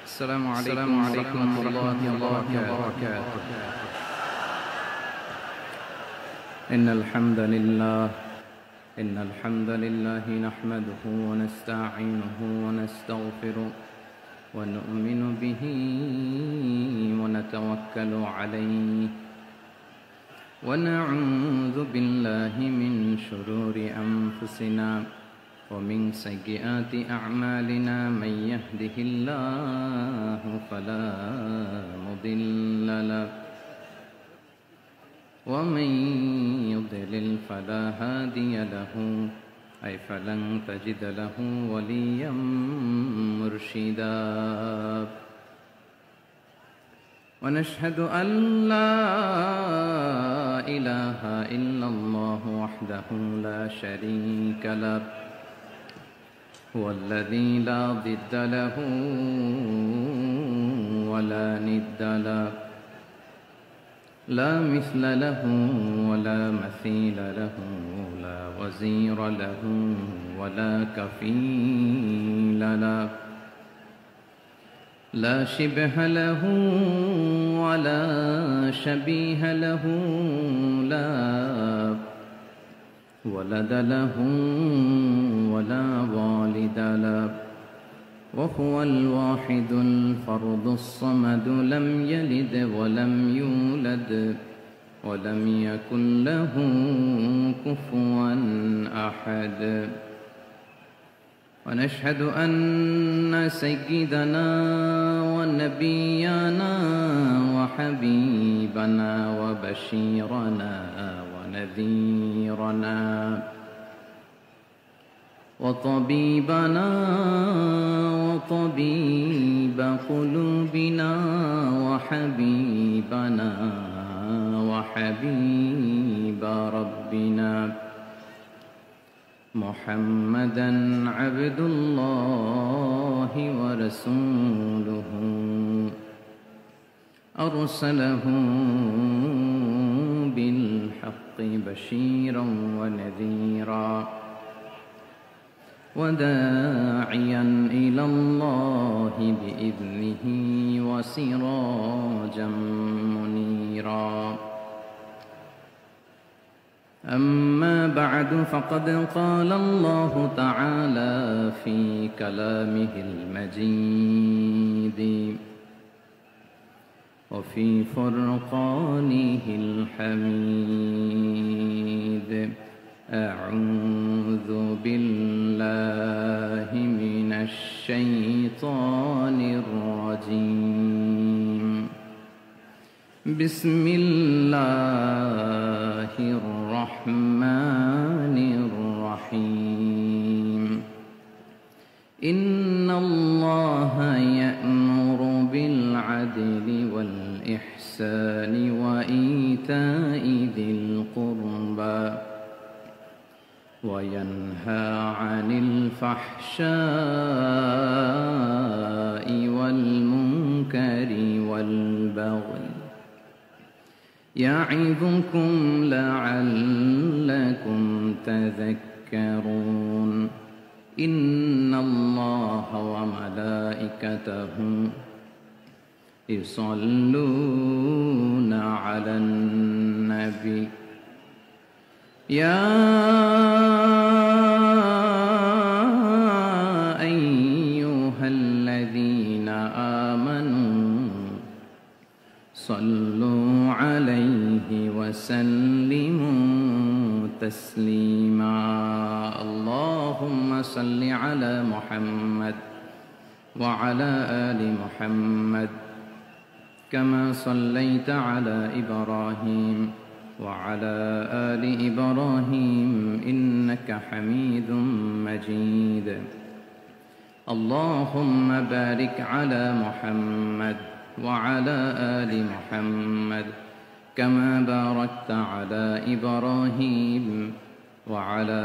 السلام عليكم ورحمة الله وبركاته. إن الحمد لله نحمده ونستعينه ونستغفره ونؤمن به ونتوكل عليه ونعوذ بالله من شرور أنفسنا ومن سيئات أعمالنا. من يهده الله فلا مضل له ومن يضلل فلا هادي له فلن تجد له وليا مرشدا. ونشهد أن لا إله إلا الله وحده لا شريك له هو الذي لا ضد له ولا ند له لا مثل له ولا مثيل له لا وزير له ولا كفيل له لا شبه له ولا شبيه له لا ولد له ولا والد له وهو الواحد الفرد الصمد لم يلد ولم يولد ولم يكن له كفوا أحد. ونشهد أن سيدنا ونبينا وحبيبنا وبشيرنا ونذيرنا وطبيبنا وطبيب قلوبنا وحبيبنا وحبيب ربنا محمدا عبد الله ورسوله أرسله بالحق بشيرا ونذيرا وداعيا إلى الله بإذنه وسراجا منيرا. أما بعد فقد قال الله تعالى في كلامه المجيد وفي فرقانه الحميد. أعوذ بالله من الشيطان الرجيم. بسم الله الرحمن الرحيم. إن الله يأمر بالعدل والإحسان وإيتاء ذي القربى وينهى عن الفحشاء والمنكر والبغي يعظكم لعلكم تذكرون. إن الله وملائكته يصلون على النبي يا أيها الذين آمنوا صلوا عليه وسلموا تسليما. اللهم صل على محمد وعلى آل محمد كما صليت على إبراهيم وعلى آل إبراهيم إنك حميد مجيد. اللهم بارك على محمد وعلى آل محمد كما باركت على إبراهيم وعلى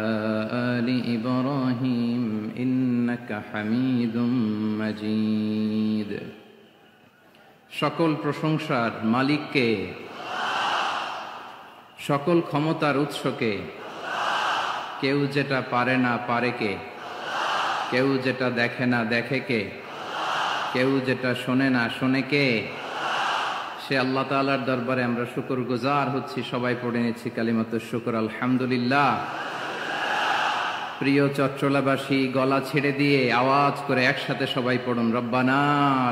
آل إبراهيم إنك حميد مجيد. সকল প্রশংসার মালিককে, সকল ক্ষমতার উৎসকে। কেউ যেটা পারে না পারে কে, কেউ যেটা দেখে না দেখে কে, কেউ যেটা শোনে না, শোনে কে? সে আল্লাহ তাআলার দরবারে আমরা শুকরগুজার হচ্ছি। সবাই পড়ে নিচ্ছি কালিমাতুশ শুকর, আলহামদুলিল্লাহ। প্রিয় চট্টলাবাসী, গলা ছেড়ে দিয়ে আওয়াজ করে একসাথে সবাই পড়ুন, রব্বানা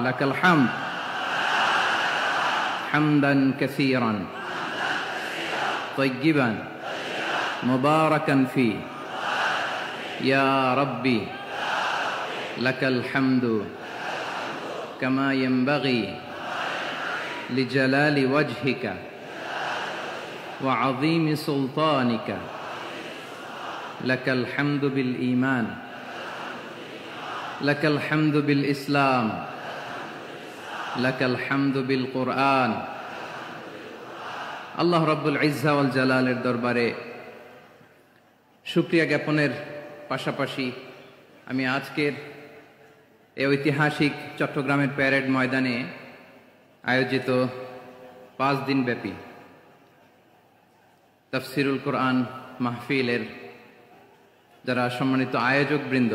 লাকাল হামদ হামদান কাসীরান তাইয়্যিবান মুবারাকান ফি ইয়া রাব্বি লাকাল হামদু কামা ইয়ানবাগি লিজালালি ওয়াজহিকা ওয়া আযীমি সুলতানিকা লাকাল হামদু বিল ঈমান লাকাল হামদু বিল ইসলাম লাকাল হামদু বিল কুরআন। আল্লাহ রাব্বুল ইজ্জা ওয়াল জালালের দরবারে শুকরিয়া জ্ঞাপনের পাশাপাশি আমি আজকের এই ঐতিহাসিক চট্টগ্রামের প্যারেড ময়দানে আয়োজিত 5 দিন ব্যাপী তাফসিরুল কোরআন মাহফিলের যারা সম্মানিত আয়োজক বৃন্দ,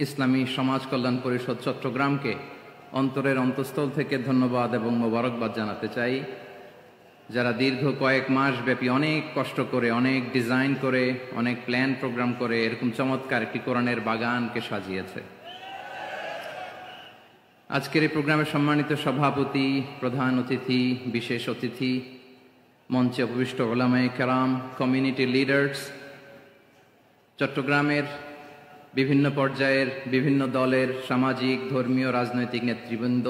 ইসলামী সমাজ কল্যাণ পরিষদ চট্টগ্রামকে অন্তরের অন্তঃস্থল থেকে ধন্যবাদ এবং মোবারকবাদ জানাতে চাই, যারা দীর্ঘ কয়েক মাস ব্যাপী অনেক কষ্ট করে, অনেক ডিজাইন করে, অনেক প্ল্যান প্রোগ্রাম করে এরকম চমৎকার একটি কোরআনের বাগানকে সাজিয়েছে। আজকের এই প্রোগ্রামের সম্মানিত সভাপতি, প্রধান অতিথি, বিশেষ অতিথি, মঞ্চে উপবিষ্ট উলামায়ে কেরাম, কমিউনিটি লিডার্স, চট্টগ্রামের বিভিন্ন পর্যায়ের বিভিন্ন দলের সামাজিক, ধর্মীয়, রাজনৈতিক নেতৃবৃন্দ,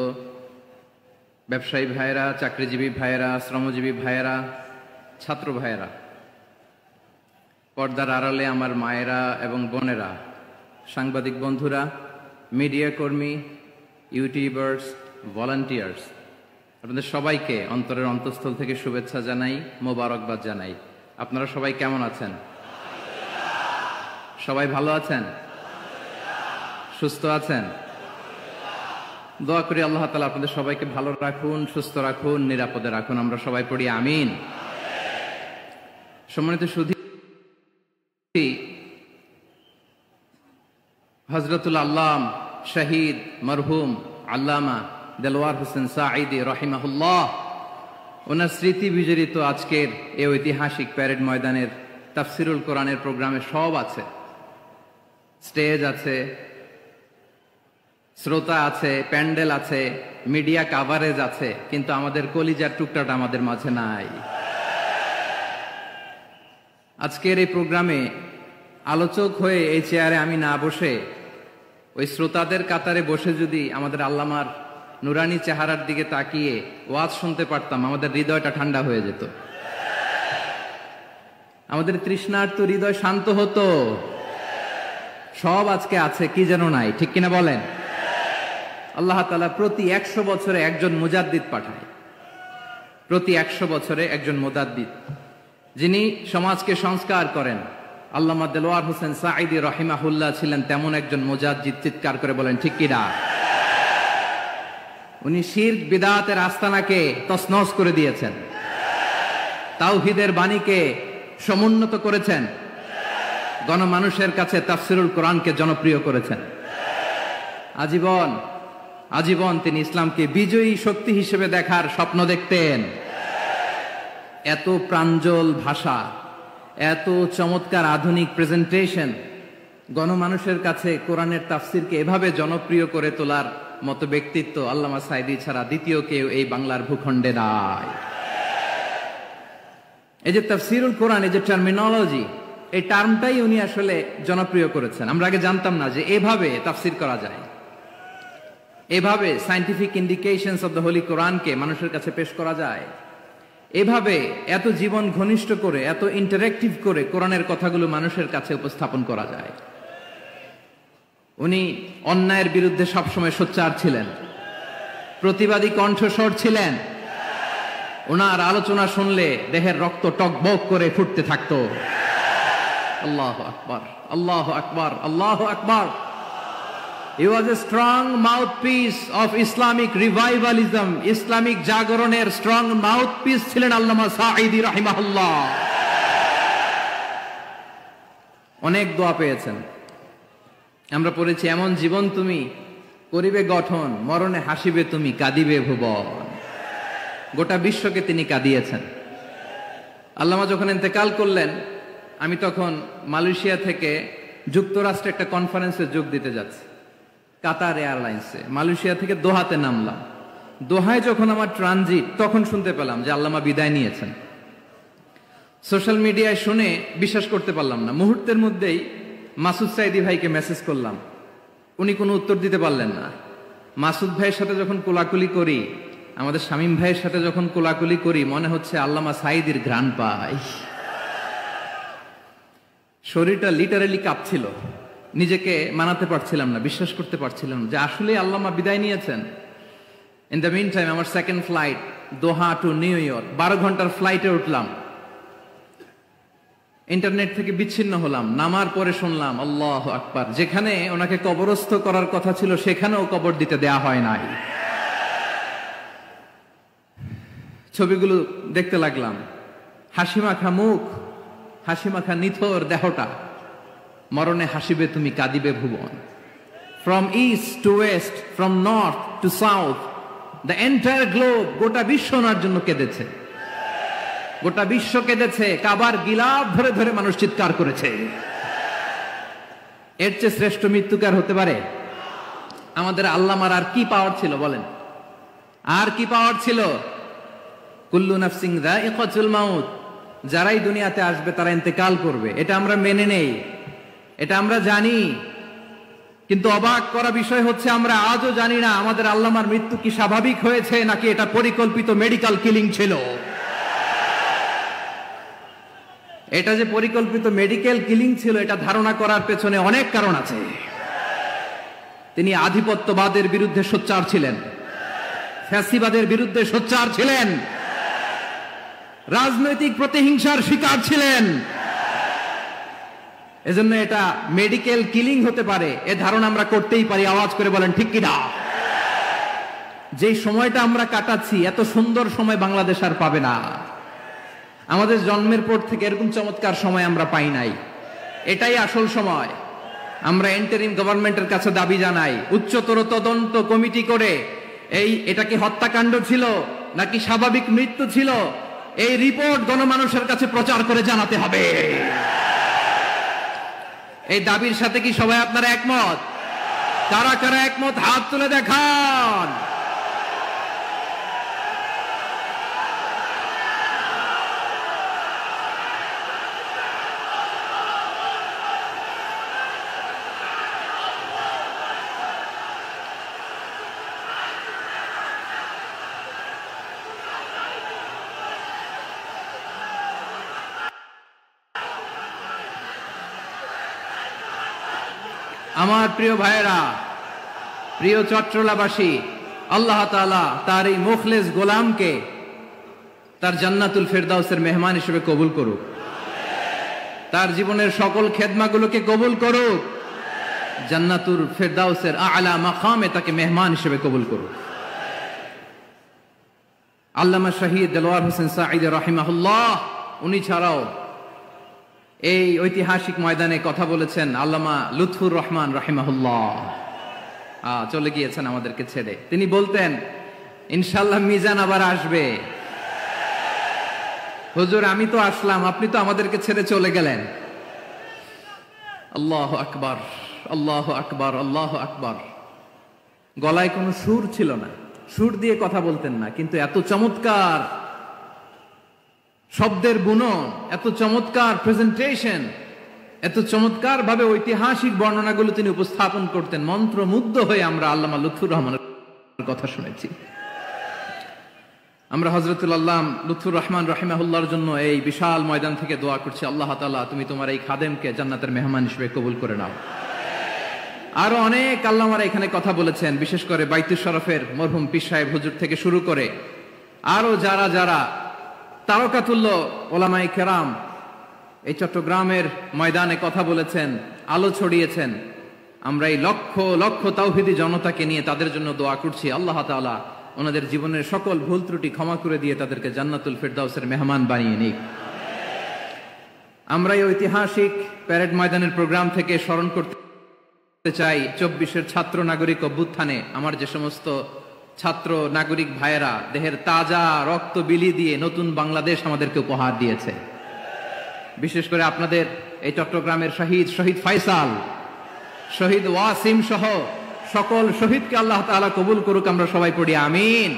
ব্যবসায়ী ভাইয়েরা, চাকরিজীবী ভাইয়েরা, শ্রমজীবী ভাইয়েরা, ছাত্র ভাইয়েরা, পর্দার আড়ালে আমার মায়েরা এবং বোনেরা, সাংবাদিক বন্ধুরা, মিডিয়া কর্মী, ইউটিউবার্স, ভলান্টিয়ার্স, আপনাদের সবাইকে অন্তরের অন্তঃস্থল থেকে শুভেচ্ছা জানাই, মোবারকবাদ জানাই। আপনারা সবাই কেমন আছেন? সবাই ভালো আছেন? সুস্থ আছেন? দোয়া করি আল্লাহ তাআলা আপনাদের সবাইকে ভালো রাখুন, সুস্থ রাখুন, নিরাপদে রাখুন। আমরা সবাই পড়ি আমিন। সম্মানিত সুধী, হযরতুল আল্লাম শহীদ মরহুম আল্লামা দেলওয়ার হোসেন সাঈদী রাহিমাহুল্লাহ, ওনার স্মৃতি বিজড়িত আজকের এই ঐতিহাসিক প্যারেড ময়দানের তাফসিরুল কোরআনের প্রোগ্রামে সব আছে। স্টেজ আছে, শ্রোতা আছে, প্যান্ডেল আছে, মিডিয়া কাভারেজ আছে, কিন্তু আমাদের কলিজার টুকটাটা আমাদের মাঝে নাই। আজকের এই প্রোগ্রামে আলোচক হয়ে এই চেয়ারে আমি না বসে ওই শ্রোতাদের কাতারে বসে যদি আমাদের আল্লামার নুরানি চেহারার দিকে তাকিয়ে ওয়াজ শুনতে পারতাম, আমাদের হৃদয়টা ঠান্ডা হয়ে যেত, আমাদের তৃষ্ণার্ত হৃদয় শান্ত হতো। সব আজকে আছে, কি যেন নাই, ঠিক কিনা বলেন? আল্লাহ তাআলা প্রতি 100 বছরে একজন মুজাদ্দিদ পাঠায়, প্রতি 100 বছরে একজন মুজাদ্দিদ, যিনি সমাজকে সংস্কার করেন। আল্লামা দেলওয়ার হোসেন সাঈদী রাহিমাহুল্লাহ ছিলেন তেমন একজন মুজাদ্দিদ। চিৎকার করে বলেন ঠিক কিনা? উনি শিরক বিদআতের আস্তানাকে তছনছ করে দিয়েছেন, তাওহীদের বাণীকে সমুন্নত করেছেন, গণমানুষের কাছে তাফসিরুল কোরআনকে জনপ্রিয় করেছেন। আজীবন আজীবন তিনি ইসলামকে বিজয়ী শক্তি হিসেবে দেখার স্বপ্ন দেখতেন। এত প্রাঞ্জল ভাষা, এত চমৎকার আধুনিক প্রেজেন্টেশন, গণমানুষের কাছে কোরআনের তাফসিরকে এভাবে জনপ্রিয় করে তোলার মতো ব্যক্তিত্ব আল্লামা সাঈদী ছাড়া দ্বিতীয় কেউ এই বাংলার ভূখণ্ডে নাই। এই যে তাফসিরুল কোরআন, এই যে টার্মিনোলজি, এই টার্মটাই উনি আসলে জনপ্রিয় করেছেন। আমরা আগে জানতাম না যে এভাবে তাফসির করা যায়, এভাবে scientific indications of the Holi কোরআনকে মানুষের কাছে পেশ করা যায়, এভাবে এত জীবন ঘনিষ্ঠ করে, এত ইন্টারেক্টিভ করে কোরআনের কথাগুলো মানুষের কাছে উপস্থাপন করা যায়। উনি অন্যায়ের বিরুদ্ধে সবসময় সোচ্চার ছিলেন, প্রতিবাদী কণ্ঠস্বর ছিলেন। ওনার আলোচনা শুনলে দেহের রক্ত টকবক করে ফুটতে থাকতো। আল্লাহু আকবার, আল্লাহু আকবার, আল্লাহু আকবার। He was a strong mouthpiece of Islamic revivalism, Islamic জাগরণের স্ট্রং মাউথপিস ছিলেন আল্লামা সাঈদী রাহিমাহুল্লাহ। অনেক দোয়া পেয়েছেন। আমরা পড়েছি, এমন জীবন তুমি করিবে গঠন, মরণে হাসিবে তুমি, কাঁদিবে ভুবন। গোটা বিশ্বকে তিনি কাঁদিয়েছেন। আল্লামা যখন ইন্তেকাল করলেন, আমি তখন মালয়েশিয়া থেকে যুক্তরাষ্ট্রে একটা কনফারেন্সে যোগ দিতে যাচ্ছি, কাতার এয়ারলাইন্সে। মালয়েশিয়া থেকে দোহাতে নামলাম। দোহায় যখন আমার ট্রানজিট, তখন শুনতে পেলাম যে আল্লামা বিদায় নিয়েছেন। সোশ্যাল মিডিয়ায় শুনে বিশ্বাস করতে পারলাম না। মুহূর্তের মধ্যেই মাসুদ সাইদি ভাইকে মেসেজ করলাম, উনি কোনো উত্তর দিতে পারলেন না। মাসুদ ভাইয়ের সাথে যখন কোলাকুলি করি, আমাদের শামীম ভাইয়ের সাথে যখন কোলাকুলি করি, মনে হচ্ছে আল্লামা সাইদির ঘ্রাণ পাই। শরীরটা লিটারালি কাঁপছিল, নিজেকে মানাতে পারছিলাম না, বিশ্বাস করতে পারছিলাম না যে আসলে আল্লামা বিদায় নিয়েছেন। ইন দ্য মিন টাইম আমার সেকেন্ড ফ্লাইট, দোহা টু নিউ ইয়র্ক, 12 ঘন্টার ফ্লাইটে উঠলাম। ইন্টারনেট থেকে বিচ্ছিন্ন হলাম। নামার পরে শুনলাম আল্লাহু আকবার, যেখানে ওনাকে কবরস্থ করার কথা ছিল সেখানেও কবর দিতে দেয়া হয় নাই। ছবিগুলো দেখতে লাগলাম, হাসিমাখা মুখ, হাসিমাখা নিথর দেহটা, মরণে হাসিবে তুমি, কাঁদিবে ভুবন। From east to west, from north to south, the entire globe, গোটা বিশ্ব ওনার জন্য কেঁদেছে। গোটা বিশ্ব কেঁদেছে, কাবার গিলাফ ধরে ধরে মানুষ চিৎকার করেছে। এর চেয়ে শ্রেষ্ঠ মৃত্যুকার হতে পারে? আমাদের আল্লামার আর কি পাওয়ার ছিল বলেন? আর কি পাওয়ার ছিল? কুল্লু নাফসিন যায়িকাতুল মাউত, যারাই দুনিয়াতে আসবে তারা ইন্তেকাল করবে, এটা আমরা মেনে নেই, এটা আমরা জানি। কিন্তু অবাক করা বিষয় হচ্ছে আমরা আজও জানি না আমাদের আল্লামার মৃত্যু কি স্বাভাবিক হয়েছে নাকি এটা পরিকল্পিত মেডিকেল কিলিং ছিল। এটা যে পরিকল্পিত মেডিকেল কিলিং ছিল, এটা ধারণা করার পেছনে অনেক কারণ আছে। তিনি আধিপত্যবাদের বিরুদ্ধে সোচ্চার ছিলেন, ফ্যাসিবাদের বিরুদ্ধে সোচ্চার ছিলেন, রাজনৈতিক প্রতিহিংসার শিকার ছিলেন। এজন্য এটা মেডিকেল কিলিং হতে পারে এ ধারণা আমরা করতেই পারি। আওয়াজ করে বলেন ঠিক কিনা? যে সময়টা আমরা কাটাচ্ছি, এত সুন্দর সময় বাংলাদেশ আর পাবে না। আমাদের জন্মের পর থেকে এরকম চমৎকার সময় আমরা পাই নাই। এটাই আসল সময়। আমরা ইন্টারিম গভর্নমেন্টের কাছে দাবি জানাই, উচ্চতর তদন্ত কমিটি করে এটা কি হত্যাকাণ্ড ছিল নাকি স্বাভাবিক মৃত্যু ছিল, এই রিপোর্ট গণমানুষের কাছে প্রচার করে জানাতে হবে। এই দাবির সাথে কি সবাই আপনারা একমত? কারা কারা একমত হাত তুলে দেখান। আমার প্রিয় ভাইয়েরা, প্রিয় চট্টলাবাসী, আল্লাহ তাআলা তার এই মুখলেস গোলামকে তার জান্নাতুল ফেরদাউসের মেহমান হিসেবে কবুল করুক। তার জীবনের সকল খেদমাগুলোকে কবুল করুক। জান্নাতুল ফেরদাউসের আলা মাকামে তাকে মেহমান হিসেবে কবুল করুক। আল্লামা শহীদ দেলোয়ার হোসেন সাঈদী রাহিমাহুল্লাহ, উনি ছাড়াও এই ঐতিহাসিক ময়দানে কথা বলেছেন আল্লামা লুৎফুর রহমান রাহিমাহুল্লাহ। চলে গিয়েছেন আমাদেরকে ছেড়ে। তিনি বলতেন, ইনশাআল্লাহ মিজান আবার আসবে। হুজুর আমি তো আসলাম, আপনি তো আমাদেরকে ছেড়ে চলে গেলেন। আল্লাহু আকবার, আল্লাহু আকবার, আল্লাহু আকবার। গলায় কোনো সুর ছিল না, সুর দিয়ে কথা বলতেন না, কিন্তু এত চমৎকার শব্দের বুনন, এত চমৎকার প্রেজেন্টেশন, এত চমৎকার ভাবে ঐতিহাসিক বর্ণনাগুলো তিনি উপস্থাপন করতেন। মন্ত্রমুগ্ধ হয়ে আমরা আল্লামা লুৎফুর রহমানের কথা শুনেছি। আমরা হযরতুল আল্লাম লুৎফুর রহমান রাহিমাহুল্লাহর জন্য এই বিশাল ময়দান থেকে দোয়া করছি, আল্লাহ তাআলা তুমি তোমার এই খাদেমকে জান্নাতের মেহমান হিসেবে কবুল করে নাও। আরো অনেক আল্লামারা এখানে কথা বলেছেন, বিশেষ করে বাইতুল শরফের মরহুম পীর সাহেব হুজুর থেকে শুরু করে আরো যারা যারা তারকাতুল্য ওলামায়ে কেরাম এই চট্টগ্রামের ময়দানে কথা বলেছেন, আলো ছড়িয়েছেন। আমরা এই লক্ষ লক্ষ তাওহীদি জনতাকে নিয়ে তাদের জন্য দোয়া করছি, আল্লাহ তাআলা ওনাদের জীবনের সকল ভুল ত্রুটি ক্ষমা করে দিয়ে তাদেরকে জান্নাতুল ফেরদাউসের মেহমান বানিয়ে নিক। আমরা এই ঐতিহাসিক প্যারেড ময়দানের প্রোগ্রাম থেকে স্মরণ করতে চাই 24-এর ছাত্র নাগরিক অভ্যুত্থানে আমার যে সমস্ত ছাত্র নাগরিক ভাইয়েরা দেহের তাজা রক্ত বিলি দিয়ে নতুন বাংলাদেশ আমাদেরকে উপহার দিয়েছে। বিশেষ করে আপনাদের এই চট্টগ্রামের শহীদ ফাইসাল, শহীদ ওয়াসিম সহ সকল শহীদকে আল্লাহ তাআলা কবুল করুক। আমরা সবাই পড়ি আমিন।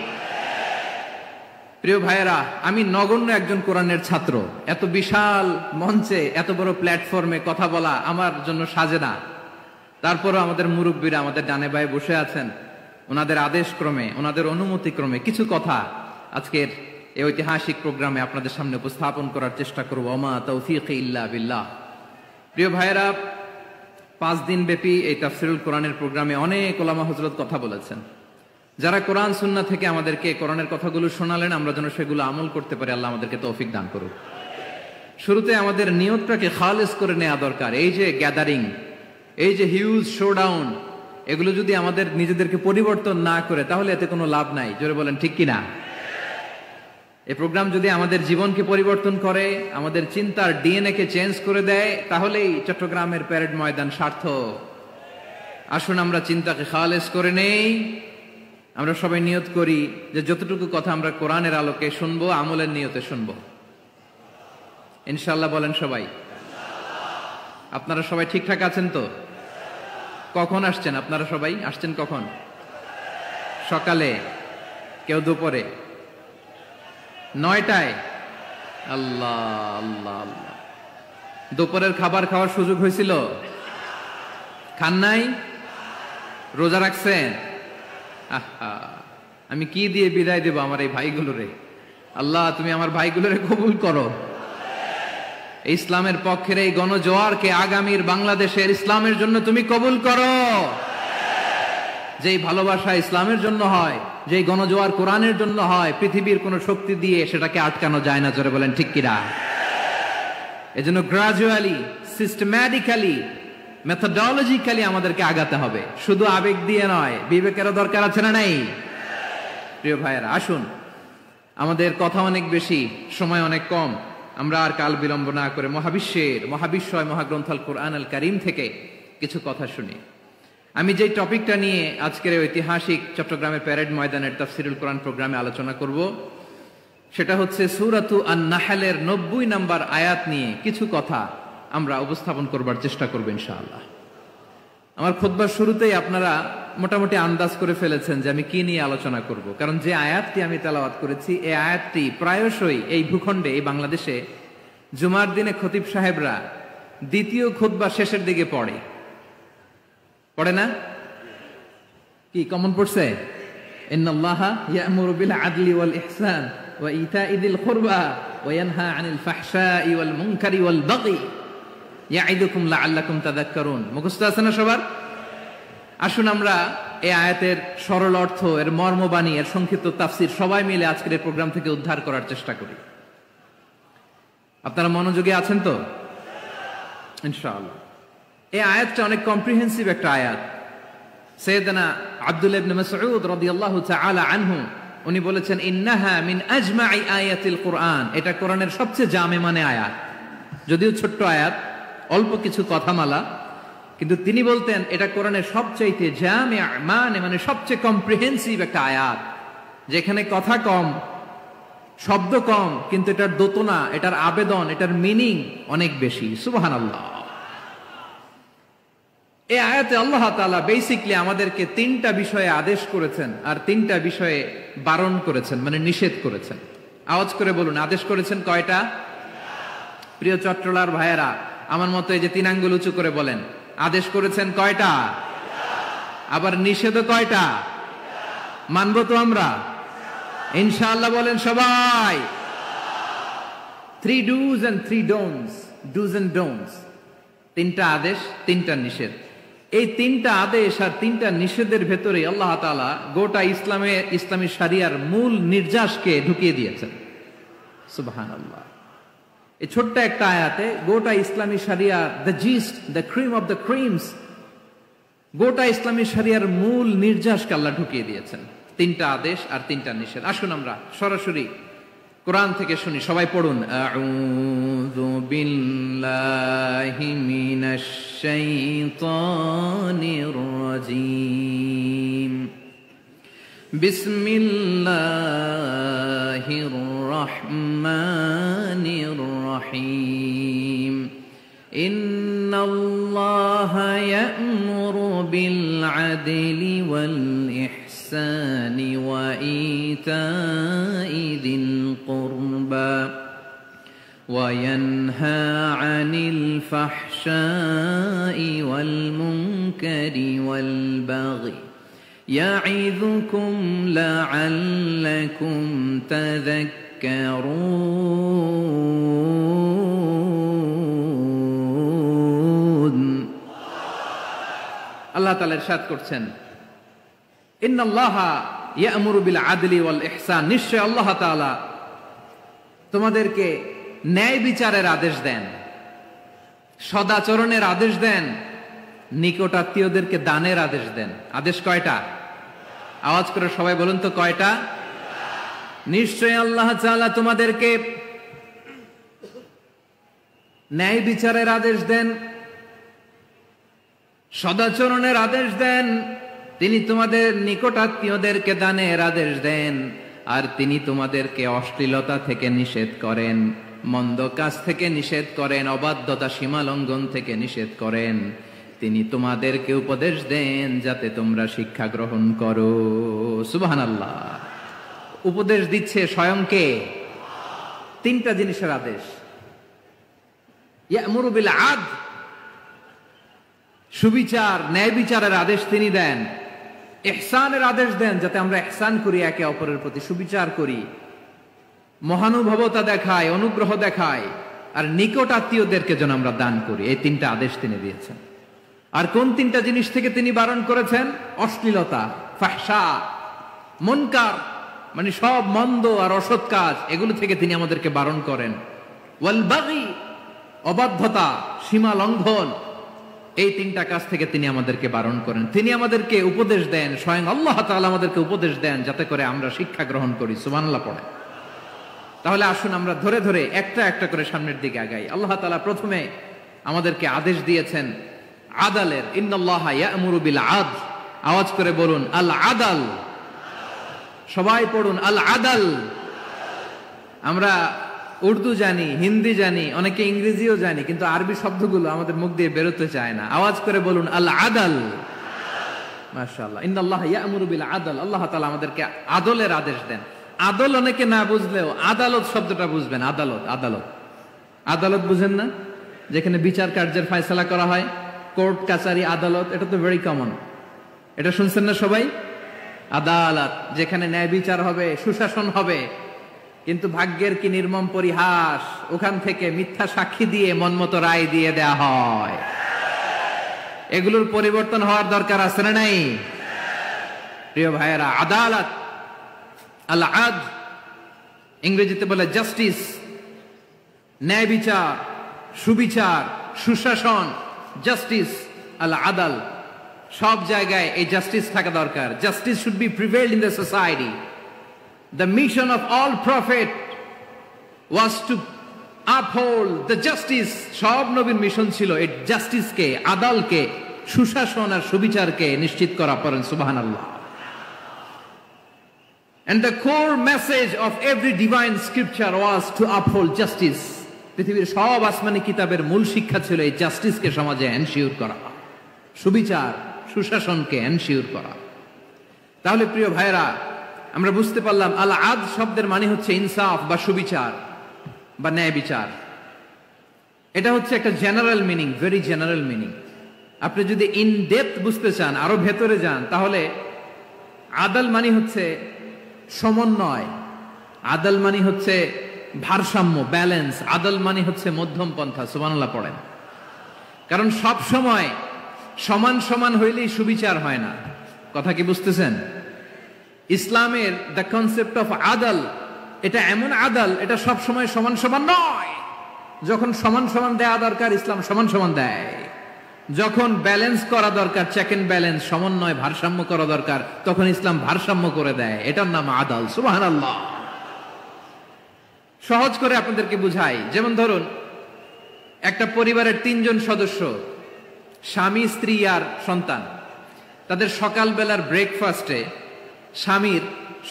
প্রিয় ভাইয়েরা, আমি নগণ্য একজন কোরআনের ছাত্র। এত বিশাল মঞ্চে এত বড় প্ল্যাটফর্মে কথা বলা আমার জন্য সাজে না। তারপরও আমাদের মুরব্বীরা আমাদের ডানে বায়ে বসে আছেন, ওনাদের আদেশ ক্রমে, ওনাদের অনুমতি ক্রমে কিছু কথা আজকের এই ঐতিহাসিক প্রোগ্রামে আপনাদের সামনে উপস্থাপন করার চেষ্টা করব। ওমা তৌফিক ইল্লা বিল্লাহ। প্রিয় ভাইয়েরা, 5 দিন ব্যাপী এই তাফসিরুল কোরআনের প্রোগ্রামে অনেক ওলামা হযরত কথা বলেছেন। যারা কোরআন সুন্নাহ থেকে আমাদেরকে কোরআনের কথাগুলো শোনালেন, আমরা যেন সেগুলো আমল করতে পারি। আল্লাহ আমাদেরকে তৌফিক দান করুক। শুরুতে আমাদের নিয়তটাকে খালেস করে নেওয়া দরকার। এই যে গ্যাদারিং, এই যে হিউজ শোডাউন, এগুলো যদি আমাদের নিজেদেরকে পরিবর্তন না করে তাহলে এতে কোনো লাভ নাই। জোরে বলেন ঠিক কিনা? এই প্রোগ্রাম যদি আমাদের জীবনকে পরিবর্তন করে, আমাদের চিন্তার ডিএনএ কে চেঞ্জ করে দেয়, তাহলেই চট্টগ্রামের প্যারেড ময়দান সার্থক। আসুন আমরা চিন্তাকে খালেস করে নেই। আমরা সবাই নিয়ত করি যে যতটুকু কথা আমরা কোরআনের আলোকে শুনবো, আমলের নিয়তে শুনবো ইনশাআল্লাহ। বলেন সবাই। আপনারা সবাই ঠিকঠাক আছেন তো? কখন আসছেন? আপনারা সবাই আসছেন কখন? সকালে, কেউ দুপুরে, 9টায়? আল্লাহ আল্লাহ আল্লাহ। দুপুরের খাবার খাওয়ার সুযোগ হয়েছিল? খান নাই? রোজা রাখছেন? আহা, আমি কি দিয়ে বিদায় দেব আমার এই ভাইগুলোরে? আল্লাহ তুমি আমার ভাইগুলোরে কবুল করো। ইসলামের পক্ষের এই গণজোয়ারকে আগামীর বাংলাদেশের ইসলামের জন্য তুমি কবুল করো। যেই ভালোবাসা ইসলামের জন্য হয়, যেই গণজোয়ার কোরআনের জন্য হয়, পৃথিবীর কোন শক্তি দিয়ে সেটাকে আটকানো যায় না। জোরে বলেন ঠিক কিনা? এজন্য গ্রাজুয়ালি, সিস্টেম্যাটিক্যালি, মেথোডোলজিক্যালি আমাদেরকে আগাতে হবে, শুধু আবেগ দিয়ে নয়। বিবেকেরও দরকার আছে না নাই? প্রিয় ভাইয়েরা, আসুন, আমাদের কথা অনেক বেশি, সময় অনেক কম। আমরা আর কাল বিলম্ব না করে মহাবিশ্বয় মহাগ্রন্থ আল কোরআন আল কারীম থেকে কিছু কথা শুনি। আমি যে টপিকটা নিয়ে আজকের ঐতিহাসিক চট্টগ্রামের প্যারেড ময়দানের তাফসিরুল কোরআন প্রোগ্রামে আলোচনা করব, সেটা হচ্ছে সূরাতু আন-নাহলের 90 নম্বর আয়াত নিয়ে কিছু কথা আমরা উপস্থাপন করবার চেষ্টা করব ইনশাআল্লাহ। আমার খুতবার শুরুতেই আপনারা মোটামুটি আন্দাজ করে ফেলেছেন যে আমি কি নিয়ে আলোচনা করব, কারণ যে আয়াতটি আমি তেলাওয়াত করেছি এই আয়াতটি প্রায়শই এই ভূখণ্ডে, এই বাংলাদেশে জুমার দিনে খতিব সাহেবরা দ্বিতীয় খুতবা শেষের দিকে পড়ে না? কি কমন পড়ছে? ইন্নাল্লাহা ইয়া'মুরু বিল আদলি ওয়াল ইহসান ওয়া ইতা'i যিল কুরবা ওয়া ইয়ানহা আনিল ফাহশাই ওয়াল মুনকারি ওয়াল বাগি ইয়া'iদুকুম লাআল্লাকুম তাযাক্কারুন। মুখস্থ আছে না সবার? আসুন আমরা এই আয়াতের সরল অর্থ, এর মর্মবাণী, এর সংক্ষিপ্ত তাফসীর সবাই মিলে আজকের এই প্রোগ্রাম থেকে উদ্ধার করার চেষ্টা করি। আপনারা মনোযোগী আছেন তো? ইনশাআল্লাহ। এই আয়াতটা অনেক কম্প্রিহেন্সিভ একটা আয়াত। সাইয়েদনা আব্দুল্লাহ ইবনে মাসউদ রাদিয়াল্লাহু তাআলা আনহু উনি বলেছেন, ইন্নাহা মিন আজমাই আয়াতিল কুরআন। এটা কোরআনের সবচেয়ে জামে মানে আয়াত। যদিও ছোট্ট আয়াত, অল্প কিছু কথামালা, কিন্তু তিনি বলতেন এটা কোরআনের সবচাইতে জামে মানে সবচেয়ে কম্প্রিহেন্সিভ একটা আয়াত, যেখানে কথা কম, শব্দ কম, কিন্তু এটার দোতনা, এটার আবেদন, এটার মিনিং অনেক বেশি। সুবহানাল্লাহ। এই আয়াতে আল্লাহ তাআলা বেসিক্যালি আমাদেরকে 3টা বিষয়ে আদেশ করেছেন আর 3টা বিষয়ে বারণ করেছেন, মানে নিষেধ করেছেন। আওয়াজ করে বলুন, আদেশ করেছেন কয়টা? প্রিয় চট্টলার ভাইয়েরা, আমার মতো এই যে 3 আঙ্গুল উঁচু করে বলেন, আদেশ করেছেন কয়টা? আবার নিষেধও কয়টা? মানবো তো আমরা ইনশাআল্লাহ? বলেন সবাই। 3 do's and 3 don'ts, do's and don'ts। 3টা আদেশ, 3টা নিষেধ। এই 3টা আদেশ আর 3টা নিষেধের ভেতরে আল্লাহ তাআলা গোটা ইসলামী শরিয়ার মূল নির্যাসকে ঢুকিয়ে দিয়েছেন। সুবহানাল্লাহ। এই ছোট্ট একটা আয়াতে গোটা ইসলামী শরিয়া, the gist, the cream of the creams, গোটা ইসলামী শরিয়ার মূল নির্যাসকে আল্লাহ ঢুকিয়ে দিয়েছেন। 3টা আদেশ আর 3টা নিষেধ। আসুন আমরা সরাসরি কোরআন থেকে শুনি, সবাই পড়ুন। আউযু বিল্লাহি মিনাশ শাইতানির রাজীম। বিসমিল্লাহির রহমানির রহিম। ইন্নাল্লাহা ইয়া'মুরু বিল আদলি ওয়াল ইহসানি ওয়া ইতা'i যিল কুরবা ওয়া ইয়ানহা আনিল ফাহশাই ওয়াল মুনকারি ওয়াল বাগি ইয়া'ইযুকুম লা'আল্লাকুম তাযাক্কারুন। আল্লাহ তাআলা ইরশাদ করছেন, ইন্নাল্লাহা ইয়া'মুরু বিল আদলি ওয়াল ইহসান, নিশ্চয় আল্লাহ তাআলা তোমাদেরকে ন্যায় বিচারের আদেশ দেন, সদাচরণের আদেশ দেন, নিকট আত্মীয়দেরকে দানের আদেশ দেন। আদেশ কয়টা? আওয়াজ করে সবাই বলুন তো, কয়টা? নিশ্চয় আল্লাহ তাআলা তোমাদেরকে ন্যায় বিচারের আদেশ দেন, সদাচরণের আদেশ দেন, তিনি তোমাদের নিকট আত্মীয়দেরকে দানের আদেশ দেন, আর তিনি তোমাদেরকে অশ্লীলতা থেকে নিষেধ করেন, মন্দ কাজ থেকে নিষেধ করেন, অবাধ্যতা সীমা লঙ্ঘন থেকে নিষেধ করেন। তিনি তোমাদেরকে উপদেশ দেন যাতে তোমরা শিক্ষা গ্রহণ করো। সুবহানাল্লাহ। উপদেশ দিচ্ছে স্বয়ং কে? তিনটা জিনিসের আদেশ। ইয়া'মুরু বিল আদল, সুবিচার ন্যায় বিচারের আদেশ তিনি দেন। ইহসানের আদেশ দেন, যাতে আমরা ইহসান করি, একে অপরের প্রতি সুবিচার করি, মহানুভবতা দেখায়, অনুগ্রহ দেখায়, আর নিকট আত্মীয়দেরকে যেন আমরা দান করি। এই তিনটা আদেশ তিনি দিয়েছেন। আর কোন তিনটা জিনিস থেকে তিনি বারণ করেছেন? অশ্লীলতা, ফাহশা, মুনকার, মানে সব মন্দ আর অসৎ কাজ, এগুলো থেকে তিনি আমাদেরকে বারণ করেন। ওয়াল বাগি, অবাধ্যতা, সীমা লঙ্ঘন, এই তিনটা কাজ থেকে তিনি আমাদেরকে বারণ করেন। তিনি আমাদেরকে উপদেশ দেন, স্বয়ং আল্লাহ তাআলা আমাদেরকে উপদেশ দেন যাতে করে আমরা শিক্ষা গ্রহণ করি। সুবহানাল্লাহ পড়ে। তাহলে আসুন আমরা ধরে ধরে একটা একটা করে সামনের দিকে আগাই। আল্লাহ তাআলা প্রথমে আমাদেরকে আদেশ দিয়েছেন আদালের। ইন্নাল্লাহা ইয়া'মুরু বিল আদল। আওয়াজ করে বলুন আল আদাল। সবাই পড়ুন আল আদাল। আমরা উর্দু জানি, হিন্দি জানি, অনেকে ইংরেজিও জানি, কিন্তু আরবি শব্দগুলো আমাদের মুখ দিয়ে বেরোতে চায় না। আওয়াজ করে বলুন আল আদাল। মাশাআল্লাহ। ইন্নাল্লাহা ইয়া'মুরু বিল আদল। আল্লাহ তাআলা আমাদেরকে আদলের আদেশ দেন। আদল অনেকে না বুঝলেও আদালত শব্দটা বুঝবেন। আদালত, আদালত, আদালত বুঝেন না? যেখানে বিচার কার্যের ফয়সালা করা হয়, কোর্ট কাচারি আদালত, এটা তো ভেরি কমন। এটা শুনছেন না সবাই? আদালত, যেখানে ন্যায় বিচার হবে, সুশাসন হবে। কিন্তু ভাগ্যের কি নির্মম পরিহাস, ওখান থেকে মিথ্যা সাক্ষী দিয়ে মনমতো রায় দিয়ে দেয়া হয়। এগুলোর পরিবর্তন হওয়ার দরকার আছে না নাই? প্রিয় ভাইয়েরা, আদালত, আল আদল, ইংরেজিতে বলে জাস্টিস, ন্যায় বিচার, সুবিচার, সুশাসন, জাস্টিস, আল আদল, সব জায়গায় এই জাস্টিস থাকা দরকার। Justice should be prevailed in the society. The mission of all prophet was to uphold the justice. সব নবীর মিশন ছিল এই জাস্টিসকে, আদালকে, সুশাসন আর সুবিচারকে নিশ্চিত করা। পড়েন সুবহানাল্লাহ। And the core message of every divine scripture was to uphold justice. পৃথিবীর সব আসমানি কিতাবের মূল শিক্ষা ছিল এই জাস্টিসকে সমাজে এনশিওর করা, সুবিচার, সুশাসনকে এনশিওর করা। তাহলে প্রিয় ভাইরা, আমরা বুঝতে পারলাম আল আদল শব্দের মানে হচ্ছে ইনসাফ বা সুবিচার বা ন্যায় বিচার। এটা হচ্ছে একটা general meaning, very general meaning. আপনি যদি ইন ডেপথ বুঝতে চান, আরো ভেতরে যান, তাহলে আদল মানে হচ্ছে সমন্বয়, আদল মানে হচ্ছে ভারসাম্য, ব্যালেন্স। আদল মানে হচ্ছে মধ্যম পন্থা। সুবহানাল্লাহ পড়েন। কারণ সব সময় সমান সমান হইলেই সুবিচার হয় না। কথা কি বুঝতেছেন? ইসলামের দ্য কনসেপ্ট অফ আদল, এটা এমন আদল, এটা সব সময় সমান সমান নয়। যখন সমান সমান দেয়া দরকার, ইসলাম সমান সমান দেয়। যখন ব্যালেন্স করা দরকার, চেক এন্ড ব্যালেন্স, সমন্বয়, ভারসাম্য করা দরকার, তখন ইসলাম ভারসাম্য করে দেয়। এটার নাম আদল। সুবহানাল্লাহ। সহজ করে আপনাদেরকে বুঝাই। যেমন ধরুন, একটা পরিবারের 3 জন সদস্য, স্বামী, স্ত্রী আর সন্তান। তাদের সকালবেলার ব্রেকফাস্টে স্বামীর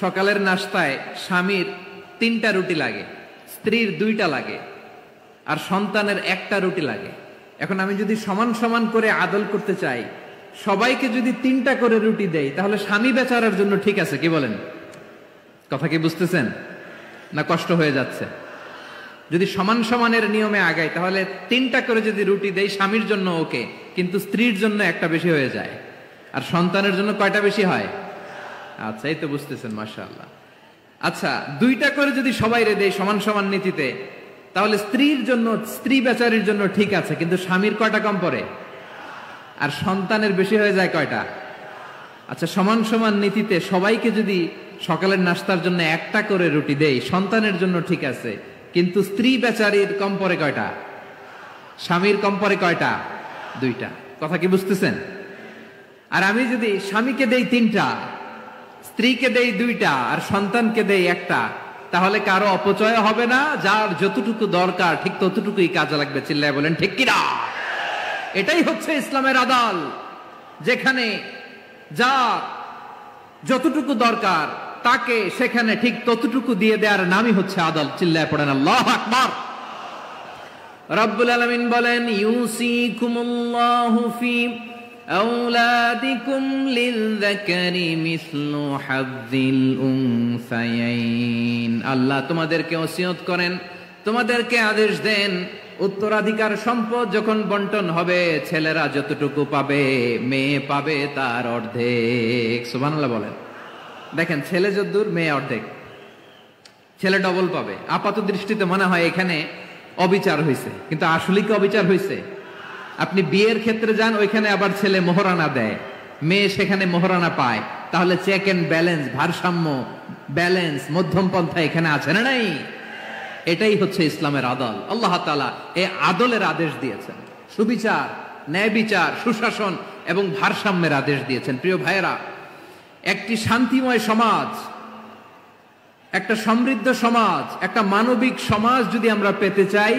সকালের নাস্তায় স্বামীর 3টা রুটি লাগে, স্ত্রীর 2টা লাগে, আর সন্তানের 1টা রুটি লাগে। এখন আমি যদি সমান সমান করে আদল করতে চাই, সবাইকে যদি 3টা করে রুটি দেই, তাহলে স্বামী বেচারার জন্য ঠিক আছে? কি বলেন? কথা কি বুঝতেছেন না কষ্ট হয়ে যাচ্ছে? যদি সমান সমানের নিয়মে আগাই, তাহলে 3টা করে যদি রুটি দেই, স্বামীর জন্য ওকে, কিন্তু স্ত্রীর জন্য 1টা বেশি হয়ে যায়। আর সন্তানের জন্য কয়টা বেশি হয়? আচ্ছা, এই তো বুঝতেছেন, মাশাআল্লাহ। আচ্ছা, 2টা করে যদি সবাই দেই সমান সমান নীতিতে, তাহলে স্ত্রীর জন্য, স্ত্রী বেচারির জন্য ঠিক আছে, কিন্তু স্বামীর কয়টা কম পড়ে? আর সন্তানের বেশি হয়ে যায় কয়টা? আচ্ছা, সমান সমান নীতিতে সবাইকে যদি সকালের নাস্তার জন্য 1টা করে রুটি দেই, সন্তানের জন্য ঠিক আছে, কিন্তু স্ত্রী বেচারির কম পড়ে কয়টা? স্বামীর কম পড়ে কয়টা? 2টা। কথা কি বুঝতেছেন? আর আমি যদি স্বামীকে দেই 3টা, স্ত্রীকে দেই 2টা, আর সন্তানকে দেই 1টা, তাহলে কারো অপচয় হবে না। যার যতটুকু দরকার ঠিক ততটুকুই কাজে লাগবে। চিল্লায় বলেন ঠিক কিনা? এটাই হচ্ছে ইসলামের আদল, যেখানে যার যতটুকু দরকার তাকে সেখানে ঠিক ততটুকু দিয়ে দেওয়ার নামই হচ্ছে আদল। চিল্লায় পড়েন আল্লাহু আকবার। রব্বুল আলামিন বলেন, ইউসিকুমুল্লাহু ফি আওলাদিকুম লিযযাকারি মিসলু হাযযিল উনসায়াইন। আল্লাহ তোমাদেরকে ওসিয়ত করেন, তোমাদেরকে আদেশ দেন, উত্তরাধিকার সম্পদ যখন বন্টন হবে, ছেলেরা যতটুকু পাবে, মেয়ে পাবে তার অর্ধেক। সুবহানাল্লাহ বলেন। দেখেন, ছেলে যদ্দূর, মেয়ে অর্ধেক, ছেলে ডবল পাবে। আপাত দৃষ্টিতে মনে হয় এখানে অবিচার হয়েছে, কিন্তু আসলে কি অবিচার হয়েছে? আপনি বিয়ের ক্ষেত্রে যান, ওইখানে আবার ছেলে মোহরানা দেয়, মেয়ে সেখানে মোহরানা পায়। তাহলে চেক এন্ড ব্যালেন্স, ভারসাম্য, ব্যালেন্স, মধ্যম পন্থা এখানে আছে না নাই? এটাই হচ্ছে ইসলামের আদল। আল্লাহ তাআলা এই আদলের আদেশ দিয়েছেন, সুবিচার, ন্যায় বিচার, সুশাসন এবং ভারসাম্যের আদেশ দিয়েছেন। প্রিয় ভাইয়েরা, একটি শান্তিময় সমাজ, একটা সমৃদ্ধ সমাজ, একটা মানবিক সমাজ যদি আমরা পেতে চাই,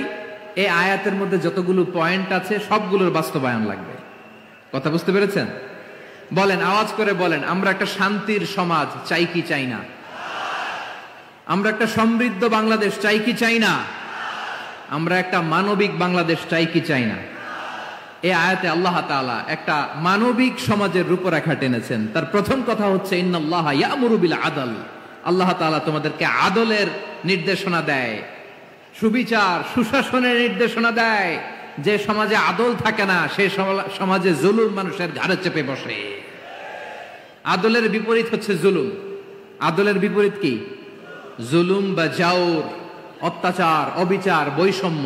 এই আয়াতের মধ্যে যতগুলো পয়েন্ট আছে সবগুলোর বাস্তবায়ন লাগবে। কথা বুঝতে পেরেছেন? বলেন, আওয়াজ করে বলেন, আমরা একটা শান্তির সমাজ চাই কি চাই না? আমরা একটা সমৃদ্ধ বাংলাদেশ চাই কি চাই না? আমরা একটা মানবিক বাংলাদেশ চাই কি চাই না? এই আয়াতে আল্লাহ তাআলা একটা মানবিক সমাজের রূপরেখা টেনেছেন। তার প্রথম কথা হচ্ছে, ইন্নাল্লাহা ইয়ামুরু বিল আদল। আল্লাহ তাআলা তোমাদেরকে আদলের নির্দেশনা দেয়, সুবিচার, সুশাসনের নির্দেশনা দেয়। যে সমাজে আদল থাকে না, সেই সমাজে জুলুম মানুষের ঘাড়ে চেপে বসে। আদলের বিপরীত হচ্ছে জুলুম। আদলের বিপরীত কি? জুলুম বা জাওর, অত্যাচার, অবিচার, বৈষম্য।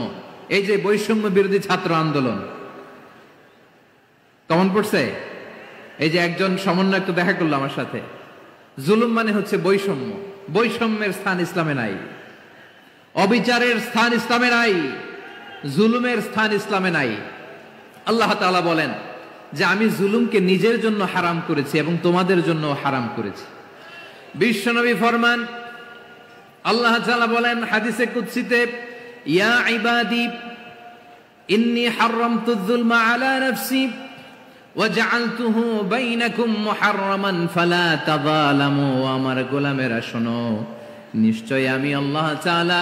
এই যে বৈষম্য বিরোধী ছাত্র আন্দোলন কেমন পড়ছে? এই যে একজন সমন্বয়ক তো দেখা করলো আমার সাথে। জুলুম মানে হচ্ছে বৈষম্য। বৈষম্যের স্থান ইসলামে নাই, অবিচারের স্থান ইসলামে নাই, জুলুমের স্থান ইসলামে নাই। আল্লাহ তাআলা বলেন যে আমি জুলুমকে নিজের জন্য হারাম করেছি এবং তোমাদের জন্য হারাম করেছি। বিশ্বনবী ফরমান, আল্লাহ তাআলা বলেন হাদিসে কুদসিতে, ইয়া ইবাদি ইন্নী হারামতুয যুলমা আলা নাফসি ওয়া জাআলতুহু বাইনাকুম মুহাররামান ফালা তাযালামু। আমার গোলামেরা শোনো, নিশ্চয় আমি আল্লাহ তাআলা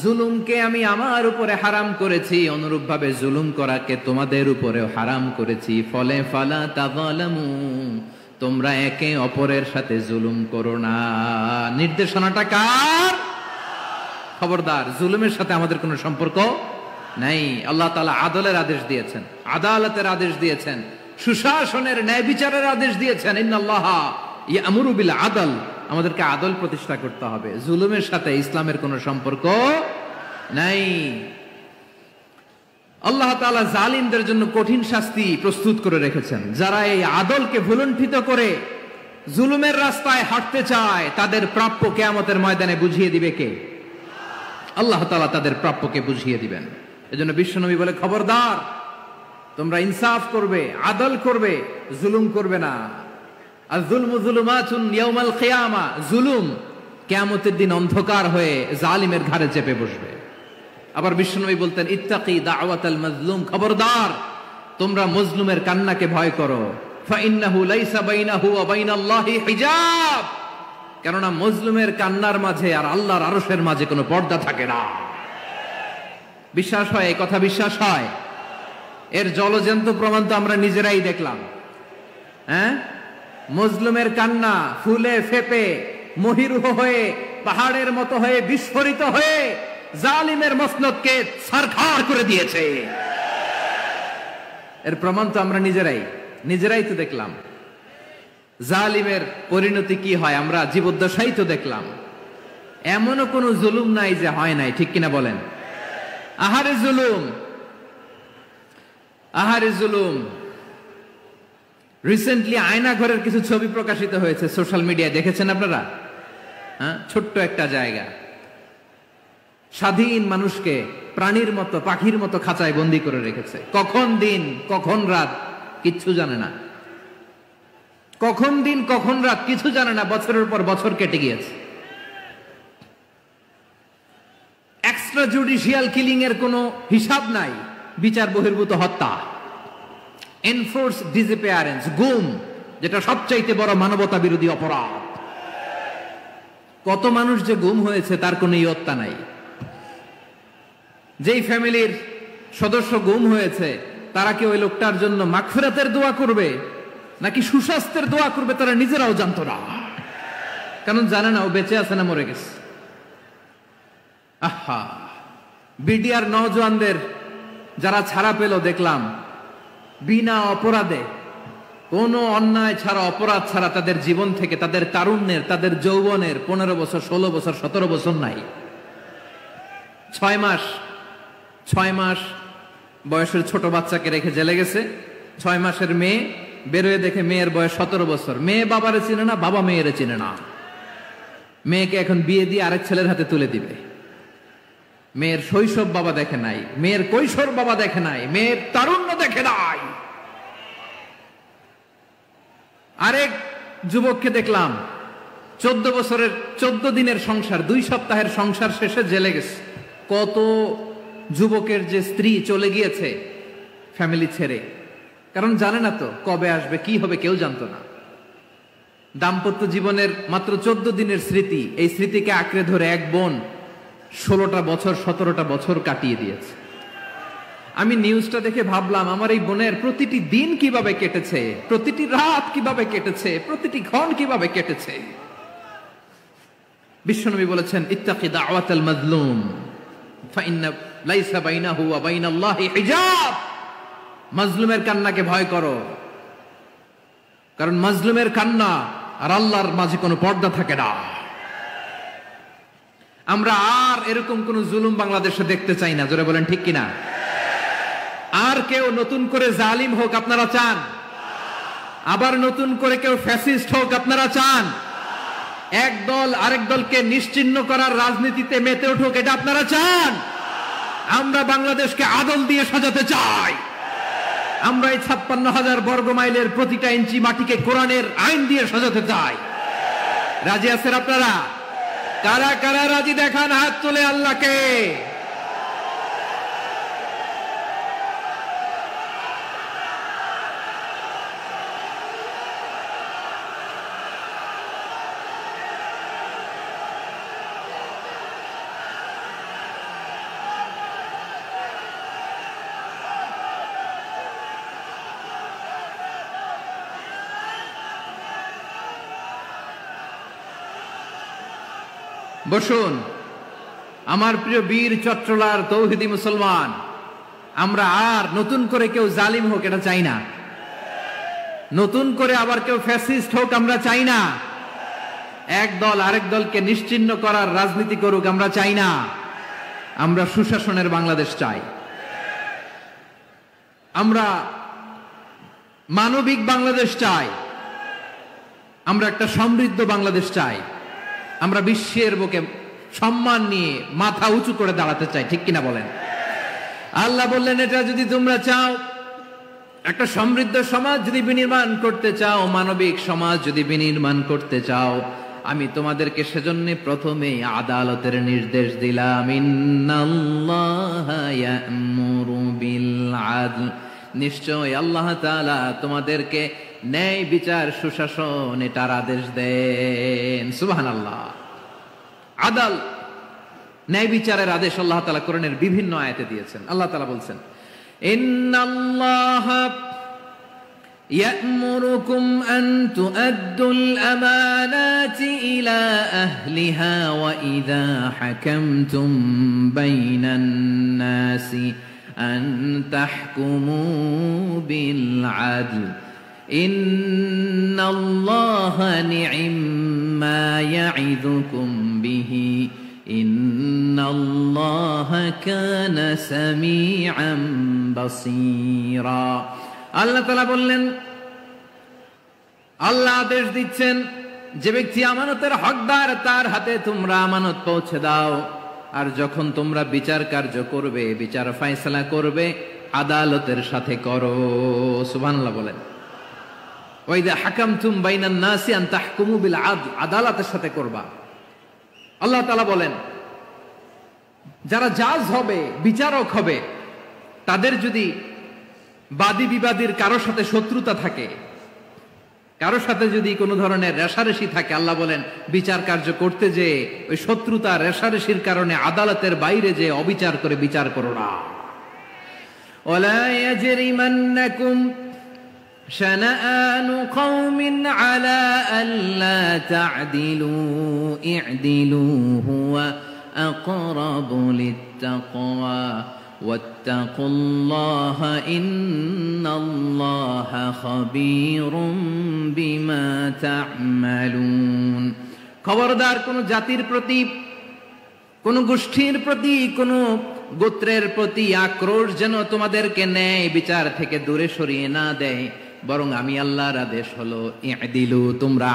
জুলুমকে আমি আমার উপরে হারাম করেছি, অনুরূপভাবে জুলুম করাকে তোমাদের উপরেও হারাম করেছি। ফলে ফালা তাযালামু, তোমরা একে অপরের সাথে জুলুম করো না। নির্দেশনাটা কার? খবরদার, জুলুমের সাথে আমাদের কোনো সম্পর্ক নাই। আল্লাহ তাআলা আদলের আদেশ দিয়েছেন, আদালতের আদেশ দিয়েছেন, সুশাসনের, ন্যায় বিচারের আদেশ দিয়েছেন। ইন্নাল্লাহা ইয়ামুরু বিল আদল, আমাদেরকে আদল প্রতিষ্ঠা করতে হবে। জুলুমের সাথে ইসলামের কোনো সম্পর্ক নাই। আল্লাহ তাআলা জালিমদের জন্য কঠিন শাস্তি প্রস্তুত করে রেখেছেন। যারা এই আদলকে ভুলুণ্ঠিত করে জুলুমের রাস্তায় হাঁটতে চায়, তাদের প্রাপ্য কিয়ামতের ময়দানে বুঝিয়ে দিবে কে? আল্লাহ তাআলা তাদের প্রাপ্যকে বুঝিয়ে দিবেন। এজন্য বিশ্বনবী বলে, খবরদার, তোমরা ইনসাফ করবে, আদল করবে, জুলুম করবে না। আর জুলমু যুলুমাতুন ইয়াউমাল কিয়ামা, জুলুম কিয়ামতের দিন অন্ধকার হয়ে জালিমের ঘাড়ে চেপে বসবে। আবার বিশ্বনবী বলতেন, ইত্তাকি দাওয়াতাল মাজলুম, খবরদার তোমরা মজলুমের কান্নাকে ভয় করো। ফাইন্নাহু লাইসা বাইনাহু ওয়া বাইনাল্লাহি হিজাব, কেননা মজলুমের কান্নার মাঝে আর আল্লাহর আরশের মাঝে কোনো পর্দা থাকে না। বিশ্বাস হয়? এই কথা বিশ্বাস হয়? এর জলজ্যান্ত প্রমাণ তো আমরা নিজেরাই দেখলাম। হ্যাঁ, মজলুমের কান্না ফুলে ফেপে মহিরুহ হয়ে পাহাড়ের মতো হয়ে বিস্ফোরিত হয়ে জালিমের মসনদকে ছারখার করে দিয়েছে। এর প্রমাণ তো আমরা নিজেরাই তো দেখলাম। জালিমের পরিণতি কি হয় আমরা জীবদ্দশাই তো দেখলাম। এমনও কোন জুলুম নাই যে হয় নাই, ঠিক কিনা বলেন? আহারে জুলুম, আহারে জুলুম। রিসেন্টলি আয়না ঘরের কিছু ছবি প্রকাশিত হয়েছে সোশ্যাল মিডিয়ায়, দেখেছেন আপনারা? হ্যাঁ, ছোট্ট একটা জায়গা, স্বাধীন মানুষকে প্রাণীর মতো পাখির মতো খাঁচায় বন্দি করে রেখেছে। কখন দিন কখন রাত কিচ্ছু জানে না, কখন দিন কখন রাত কিছু জানে না। বছরের পর বছর কেটে গিয়েছে। এক্সট্রা জুডিশিয়াল কিলিং এর কোনো হিসাব নাই, বিচার বহির্ভূত হত্যা, এনফোর্স ডিসঅ্যাপিয়ারেন্স, গুম, যেটা সবচাইতে বড় মানবতা বিরোধী অপরাধ। কত মানুষ যে গুম হয়েছে তার কোনো ইয়ত্তা নাই। যেই ফ্যামিলির সদস্য গুম হয়েছে তারা কি ওই লোকটার জন্য মাগফিরাতের দোয়া করবে নাকি সুস্বাস্থ্যের দোয়া করবে তারা নিজেরাও জানতো না, কারণ জানে না ও বেঁচে আছে না মরে গেছে। আহা, বিডিআর নওজওয়ানদের যারা ছাড়া পেল দেখলাম, বিনা অপরাধে কোনো অন্যায় ছাড়া অপরাধ ছাড়া তাদের জীবন থেকে, তাদের তারুণ্যের, তাদের যৌবনের 15 বছর 16 বছর 17 বছর নাই, 6 মাস বয়সের ছোট বাচ্চাকে রেখে জেলে গেছে। 6 মাসের মেয়ে বেরোয় দেখে মেয়ের বয়স 17 বছর। মেয়ে বাবারে চিনে না, বাবা মেয়েরে চিনে না। মেয়েকে এখন বিয়ে দিয়ে আরেক ছেলের হাতে তুলে দিবে। মেয়ের শৈশব বাবা দেখে নাই, মেয়ের কৈশোর বাবা দেখে নাই, মেয়ের তারুণ্য দেখে নাই। আরেক যুবককে দেখলাম 14 বছরের 14 দিনের সংসার, 2 সপ্তাহের সংসার শেষে জেলে গেছে। কত যুবকের যে স্ত্রী চলে গিয়েছে ফ্যামিলি ছেড়ে, কারণ জানে না তো কবে আসবে, কি হবে, কেউ জানতো না। দাম্পত্য জীবনের মাত্র 14 দিনের স্মৃতি, এই স্মৃতিকে আঁকড়ে ধরে এক বোন 16টা বছর 17টা বছর কাটিয়ে দিয়েছে। আমি নিউজটা দেখে ভাবলাম, আমার এই বোনের প্রতিটি দিন কিভাবে কেটেছে, প্রতিটি রাত কিভাবে কেটেছে, প্রতিটি ক্ষণ কিভাবে কেটেছে। বিশ্বনবী বলেছেন, ইত্তাকি দাওয়াতাল মাজলুম ফাইন্না লাইসা বাইনাহু ওয়া বাইনাল্লাহি হিজাব। মাজলুমের কান্নাকে ভয় করো, কারণ মাজলুমের কান্না আর আল্লাহর মাঝে কোনো পর্দা থাকে না। আমরা আর এরকম কোন জুলুম বাংলাদেশে দেখতে চাই না, জোরে বলেন ঠিক কিনা? আর কেউ নতুন করে জালিম হোক আপনারা চান? আবার নতুন করে কেউ ফ্যাসিস্ট হোক আপনারা চান? এক দল আরেক দলকে নিশ্চিহ্ন করার রাজনীতিতে মেতে উঠুক এটা আপনারা চান? আমরা বাংলাদেশকে আদল দিয়ে সাজাতে চাই। আমরা এই 56,000 বর্গ মাইলের প্রতিটা ইঞ্চি মাটিকে কোরআনের আইন দিয়ে সাজাতে চাই। রাজি আছেন আপনারা? কারা কারা রাজি দেখান হাত তুলে আল্লাহকে। বসুন আমার প্রিয় বীর চট্টলার তৌহিদি মুসলমান, আমরা আর নতুন করে কেউ জালিম হোক এটা চাই না, নতুন করে আবার কেউ ফ্যাসিস্ট হোক আমরা চাই না, এক দল আরেক দলকে নিশ্চিহ্ন করার রাজনীতি করুক আমরা চাই না। আমরা সুশাসনের বাংলাদেশ চাই, আমরা মানবিক বাংলাদেশ চাই, আমরা একটা সমৃদ্ধ বাংলাদেশ চাই, আমরা বিশ্বের বুকে সম্মান নিয়ে মাথা উঁচু করে দাঁড়াতে চাই, ঠিক কিনা বলেন? আল্লাহ বললেন, এটা যদি তোমরা চাও, একটা সমৃদ্ধ সমাজ যদি বিনির্মাণ করতে চাও, মানবিক সমাজ যদি বিনির্মাণ করতে চাও, আমি তোমাদেরকে সেজন্য প্রথমে আদালতের নির্দেশ দিলাম। ইন্নাল্লাহা ইয়া'মুরু বিল আদল, নিশ্চয় আল্লাহ তাআলা তোমাদেরকে ন্যায় বিচার সুশাসন এটার আদেশ দেন। সুবহানাল্লাহ। আদাল, ন্যায় বিচারের আদেশ আল্লাহ তাআলা কোরআনের বিভিন্ন আয়াতে দিয়েছেন। আল্লাহ তাআলা বলছেন, ইন্নাল্লাহা ইয়া'মুরুকুম আন তুআদ্দুল আমানাতি ইলা আহলিহা ওয়া ইযা হাকামতুম বাইনান নাসি আন তাহকুমু বিল আদল ইন্নাল্লাহা নি'ম্মা ইয়া'iযুকুম বিহি ইন্নাল্লাহা কানা সামিআন বাসীরা। আল্লাহ তাআলা বললেন, আল্লাহ আদেশ দিচ্ছেন যে ব্যক্তি আমানতের হকদার তার হাতে তোমরা আমানত পৌঁছে দাও। আর যখন তোমরা বিচার কার্য করবে, বিচার ফয়সালা করবে, আদালতের সাথে করো। সুবহানাল্লাহ বলেন। ওয়া ইযা হাকামতুম বাইনান নাসি আন তাহকুমু বিল আদল, আদালতের সাথে করবা। আল্লাহ তাআলা বলেন, যারা জাজ হবে, বিচারক হবে, তাদের যদি বাদী বিবাদীর কারো সাথে শত্রুতা থাকে, কারো সাথে যদি কোনো ধরনের রেষারেষি থাকে, আল্লাহ বলেন বিচার কার্য করতে যে ওই শত্রুতা রেষারেষির কারণে আদালতের বাইরে যে অবিচার করে বিচার করো না। ওয়ালা ইয়াজরিমান্নাকুম শানাআনু কওমিন আলা আল্লা তা'দিলু ই'দিলু হুয়া আকরাবু লিত্তাকওয়া ওয়াত্তাকুল্লাহা ইন্নাল্লাহা খাবীরুম বিমা তা'মালুন। খবরদার কোন জাতির প্রতি, কোন গোষ্ঠীর প্রতি, কোন গোত্রের প্রতি আক্রোশ যেন তোমাদেরকে ন্যায় বিচার থেকে দূরে সরিয়ে না দেয়, বরং আমি আল্লাহর আদেশ হলো ই'দিলু, তোমরা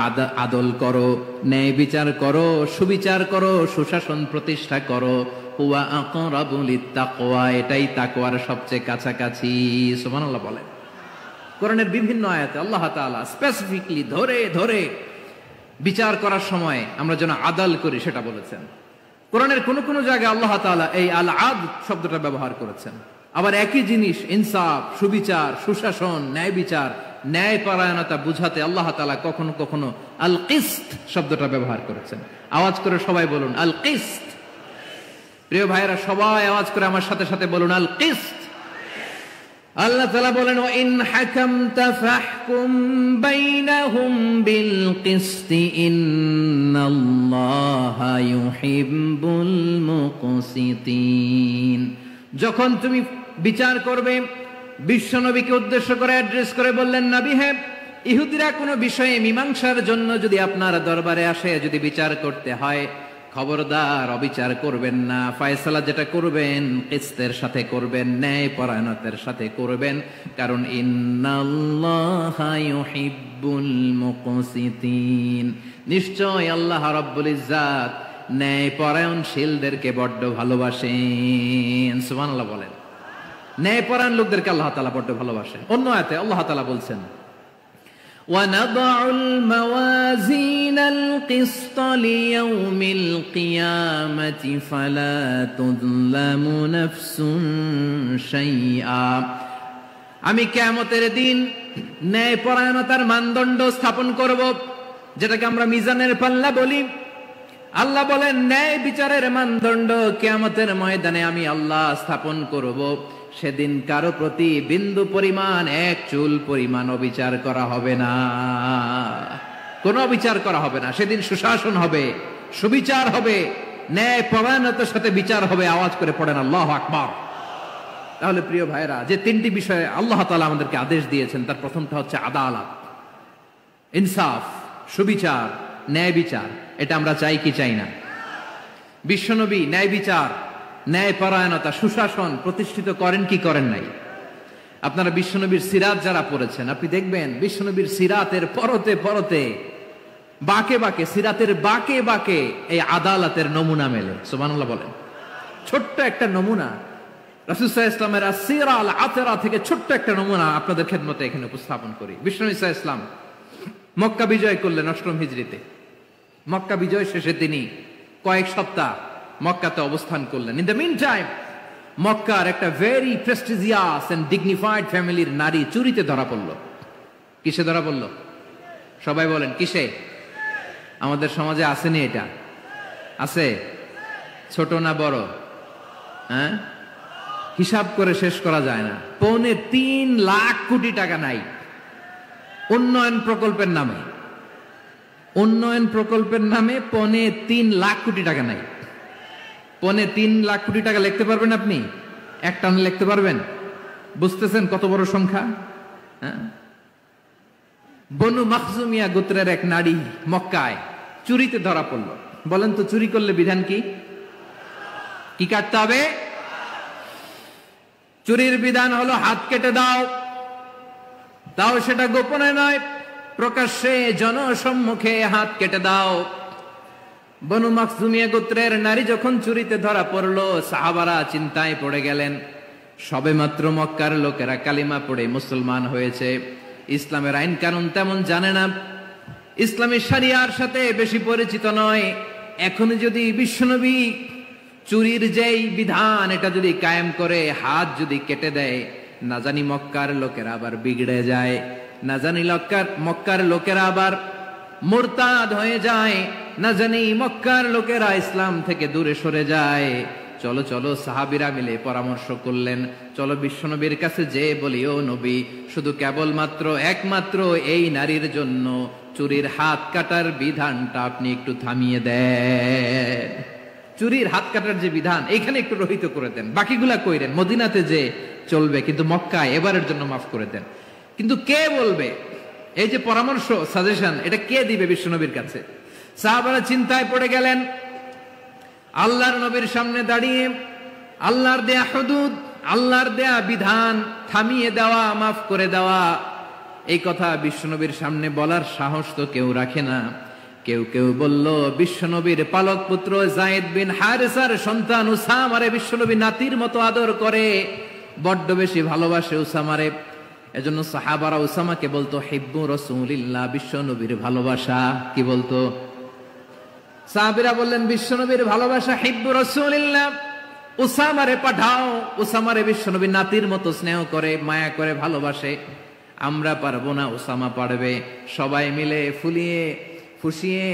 আদল করো, ন্যায় বিচার করো, সুবিচার করো, সুশাসন প্রতিষ্ঠা করো। হুয়া আকরাবু লিত্তাকওয়া, এটাই তাকওয়ার সবচেয়ে কাছাকাছি। সুবহানাল্লাহ বলেন। কোরআনের বিভিন্ন আয়াতে আল্লাহ তাআলা স্পেসিফিকলি ধরে ধরে বিচার করার সময় আমরা যেন আদাল করি সেটা বলেছেন। কোরআনের কোন কোন জায়গায় আল্লাহ তাআলা এই আল আদল শব্দটা ব্যবহার করেছেন। আবার একই জিনিস ইনসাফ, সুবিচার, সুশাসন, ন্যায় বিচার, ন্যায় পরায়ণতা বুঝাতে আল্লাহ তাআলা কখনো কখনো আল কিসত শব্দটা ব্যবহার করেছেন। আওয়াজ করে সবাই বলুন আল কিসত। প্রিয় ভাইরা, সবাই আওয়াজ করে আমার সাথে সাথে বলুন আল কিসত। আল্লাহ তাআলা বলেন, ওয়া ইন হাকামতা ফাহকুম বাইনাহুম বিল কিসত ইন্নাল্লাহা ইউহিব্বুল মুকসিতিন। যখন তুমি বিচার করবে, বিশ্বনবীকে উদ্দেশ্য করে অ্যাড্রেস করে বললেন, নবী হে, ইহুদিরা কোনো বিষয়ে মীমাংসার জন্য যদি আপনার দরবারে আসে, যদি বিচার করতে হয়, খবরদার অবিচার করবেন না। ফয়সালা যেটা করবেন কিসতের সাথে করবেন, ন্যায় পরায়ণতার সাথে করবেন, কারণ ইন্নাল্লাহা ইউহিব্বুল মুকসিতিন, নিশ্চয় আল্লাহ রাব্বুল ইজ্জাত ন্যায় পরায়ণশীলদেরকে বড্ড ভালোবাসেন। সুবহানাল্লাহ বলেন। ন্যায় পরায়ণ লোকদেরকে আল্লাহ তাআলা বড্ড ভালোবাসেন। অন্য আয়াতে আল্লাহ তাআলা বলছেন, وَنَضَعُ الْمَوَازِينَ الْقِسْطَ لِيَوْمِ الْقِيَامَةِ فَلَا تُظْلَمُ نَفْسٌ شَيْئًا। আমি কিয়ামতের দিন ন্যায় পরায়ণতার মানদণ্ড স্থাপন করব, যেটাকে আমরা মিজানের পাল্লা বলি। আল্লাহ বলেন, ন্যায় বিচারের মানদণ্ড কিয়ামতের ময়দানে আমি আল্লাহ স্থাপন করব। সেদিন কারো প্রতি বিন্দু পরিমাণ, এক চুল পরিমাণ অবিচার করা হবে না, কোনো অবিচার করা হবে না। সেদিন সুশাসন হবে, সুবিচার হবে, ন্যায় পরায়ণতার সাথে বিচার হবে। আওয়াজ করে পড়েন আল্লাহু আকবার। তাহলে প্রিয় ভাইরা, যে তিনটি বিষয়ে আল্লাহ তাআলা আমাদেরকে আদেশ দিয়েছেন, তার প্রথমটা হচ্ছে আদালত, ইনসাফ, সুবিচার, ন্যায় বিচার। এটা আমরা চাই কি চাই না? বিশ্বনবী ন্যায় বিচার, ন্যায় পরায়ণতা, সুশাসন প্রতিষ্ঠিত করেন কি করেন নাই? আপনারা বিশ্বনবীর সিরাত যারা পড়েছেন, আপনি দেখবেন বিশ্বনবীর সিরাতের পরতে পরতে, বাঁকে বাঁকে, সিরাতের বাঁকে বাঁকে এই আদালতের নমুনা মেলে। সুবহানাল্লাহ বলেন। ছোট্ট একটা নমুনা রাসূল সাল্লাল্লাহু আলাইহি ওয়াসাল্লামের আসসিরা আল আতরা থেকে ছোট্ট একটা নমুনা আপনাদের খেদমতে এখানে উপস্থাপন করি। বিশ্বনবী সাল্লাল্লাহু আলাইহি ওয়াসাল্লাম মক্কা বিজয় করলেন ৮ম হিজরিতে। মক্কা বিজয় শেষে তিনি কয়েক সপ্তাহ মক্কাতে অবস্থান করলেন। ইন দ্য মিন টাইম মক্কার একটা ভেরি প্রেস্টিজিয়াস এন্ড ডিগনিফাইড ফ্যামিলির নারী চুরিতে ধরা পড়ল। কিসে ধরা পড়ল? সবাই বলেন কিসে? আমাদের সমাজে আসেনি এটা? আছে? ছোট না বড়? হ্যাঁ, হিসাব করে শেষ করা যায় না। 3.25 লাখ কোটি টাকা নাই উন্নয়ন প্রকল্পের নামে। উন্নয়ন প্রকল্পের নামে 3.25 লাখ কোটি টাকা নাই। 3.25 লাখ কোটি টাকা লিখতে পারবেন আপনি? একটা লিখতে পারবেন? বুঝতেছেন কত বড় সংখ্যা? হ্যাঁ, বনু মাখজুমিয়া গোত্রের এক নারী মক্কায় চুরিতে ধরা পড়ল। বলেন তো চুরি করলে বিধান কি? কি কাটতে হবে? চুরির বিধান হলো হাত কেটে দাও, তাও সেটা গোপনে নয়, প্রকাশ্যে জনসম্মুখে হাত কেটে দাও। বনু মাখজুমিয়া গোত্রের নারী যখন চুরিতে ধরা পড়লো, সাহাবারা চিন্তায় পড়ে গেলেন। সবেমাত্র মক্কার লোকেরা কালিমা পড়ে মুসলমান হয়েছে, ইসলামের আইন কানুন তেমন জানে না, ইসলামী শরিয়ার সাথে বেশি পরিচিত নয়। এখন যদি বিশ্বনবী চুরির যেই বিধান এটা যদি কায়েম করে হাত যদি কেটে দেয়, না জানি মক্কার লোকেরা আবার বিগড়ে যায়, না জানি মক্কার লোকেরা আবার মুরতাদ হয়ে যায়, না জানি মক্কার লোকেরা ইসলাম থেকে দূরে সরে যায়। চলো চলো, সাহাবীরা মিলে পরামর্শ করলেন, চলো বিশ্বনবীর কাছে যে বলি, ও নবী, শুধু কেবলমাত্র একমাত্র এই নারীর জন্য চুরির হাত কাটার বিধানটা আপনি একটু থামিয়ে দেন। চুরির হাত কাটার যে বিধান এইখানে একটু রহিত করে দেন, বাকিগুলা কইরেন মদিনাতে যে চলবে, কিন্তু মক্কায় এবারের জন্য মাফ করে দেন। কিন্তু কে বলবে? এই যে পরামর্শ, সাজেশন, এটা কে দিবে বিশ্বনবীর কাছে? সাহাবারা চিন্তায় পড়ে গেলেন। আল্লাহর নবীর সামনে দাঁড়িয়ে আল্লাহর দেয়া হুদুদ, আল্লাহর দেয়া বিধান থামিয়ে দেওয়া, মাফ করে দেওয়া, এই কথা বিশ্বনবীর সামনে বলার সাহস তো কেউ রাখে না। কেউ কেউ বলল, বিশ্বনবীর পালক পুত্র যায়েদ বিন হারেসার সন্তান উসামারে বিশ্বনবী নাতির মতো আদর করে, বড্ড বেশি ভালোবাসে উসামারে। এজন্য সাহাবারা উসামাকে বলতো হিব্বু রাসূলিল্লাহ, বিশ্বনবীর ভালোবাসা। কি বলতো? সাহাবীরা বললেন, বিশ্বনবীর ভালোবাসা হিব্বু রাসূলিল্লাহ, উসামারে পাঠাও। উসামারে বিশ্বনবী নাতির মতো স্নেহ করে, মায়া করে, ভালোবাসে। আমরা পারবো না, উসামা পারবে। সবাই মিলে ফুলিয়ে ফুসিয়ে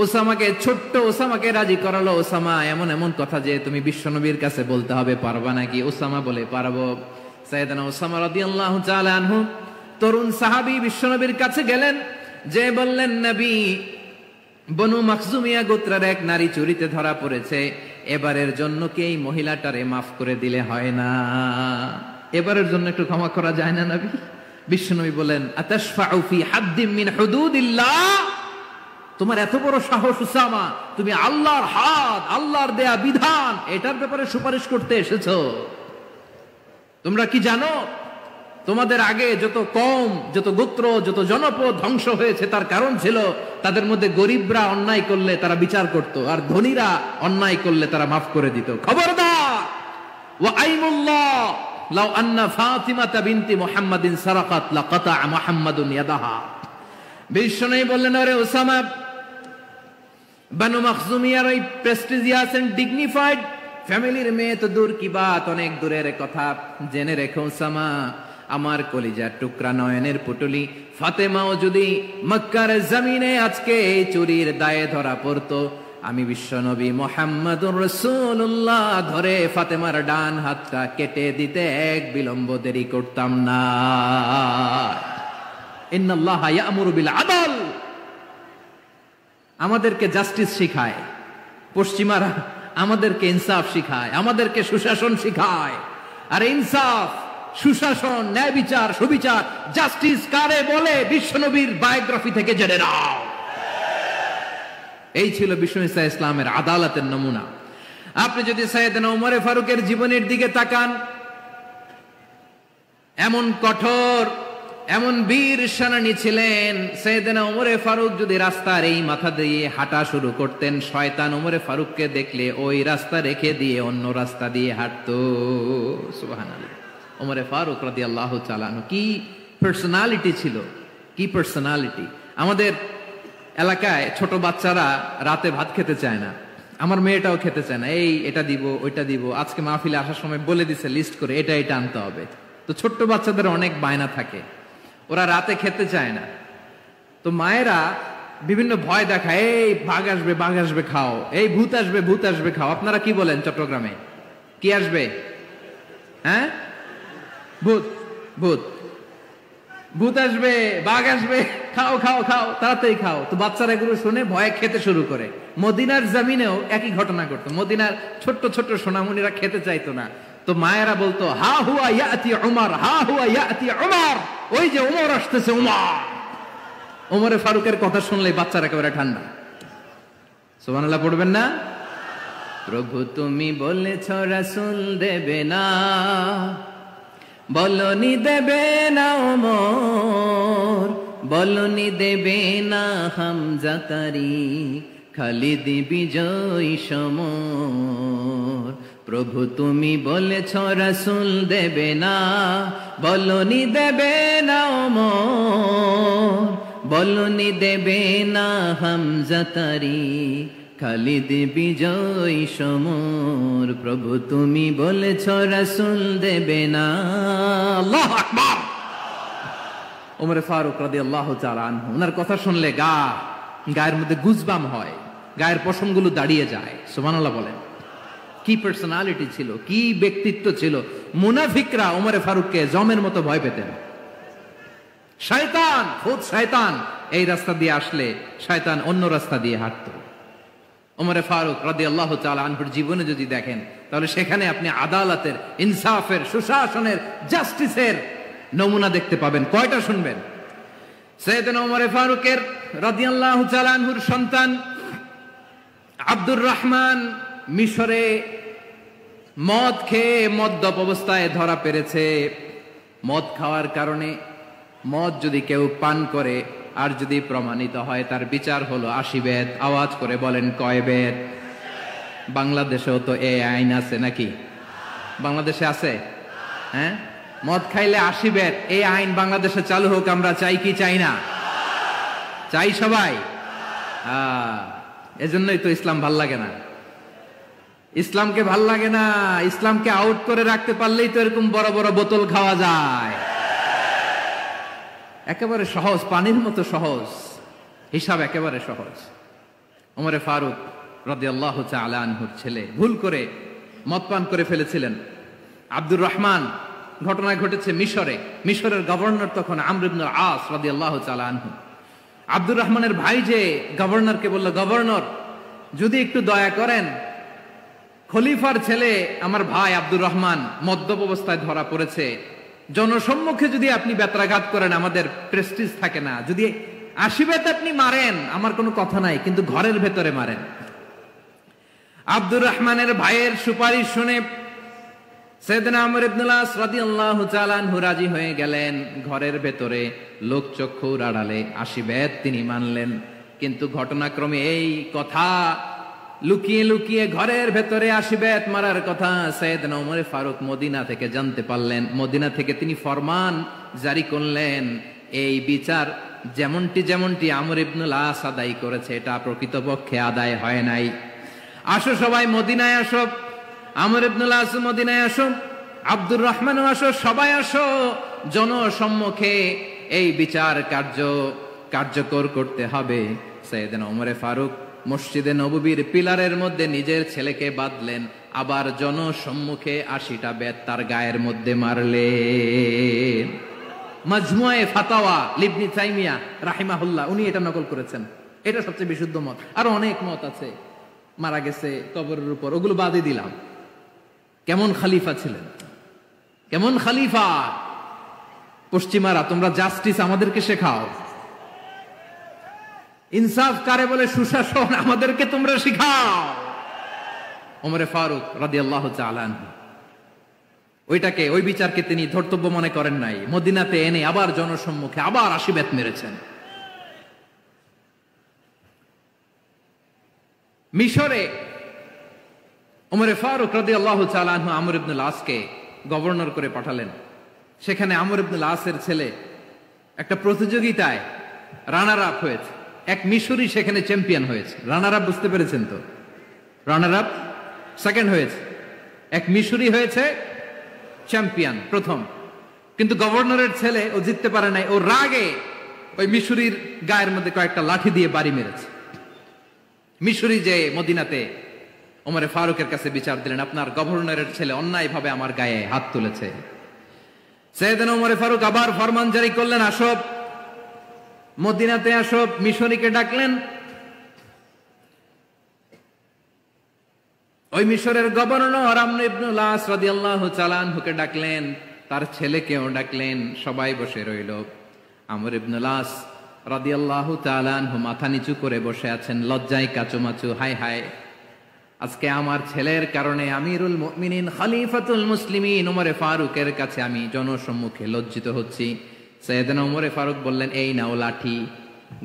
ওসামাকে, ছোট্ট ওসামাকে রাজি করালো। ওসামা, এমন এমন কথা যে তুমি বিশ্বনবীর কাছে বলতে হবে, পারবা নাকি? ওসামা বলে, পারবো। সাইয়েদনা ওসামা রাদিয়াল্লাহু তাআলা আনহু তরুণ সাহাবী বিশ্বনবীর কাছে গেলেন, যে বললেন, নবী, বনু মাখজুমিয়া গোত্রের এক নারী চুরিতে ধরা পড়েছে, এবারের জন্য কি এই মহিলাটারে মাফ করে দিলে হয় না? এবারের জন্য একটু ক্ষমা করা যায় না নবী? বিশ্বনবী বলেন, আতাশফাউ ফি হাদ্দিম মিন হুদুদিল্লাহ, তোমার এত বড় সাহস উসামা, তুমি আল্লাহর হাত, আল্লাহর দেয়া বিধান, এটার ব্যাপারে সুপারিশ করতে এসেছো? তোমরা কি জানো তোমাদের আগে যত কম, যত গোত্র, যত জনপদ ধ্বংস হয়েছে তার কারণ ছিল তাদের মধ্যে গরিবরা অন্যায় করলে তারা বিচার করত, আর ধনীরা অন্যায় করলে তারা মাফ করে দিত। খবরদার! ওয়া আইমুল্লাহ লাউ আন্না ফাতিমাতা বিনতি মুহাম্মাদিন সারাকাত লাকাতা মুহাম্মাদুন ইয়াদাহা। বিশ্বনবী বললেন, আরে ওসামা, বানু মাখজুমিয়ার ওই প্রেস্টিজিয়াস এন্ড ডিগনিফাইড ফ্যামিলির মেয়ে তো দূর কি বাত, অনেক দূরের কথা। জেনে রেখো ওসামা, আমার কলিজার টুকরা, নয়নের পুটুলি ফাতেমাও যদি মক্কার জমিনে আজকে এই চুরির দায়ে ধরা পড়তো, আমি বিশ্বনবী মুহাম্মাদুর রাসূলুল্লাহ ধরে ফাতেমার ডান হাতটা কেটে দিতে এক বিলম্ব দেরি করতাম না। ইন্নাল্লাহা ইয়া'মুরু বিল আদল, আমাদেরকে জাস্টিস শিখায় পশ্চিমারা, আমাদেরকে ইনসাফ শিখায়, আমাদেরকে সুশাসন শিখায়। আর ইনসাফ, সুশাসন, ন্যায় বিচার, সুবিচার, জাস্টিস কারে বলে বিশ্বনবীর বায়োগ্রাফি থেকে জেনে নাও। এই ছিল বিশ্বনবী সাল্লাল্লাহু আলাইহি ইসলামের আদালতের নমুনা। আপনি যদি সাইয়েদনা ওমর ফারুকের জীবনের দিকে তাকান, এমন কঠোর, এমন বীর সেনানী ছিলেন। সাইয়েদনা ওমর ফারুক যদি রাস্তার এই মাথা দিয়ে হাঁটা শুরু করতেন, শয়তান ওমর ফারুককে দেখলে ওই রাস্তা রেখে দিয়ে অন্য রাস্তা দিয়ে হাঁটতো। সুবহানাল্লাহ। ওমর ফারুক রাদিয়াল্লাহু তাআলা আনহু কি পার্সোনালিটি ছিল, কি পার্সোনালিটি! আমাদের এলাকায় ছোট বাচ্চারা রাতে ভাত খেতে চায় না, আমার মেয়েটাও খেতে চায় না, এই এটা দিব ওইটা দিব, আজকে মাহফিলে আসার সময় বলে দিছে লিস্ট করে এটা এটা আনতে হবে। তো ছোট্ট বাচ্চাদের অনেক বায়না থাকে, ওরা রাতে খেতে চায় না। তো মায়েরা বিভিন্ন ভয় দেখায়, এই বাঘ আসবে খাও, এই ভূত আসবে খাও। আপনারা কি বলেন চট্টগ্রামে? কি আসবে? হ্যাঁ, ভূত ভূত ভূত আসবে, বাঘ আসবে, খাও খাও খাও, তাড়াতাড়ি খাও। তো বাচ্চারা এগুলো শুনে ভয়ে খেতে শুরু করে। মদিনার জমিনেও একই ঘটনা ঘটতো, মদিনার ছোট্ট ছোট্ট সোনামণিরা খেতে চাইতো না। তো মায়েরা বলতো, হা হুয়া ইয়াতি উমর, হা হুয়া ইয়াতি উমর, ওই যে উমর আসতেছে, উমর। ওমরে ফারুকের কথা শুনলে বাচ্চারা একেবারে ঠান্ডা। সুবহানাল্লাহ পড়বেন না? প্রভু তুমি বলেছ রাসূল দেবে না, বলনি দেবে না ওমর, বলনি দেবে না হামজা তারিক, খালিদ বিজয় সমর। প্রভু তুমি বলেছ রাসূল দেবে না, বলনি দেবে না ওমর, বলনি দেবে না হামজা তারিক, খালিদ বিজয় সমর। প্রভু তুমি বলেছ রাসূল দেবে না। আল্লাহু আকবার। ওমরে ফারুক রাদিয়াল্লাহু তাআলা আনহু, ওনার কথা শুনলে গায়ের মধ্যে গুজবাম হয়, গায়ের পশমগুলো দাঁড়িয়ে যায়। সুবহানাল্লাহ বলেন। কি পার্সোনালিটি ছিল, কি ব্যক্তিত্ব ছিল। মুনাফিকরা ওমরে ফারুককে জমের মতো ভয় পেতেন। শয়তান, খুদ শয়তান এই রাস্তা দিয়ে আসলে শয়তান অন্য রাস্তা দিয়ে হাঁটতো। ওমরে ফারুক রাদিয়াল্লাহু তাআলা আনহুর জীবনে যদি দেখেন, তাহলে সেখানে আপনি আদালতের, ইনসাফের, সুশাসনের, জাস্টিসের নমুনা দেখতে পাবেন। কয়টা শুনবেন? সাইয়েদনা ওমরে ফারুকের রাদিয়াল্লাহু তাআলা আনহুর সন্তান আব্দুর রহমান মিশরে মদ খেয়ে মদ্যপ অবস্থায় ধরা পড়েছে। মদ খাওয়ার কারণে, মদ যদি কেউ পান করে আর যদি প্রমাণিত হয়, তার বিচার হলো 80 বেত। আওয়াজ করে বলেন কয় বেত? বাংলাদেশেও তো এই আইন আছে নাকি? বাংলাদেশে আছে? হ্যাঁ, মদ খাইলে 80 বেত, এই আইন বাংলাদেশে চালু হোক। আমরা চাই কি চাই না? চাই সবাই। এজন্যই তো ইসলাম ভাল লাগে না। ইসলামকে ভাল লাগে না। ইসলামকে আউট করে রাখতে পারলেই তো এরকম বড় বড় বোতল খাওয়া যায়। একেবারে সহজ, পানির মতো সহজ, হিসাব একেবারে সহজ। ওমরে ফারুক রাদিয়াল্লাহু তাআলা আনহুর ছেলে ভুল করে মদ পান করে ফেলেছিলেন। আব্দুর রহমান, ঘটনা ঘটেছে মিশরে। মিশরের গভর্নর তখন আমর ইবনুল আস রাদিয়াল্লাহু তাআলা আনহু। আব্দুর রহমানের ভাই যে গভর্নরকে বলল, গভর্নর যদি একটু দয়া করেন, খলিফার ছেলে আমার ভাই আব্দুর রহমান মদ্যপ অবস্থায় ধরা পড়েছে, জনসম্মুখে যদি আপনি বেত্রাঘাত করেন আমাদের প্রেস্টিজ থাকে না, যদি 80 বেত আপনি মারেন আমার কোনো কথা নাই, কিন্তু ঘরের ভেতরে মারেন। আব্দুর রহমানের ভাইয়ের সুপারিশ শুনে সাইয়েদনা আমর ইবনুল আস রাদিয়াল্লাহু তাআলা আনহু রাজি হয়ে গেলেন। ঘরের ভেতরে লোকচক্ষুর আড়ালে 80 বেত তিনি মানলেন। কিন্তু ঘটনাক্রমে এই কথা লুকিয়ে লুকিয়ে ঘরের ভেতরে 80 বেত মারার কথা সাইয়েদনা ওমরে ফারুক মদিনা থেকে জানতে পারলেন। মদিনা থেকে তিনি ফরমান জারি করলেন, এই বিচার যেমনটি আমর ইবনুল আস আদায় করেছে, এটা প্রকৃতপক্ষে আদায় হয় নাই। আসো সবাই মদিনায় আসো, আমর ইবনুল আস মদিনায় আসো, আব্দুর রহমানও আসো, সবাই আসো, জনসম্মুখে এই বিচার কার্যকর করতে হবে। সাইয়েদনা ওমরে ফারুক মসজিদে নববীর পিলারের মধ্যে নিজের ছেলেকে বাঁধলেন, আবার জনসম্মুখে 80টা বেত তার গায়ের মধ্যে মারলেন। মাজমুয়ে ফাতাওয়া ইবনে তাইমিয়া রাহিমাহুল্লাহ উনি এটা নকল করেছেন। এটা সবচেয়ে বিশুদ্ধ মত। আরো অনেক মত আছে, মারা গেছে কবরের উপর, ওগুলো বাদই দিলাম। কেমন খলিফা ছিলেন, কেমন খলিফা! পশ্চিমারা তোমরা জাস্টিস আমাদেরকে শেখাও, ইনসাফ কারে বলে, সুশাসন আমাদেরকে তোমরা শিখাও। ওমরে ফারুক রাদিয়াল্লাহু তাআলা আনহু ওই বিচারকে তিনি ধর্তব্য মনে করেন নাই। মদিনাতে এনে আবার জনসম্মুখে আবার 80 বেত মেরেছেন। মিশরে ওমরে ফারুক রাদিয়াল্লাহু তাআলা আনহু আমর ইবনুল আসকে গভর্নর করে পাঠালেন। সেখানে আমর ইবনুল আসের ছেলে একটা প্রতিযোগিতায় রানার আপ হয়েছে, এক মিশরি সেখানে চ্যাম্পিয়ন হয়েছে, রানার আপ, বুঝতে পেরেছেন তো? রানার আপ সেকেন্ড হয়েছে, এক মিশরি হয়েছে চ্যাম্পিয়ন প্রথম। কিন্তু গভর্নরের ছেলে ও জিততে পারে নাই, ও রাগে ওই মিশরির গায়ের মধ্যে কয়েকটা লাঠি দিয়ে বাড়ি মেরেছে। মিশরি যে মদিনাতে ওমরে ফারুকের কাছে বিচার দিলেন, আপনার গভর্নরের ছেলে অন্যায়ভাবে আমার গায়ে হাত তুলেছে। সাইয়েদনা ওমরে ফারুক আবার ফরমান জারি করলেন, আসো মদিনাতে আসো। মিশরীকে ডাকলেন। ওই মিশরের গভর্নর আমর ইবনুল আস রাদিয়াল্লাহু তাআলা আনহুকে ডাকলেন, তার ছেলেকেও ডাকলেন, সবাই বসে রইল। আমর ইবনুল আস রাদিয়াল্লাহু তাআলা আনহু মাথা নিচু করে বসে আছেন, লজ্জায় কাচুমাচু। হায় হায়, আজকে আমার ছেলের কারণে আমিরুল মুমিনিন খলিফাতুল মুসলিমিন ওমরে ফারুকের কাছে আমি জনসম্মুখে লজ্জিত হচ্ছি। সাইয়েদনা ওমরে ফারুক বললেন, এই নাও লাঠি,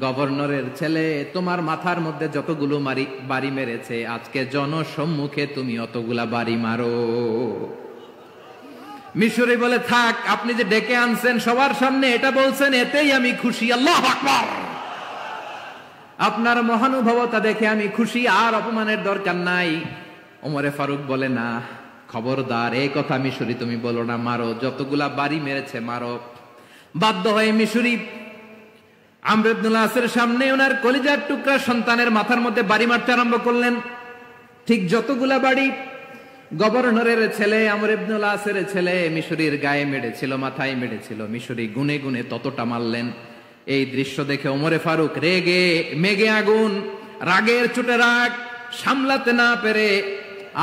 গভর্নরের ছেলে তোমার মাথার মধ্যে যতগুলো বাড়ি মেরেছে, আজকে জনসম্মুখে তুমি অতগুলা বাড়ি মারো। মিশরি বলে, থাক, আপনি যে ডেকে আনছেন সবার সামনে এটা বলছেন, এতেই আমি খুশি। আল্লাহু আকবার। আপনার মহানুভবতা দেখে আমি খুশি, আর অপমানের দরকার নাই। ওমরে ফারুক বলে, না, খবরদার, এই কথা মিশরি তুমি বলো না, মারো, যতগুলা বাড়ি মেরেছে মারো। বাধ্য হয়ে মিশরি আমর ইবনুল আসের সামনে ওনার কলিজার টুকরা সন্তানের মাথার মধ্যে বাড়ি মারতে আরম্ভ করলেন। ঠিক যতগুলা বাড়ি গভর্নরের ছেলে আমর ইবনুল আসের ছেলে মিশরির গায়ে মেরেছিল, মাথায় মেরেছিল, মিশরি গুনে গুনে ততটা মারলেন। এই দৃশ্য দেখে ওমরে ফারুক রেগে মেগে আগুন, রাগের চোটে রাগ সামলাতে না পেরে,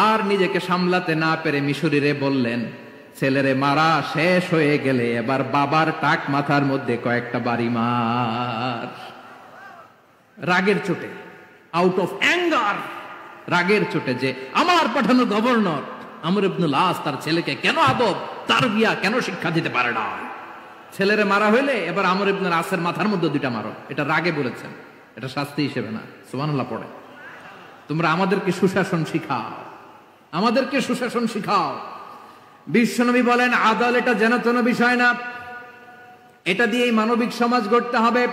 আর নিজেকে সামলাতে না পেরে মিশরিরে বললেন, ছেলেরে মারা শেষ হয়ে গেলে এবার বাবার টাক মাথার মধ্যে কয়েকটা বাড়ি মার। রাগের চোটে, আউট অফ অ্যাঙ্গার, রাগের চোটে, যে আমার পাঠানো গভর্নর আমর ইবনুল আস তার ছেলেকে কেন আদব তারবিয়া কেন শিক্ষা দিতে পারে না, ছেলেরে মারা হইলে এবার আমর ইবনুল আসের মাথার মধ্যে দুইটা মারো। এটা রাগে বলেছেন, এটা শাস্তি হিসেবে না। সুবহানাল্লাহ পড়ে। তোমরা আমাদেরকে সুশাসন শিখাও, আমাদেরকে সুশাসন শিখাও। বিশ্বনবী বলেন, আদল এটা যেন তেন বিষয় না, এটা দিয়েই মানবিক সমাজ গড়তে হবে।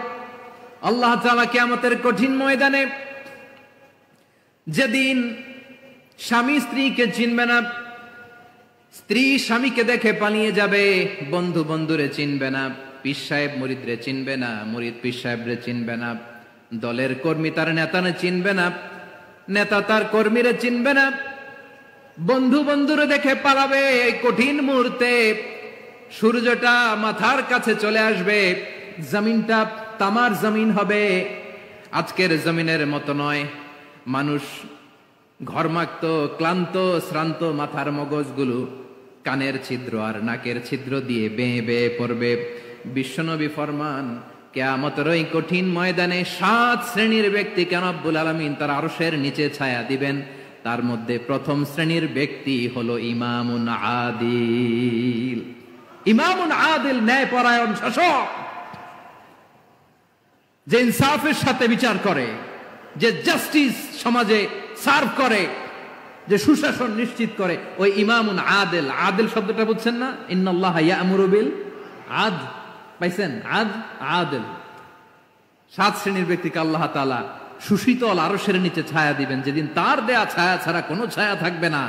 আল্লাহ তাআলা কিয়ামতের কঠিন ময়দানে, যেদিন স্বামী স্ত্রীকে চিনবে না, স্ত্রী স্বামীকে দেখে পালিয়ে যাবে, বন্ধু বন্ধুরে চিনবে না, পীর সাহেব মুরিদরে চিনবে না, মুরিদ পীর সাহেবরে চিনবে না, দলের কর্মী তার নেতারে চিনবে না, নেতা তার কর্মীরে চিনবে না, বন্ধু বন্ধুরে দেখে পালাবে। এই কঠিন মুহূর্তে সূর্যটা মাথার কাছে চলে আসবে, জমিনটা তামার জমিন হবে, আজকের জমিনের মতো নয়। মানুষ ঘর্মাক্ত, ক্লান্ত, শ্রান্ত মাথার মগজগুলো কানের ছিদ্র আর নাকের ছিদ্র দিয়ে বেয়ে বেয়ে পড়বে। বিশ্বনবী ফরমান, কিয়ামতের ওই কঠিন ময়দানে 7 শ্রেণীর ব্যক্তিকে রব্বুল আলামিন তার আরশের নিচে ছায়া দিবেন। তার মধ্যে প্রথম শ্রেণীর ব্যক্তি হলো ইমামুন আদিল। ইমামুন আদিল, ন্যায়পরায়ণ শাসক, যে ইনসাফের সাথে বিচার করে, যে জাস্টিস সমাজে সার্ভ করে, যে সুশাসন নিশ্চিত করে, ওই ইমামুন আদিল। আদিল শব্দটা বুঝছেন না? ইন্নাল্লাহা ইয়া'মুরু বিল আদল, পাইছেন? আদিল। 7 শ্রেণীর ব্যক্তিকে আল্লাহ তাআলা সুশীতল আরশের নিচে ছায়া দিবেন, যেদিন তার দেয়া ছায়া ছাড়া কোনো ছায়া থাকবে না।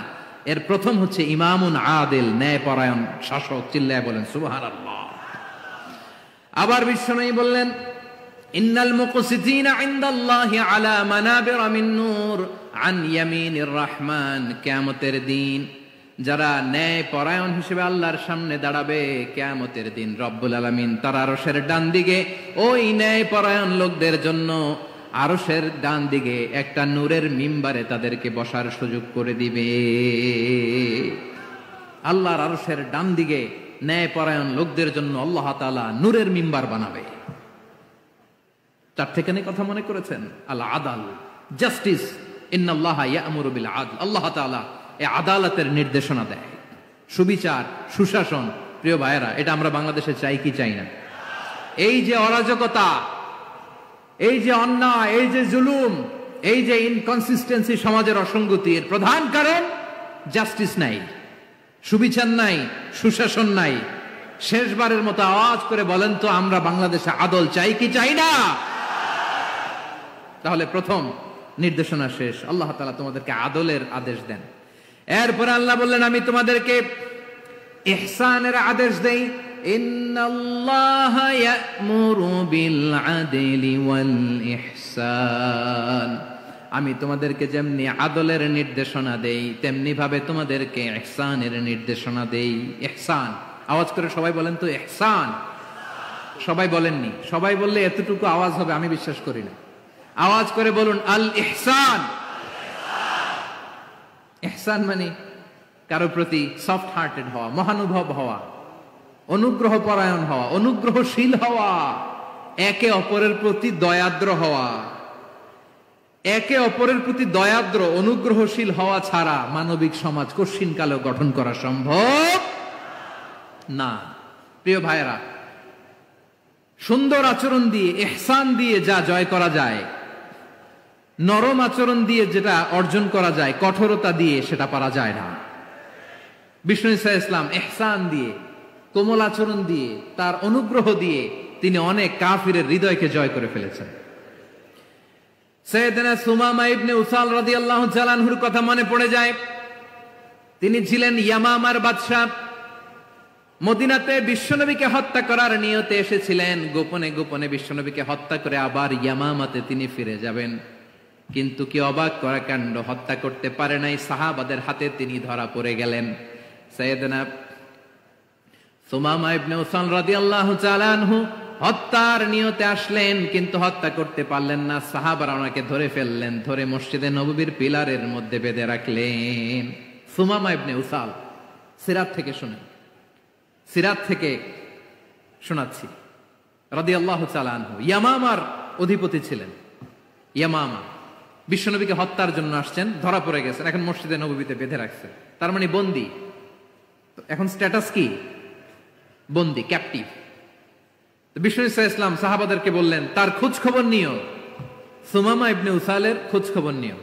এর প্রথম হচ্ছে ইমামুন আদিল, ন্যায়পরায়ণ শাসক। চিল্লায় বলেন সুবহানাল্লাহ। আবার বিশ্বনবী বললেন, ইন্নাল মুকসিতিনা ইনদাল্লাহি আলা মানাবিরা মিন নূর আন ইয়ামিনির রহমান। কিয়ামতের দিন যারা ন্যায়পরায়ণ হিসেবে আল্লাহর সামনে দাঁড়াবে, কিয়ামতের দিন রব্বুল আলামিন তার আরশের ডান দিকে ওই ন্যায়পরায়ণ লোকদের জন্য আরশের ডান দিকে একটা নূরের মিম্বারে তাদেরকে বসার সুযোগ করে দিবে। আল্লাহর আরশের ডান দিকে ন্যায়পরায়ণ লোকদের জন্য আল্লাহ তাআলা নূরের মিম্বার বানাবে। 4টি কথা মনে করেছেন? আল আদাল, জাস্টিস। ইন্নাল্লাহা ইয়া'মুরু বিল আদল। আল্লাহ তাআলা এই আদালতের নির্দেশনা দেয়, সুবিচার, সুশাসন। প্রিয় ভাইয়েরা, এটা আমরা বাংলাদেশে চাই কি চাই না? এই যে অরাজকতা, এই যে অন্যায়, এই যে জুলুম, এই যে ইনকনসিস্টেন্সি সমাজের অসঙ্গতি, এর প্রধান কারণ জাস্টিস নাই, সুবিচার নাই, সুশাসন নাই। শেষবারের মতো আওয়াজ করে বলেন তো, আমরা বাংলাদেশে আদল চাই কি চাই না? তাহলে প্রথম নির্দেশনা শেষ। আল্লাহ তাআলা তোমাদেরকে আদলের আদেশ দেন। এরপরে আল্লাহ বললেন আমি তোমাদেরকে ইহসানের আদেশ দেই। ইন্নাল্লাহা ইয়া'মুরু বিল আদলি ওয়াল ইহসান, আমি তোমাদেরকে যেমনি আদলের নির্দেশনা দেই তেমনি ভাবে তোমাদেরকে ইহসানের নির্দেশনা দেই। ইহসান, আওয়াজ করে সবাই বলেন তো ইহসান। সবাই বলেননি, সবাই বললে এতটুকু আওয়াজ হবে আমি বিশ্বাস করি না। আওয়াজ করে বলুন আল ইহসান। ইহসান মানে কারো প্রতি সফট হার্টেড হওয়া, মহানুভব হওয়া, অনুগ্রহ পরায়ণ হওয়া, অনুগ্রহশীল হওয়া, একে অপরের প্রতি দয়াদ্র হওয়া। একে অপরের প্রতি দয়াদ্র অনুগ্রহশীল হওয়া ছাড়া মানবিক সমাজ কশিনকালেও গঠন করা সম্ভব না। প্রিয় ভাইয়েরা, সুন্দর আচরণ দিয়ে, ইহসান দিয়ে যা জয় করা যায়, নরম আচরণ দিয়ে যেটা অর্জন করা যায়, কঠোরতা দিয়ে সেটা পারা যায় না। বিষ্ণু ঈসা ইসলাম ইহসান দিয়ে, কোমল আচরণ দিয়ে, তার অনুগ্রহ দিয়ে তিনি অনেক কাফিরের হৃদয়কে জয় করে ফেলেছেন। সাইয়েদনা সুমামা ইবনে উসাল রাদিয়াল্লাহু তাআলা আনহুর কথা মনে পড়ে যায়। তিনি ছিলেন ইয়ামামার বাদশা। মদিনাতে বিশ্বনবীকে হত্যা করার নিয়তে এসেছিলেন। গোপনে গোপনে বিশ্বনবীকে হত্যা করে আবার ইয়ামামাতে তিনি ফিরে যাবেন। কিন্তু কি অবাক করা কাণ্ড, হত্যা করতে পারে নাই, সাহাবাদের হাতে তিনি ধরা পড়ে গেলেন। সাইয়েদনা সুমামা ইবনে উসাল রাদিয়াল্লাহু তাআলা আনহু হত্যার নিয়তে আসলেন, কিন্তু হত্যা করতে পারলেন না। সাহাবারা ওনাকে ধরে ফেললেন, ধরে মসজিদে নববীর পিলারের মধ্যে বেঁধে রাখলেন। সুমামা ইবনে উসাল, সিরাত থেকে শুনেন, সিরাত থেকে শোনাচ্ছি। রাদিয়াল্লাহু তাআলা আনহু ইয়ামামার অধিপতি ছিলেন। ইয়ামামা বিশ্বনবীকে হত্যার জন্য আসছেন, ধরা পড়ে গেছেন, এখন মসজিদে নববীতে বেঁধে রাখছে, তার মানে বন্দী। এখন স্ট্যাটাস কি? বন্দী, ক্যাপটিভ। বিষ্ণু ঈসা ইসলাম সাহাবাদেরকে বললেন তার খোঁজ খবর নিও, সুমামা ইবনে উসালের খোঁজ খবর নিও।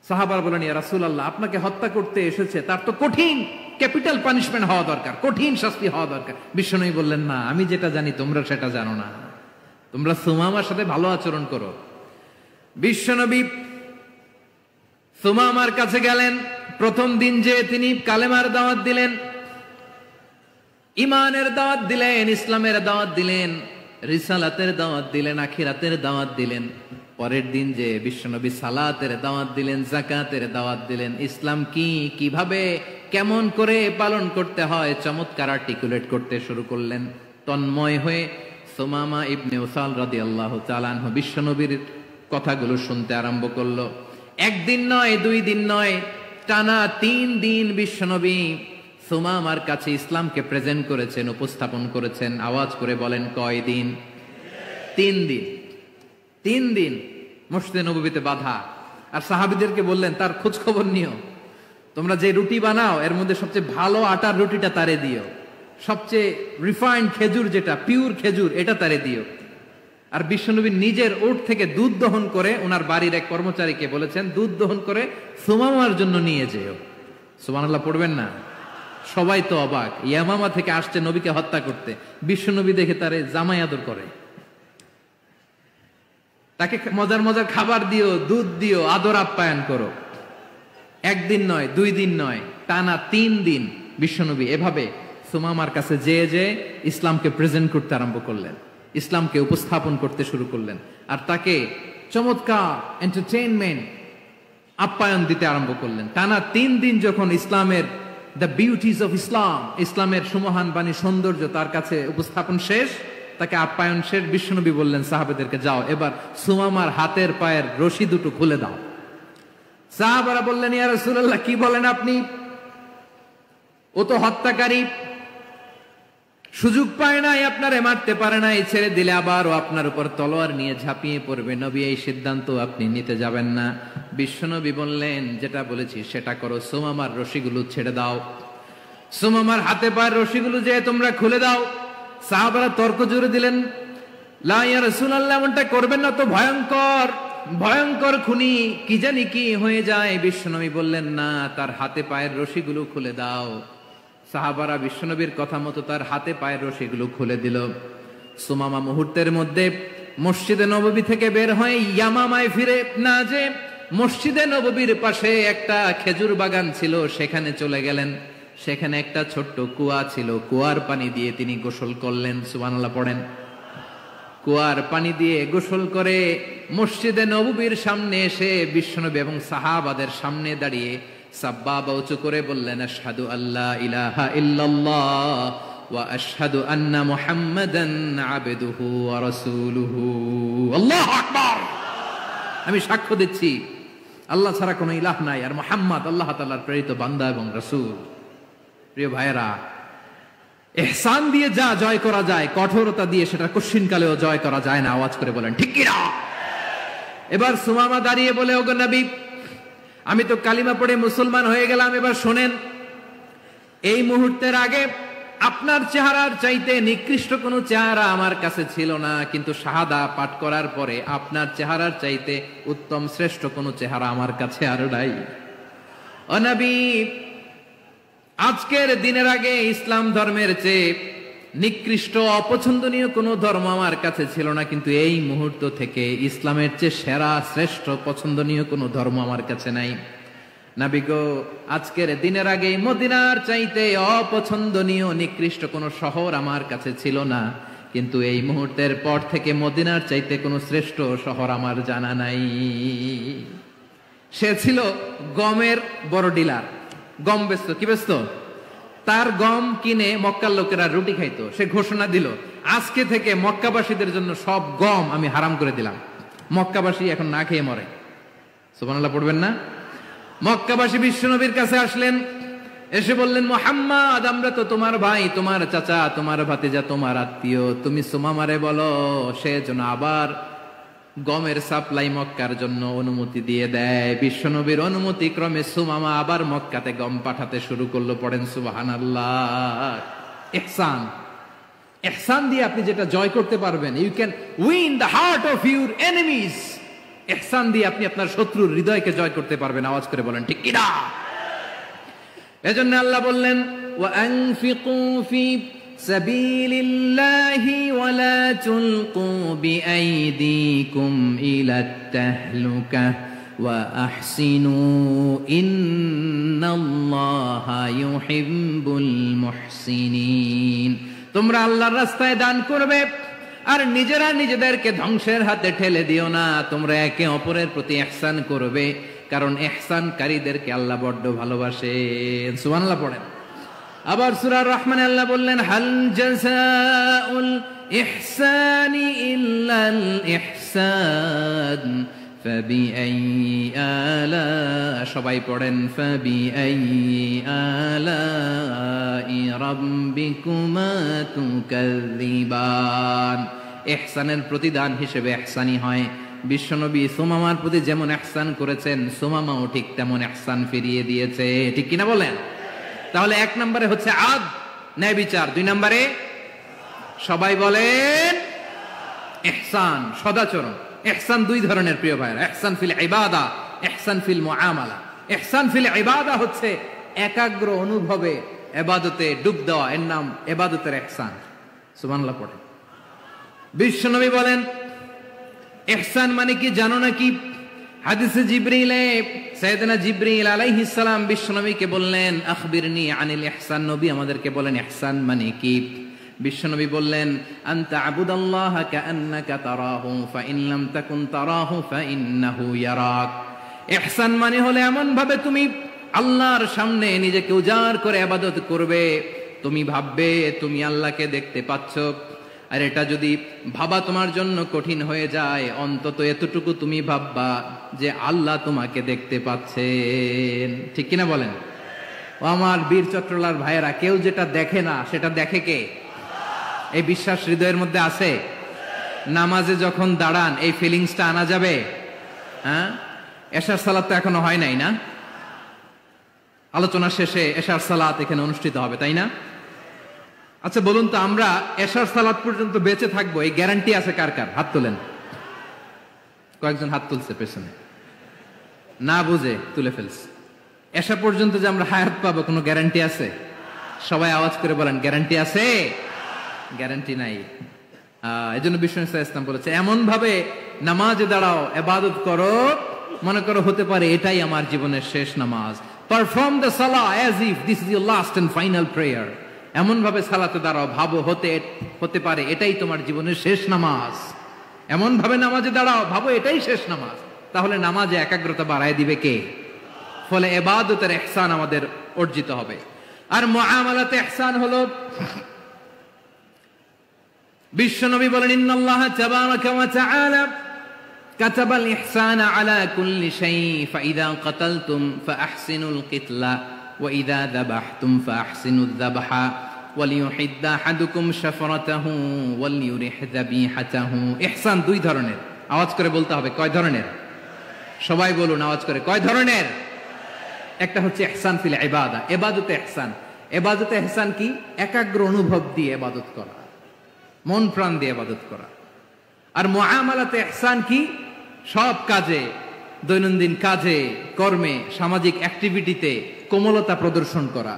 সাহাবারা বলেন ইয়া রাসূলুল্লাহ, আপনাকে হত্যা করতে এসেছে, তার তো কঠিন ক্যাপিটাল পানিশমেন্ট হওয়া দরকার, কঠিন শাস্তি হওয়া দরকার। বিশ্বনবী বললেন না, আমি যেটা জানি তোমরা সেটা জানো না, তোমরা সুমামার সাথে ভালো আচরণ করো। বিশ্বনবী সুমামার কাছে গেলেন। প্রথম দিন যে তিনি কালেমার দাওয়াত দিলেন, ইমানের দাওয়াত দিলেন, ইসলামের দাওয়াত দিলেন, রিসালাতের দাওয়াত দিলেন, আখিরাতের দাওয়াত দিলেন। পরের দিন যে বিশ্বনবী সালাতের দাওয়াত দিলেন, যাকাতের দাওয়াত দিলেন, ইসলাম কি, কিভাবে, কেমন করে পালন করতে হয় চমৎকার আর্টিকুলেট করতে শুরু করলেন। তন্ময় হয়ে সুমামা ইবনে উসাল রাদিয়াল্লাহু তাআলা আনহু বিশ্বনবীর কথাগুলো শুনতে আরম্ভ করলো। একদিন নয়, দুই দিন নয়, টানা 3 দিন বিশ্বনবী সুমামার কাছে ইসলামকে প্রেজেন্ট করেছেন, উপস্থাপন করেছেন। আওয়াজ করে বলেন কয় দিন? 3 দিন। 3 দিন মসজিদে নববীতে বাঁধা। আর সাহাবীদেরকে বললেন তার খোঁজ খবর নিও, তোমরা যে রুটি বানাও এর মধ্যে সবচেয়ে ভালো আটার রুটিটা তারে দিও, সবচেয়ে রিফাইন্ড খেজুর, যেটা পিওর খেজুর, এটা তারে দিও। আর বিশ্বনবী নিজের উট থেকে দুধ দহন করে ওনার বাড়ির এক কর্মচারীকে বলেছেন দুধ দহন করে সুমামার জন্য নিয়ে যেও। সুবহানাল্লাহ পড়বেন না? সবাই তো অবাক, ইয়ামামা থেকে আসছে নবীকে হত্যা করতে, বিশ্বনবী দেখে তারে জামাই আদর করে, তাকে মজার মজার খাবার দিও, দুধ দিও, আদর আপ্যায়ন করো। একদিন নয়, 2 দিন নয়, টানা 3 দিন বিশ্বনবী এভাবে সুমামার কাছে যেয়ে যেয়ে ইসলামকে প্রেজেন্ট করতে আরম্ভ করলেন, ইসলামকে উপস্থাপন করতে শুরু করলেন। আর তাকে চমৎকার এন্টারটেইনমেন্ট, আপ্যায়ন দিতে আরম্ভ করলেন। টানা 3 দিন যখন ইসলামের দ্য বিউটিজ অফ ইসলাম, ইসলামের সুমহান বাণী, সৌন্দর্য তার কাছে উপস্থাপন শেষ, তাকে আপ্যায়ন শেষ, বিশ্বনবী বললেন সাহাবাদেরকে যাও এবার সুমামার হাতের পায়ের রশি দুটো খুলে দাও। সাহাবারা বললেন ইয়া রাসূলুল্লাহ, কি বলেন আপনি? ও তো হত্যাকারী, সুযোগ পায় নাই, আপনারে মারতে পারে নাই, ছেড়ে দিলে আবার ও আপনার উপর তলোয়ার নিয়ে ঝাঁপিয়ে পড়বে। নবী এই সিদ্ধান্ত আপনি নিতে যাবেন না। বিশ্বনবী বললেন যেটা বলেছি সেটা করো, সুমামার রশিগুলো ছেড়ে দাও, সুমামার হাতে পায়ের রশিগুলো যে তোমরা খুলে দাও। সাহাবারা তর্ক জুড়ে দিলেন, লা ইয়া রাসূলুল্লাহ, এমনটা করবেন না, তো ভয়ঙ্কর ভয়ঙ্কর খুনি, কি জানি কি হয়ে যায়। বিশ্বনবী বললেন না, তার হাতে পায়ের রশিগুলো খুলে দাও। সাহাবারা বিশ্বনবীর কথা মতো তার হাতে পায়ের রশিগুলো খুলে দিল। সুমামা মুহূর্তের মধ্যে মসজিদে নববী থেকে বের হয়ে ইয়ামামায় ফিরে না যে মসজিদে নববীর পাশে একটা খেজুর বাগান ছিল, সেখানে চলে গেলেন। সেখানে একটা ছোট্ট কুয়া ছিল, কুয়ার পানি দিয়ে তিনি গোসল করলেন। সুবহানাল্লাহ পড়েন। কুয়ার পানি দিয়ে গোসল করে মসজিদে নববীর সামনে এসে বিশ্বনবী এবং সাহাবাদের সামনে দাঁড়িয়ে সাব্বাবা উঁচু করে বললেন, আশহাদু আল্লা ইলাহা ইল্লাল্লাহ ওয়া আশহাদু আন্না মুহাম্মাদান আবদুহু ওয়া রাসূলুহু। আল্লাহু আকবার। আমি সাক্ষ্য দিচ্ছি আল্লাহ ছাড়া কোনো ইলাহ নাই, আর মুহাম্মদ আল্লাহ তাআলার প্রেরিত বান্দা এবং রাসূল। প্রিয় ভাইয়েরা, ইহসান দিয়ে যা জয় করা যায়, কঠোরতা দিয়ে সেটা কঠিনকালেও জয় করা যায় না। আওয়াজ করে বলেন ঠিক কি না? এবার সুমামা দাঁড়িয়ে বলে, ওগো নবী, আমি তো কালিমা পড়ে মুসলমান হয়ে গেলাম, এবার শোনেন, এই মুহূর্তের আগে আপনার চেহারার চাইতে নিকৃষ্ট কোনো চেহারা আমার কাছে ছিল না, কিন্তু শাহাদা পাঠ করার পরে আপনার চেহারার চাইতে উত্তম শ্রেষ্ঠ কোনো চেহারা আমার কাছে আর নাই। ও নবী, আজকের দিনের আগে ইসলাম ধর্মের চেয়ে নিকৃষ্ট অপছন্দনীয় কোনো ধর্ম আমার কাছে ছিল না, কিন্তু এই মুহূর্ত থেকে ইসলামের চেয়ে সেরা শ্রেষ্ঠ পছন্দনীয় কোনো ধর্ম আমার কাছে নাই। নবী গো, আজকের দিনের আগে মদিনার চাইতে অপছন্দনীয় নিকৃষ্ট কোনো শহর আমার কাছে ছিল না, কিন্তু এই মুহূর্তের পর থেকে মদিনার চাইতে কোনো শ্রেষ্ঠ শহর আমার জানা নাই। সে ছিল গমের বড় ডিলার, গম বেচত। কি বেচত? তার গম কিনে মক্কার লোকেরা রুটি খাইতো। সে ঘোষণা দিল, আজকে থেকে মক্কাবাসীদের জন্য সব গম আমি হারাম করে দিলাম, মক্কাবাসী এখন না খেয়ে মরে। সুবহানাল্লাহ পড়বেন না? মক্কাবাসী বিশ্বনবীর কাছে আসলেন, এসে বললেন, মুহাম্মদ, আমরা তো তোমার ভাই, তোমার চাচা, তোমার ভাতিজা, তোমার আত্মীয়, তুমি সুমামারে বলো সে যেন আবার গমের সাপ্লাই মক্কার জন্য অনুমতি দিয়ে দেয়। বিশ্বনবীর অনুমতি ক্রমে সুমামা আবার মক্কাতে গম পাঠাতে শুরু করলো। পড়েন সুবহানাল্লাহ। ইহসান, ইহসান দিয়ে আপনি যেটা জয় করতে পারবেন, you can win the heart of your enemies. ইহসান দিয়ে আপনি আপনার শত্রুর হৃদয়কে জয় করতে পারবেন। আওয়াজ করে বলেন ঠিক কি না? এজন্য আল্লাহ বললেন, ওয়া আনফিকু ফি সাবিলিল্লাহি ওয়া লা তুলকু বিআইদিকুম ইলাত তাহলুকা ওয়া আহসিনু ইন্নাল্লাহা ইউহিব্বুল মুহসিনিন। তোমরা আল্লাহর রাস্তায় দান করবে আর নিজেরা নিজেদেরকে ধ্বংসের হাতে ঠেলে দিও না। তোমরা একে অপরের প্রতি ইহসান করবে, কারণ ইহসানকারীদেরকে আল্লাহ বড্ড ভালোবাসেন। সুবহানাল্লাহ পড়েন। আবার সূরা রহমানে আল্লাহ বললেন, হাল জাযাউল ইহসানি ইল্লাল ইহসান ফাবিআইয়ি আলা, সবাই পড়েন, ফাবিআইয়ি আলাই রাব্বিকুমা তুকাযযিবান। ইহসানের প্রতিদান হিসেবে ইহসানই হয়। বিশ্বনবী সুমামার প্রতি যেমন ইহসান করেছেন, সুমামাও ঠিক তেমন ইহসান ফিরিয়ে দিয়েছে। ঠিক কিনা বলেন? তাহলে এক নম্বরে হচ্ছে আদ, ন্যায় বিচার। দুই নম্বরে সবাই বলেন ইহসান, সদাচরণ। ইহসান দুই ধরনের প্রিয় ভাইরা, ইহসান ফিল ইবাদা, ইহসান ফিল মুআমালা। ইহসান ফিল ইবাদা হচ্ছে একাগ্র অনুভবে ইবাদতে ডুব দেওয়া, এর নাম ইবাদতের ইহসান। সুবহানাল্লাহ পড়ে। বিশ্বনবী বলেন ইহসান মানে কি জানো নাকি? হাদিসে জিবরিলে সাইয়েদনা জিবরিল আলাইহিস সালাম বিশ্বনবীকে বললেন, আখবিরনি আনিল ইহসান। নবী আমাদেরকে বলেন ইহসান মানে কি? বিশ্বনবী বললেন, আনতা আবুদাল্লাহা কাআন্নাকা তারাহু ফাইন লাম তাকুন তারাহু ফাইন্নাহু ইয়ারাক। ইহসান মানে হলো এমন ভাবে তুমি আল্লাহর সামনে নিজেকে উজাড় করে ইবাদত করবে, তুমি ভাববে তুমি আল্লাহকে দেখতে পাচ্ছ। আর এটা যদি ভাবা তোমার জন্য কঠিন হয়ে যায়, অন্তত এতটুকু তুমি ভাববা যে আল্লাহ তোমাকে দেখতে পাচ্ছেন। ঠিক কিনা বলেন? ও আমার বীর চট্টলার ভাইয়েরা, কেউ যেটা দেখে না সেটা দেখে কে? এই বিশ্বাস হৃদয়ের মধ্যে আছে? নামাজে যখন দাঁড়ান এই ফিলিংসটা আনা যাবে? হ্যাঁ, এশার সালাত তো এখনো হয় নাই না? আলোচনা শেষে এশার সালাত এখানে অনুষ্ঠিত হবে, তাই না? আচ্ছা বলুন তো, আমরা এশার সালাত পর্যন্ত বেঁচে থাকবো এই গ্যারান্টি আছে কার কার? হাত তোলেন। কয়েকজন হাত তুলছে পেছনে, না বুঝে তুলে ফেলছে। এশা পর্যন্ত যে আমরা হায়াত পাবো কোনো গ্যারান্টি আছে? সবাই আওয়াজ করে বলেন, গ্যারান্টি আছে? গ্যারান্টি নাই। এই জন্য বিষ্ণু ইসলাম বলেছে এমন ভাবে নামাজে দাঁড়াও, ইবাদত করো, মনে করো হতে পারে এটাই আমার জীবনের শেষ নামাজ। Perform the salah as if this is your last and final prayer. এমন ভাবে সালাতে দাঁড়াও, ভাবো হতে পারে এটাই তোমার জীবনের শেষ নামাজ। এমন ভাবে নামাজে দাঁড়াও, ভাবো এটাই শেষ নামাজ। তাহলে নামাজে একাগ্রতা বাড়ায় দিবে কে? ফলে ইবাদতের ইহসান আমাদের অর্জিত হবে। আর মুআমালাতে ইহসান হলো, বিশ্বনবী বলেন ইন্নাল্লাহা তাবারাকা ওয়া তাআলা কাতাবাল ইহসানা আলা কুল্লি শাই ফাইদা কাতালতুম ফাআহসিনুল কিতলা ওয়া ইযা যাবাহতুম ফাআহসিনুয যাবহা ওয়ালিয়ুহিদ্দা আহাদুকুম শাফরাতাহু ওয়ালিয়ুরিহ যাবিহাতাহু। ইহসান দুই ধরনের, আওয়াজ করে বলতে হবে। কয় ধরনের? সবাই বলুন আওয়াজ করে, কয় ধরনের? একটা হচ্ছে ইহসান ফিল ইবাদা, ইবাদতে ইহসান। ইবাদতে ইহসান কি? একাগ্র অনুভব দিয়ে ইবাদত করা, মন প্রাণ দিয়ে ইবাদত করা। আর মুআমালাতে ইহসান কি? সব কাজে, দৈনন্দিন কাজে, কর্মে, সামাজিক অ্যাক্টিভিটিতে কোমলতা প্রদর্শন করা,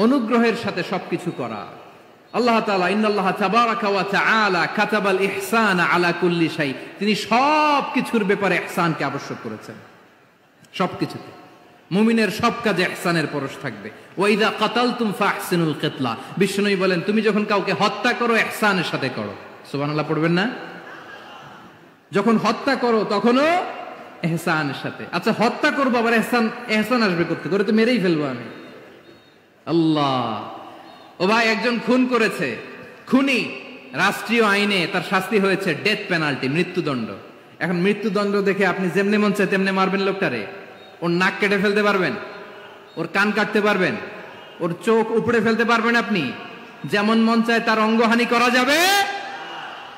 অনুগ্রহের সাথে সবকিছু করা। আল্লাহ তাআলা ইন্নাল্লাহা তাবারাকা ওয়া তাআলা কাতাবাল ইহসানা আলা কুল্লি শাই, তিনি সবকিছুর ব্যাপারে ইহসানকে আবশ্যক করেছেন। সবকিছুতে মুমিনের সব কাজে ইহসানের পরশ থাকবে। ওয়া ইযা কাতালতুম ফাহসিনুল কিতলা, বিষ্ণুই বলেন তুমি যখন কাউকে হত্যা করো ইহসানের সাথে করো। সুবহানাল্লাহ পড়বেন না? যখন হত্যা করো তখনও ইহসানের সাথে। আচ্ছা হত্যা করবো আবার ইহসান আসবে কোথা করে? তো মেরেই ফেলবো আমি। আল্লাহ, ও ভাই একজন খুন করেছে, খুনি, রাষ্ট্রীয় আইনে তার শাস্তি হয়েছে ডেথ পেনাল্টি, মৃত্যুদণ্ড। এখন মৃত্যুদণ্ড দেখে আপনি যেমনি মন চায় তেমনি মারবেন লোকটারে? ওর নাক কেটে ফেলতে পারবেন? ওর কান কাটতে পারবেন? ওর চোখ উপড়ে ফেলতে পারবেন আপনি? যেমন মন চায় তার অঙ্গহানি করা যাবে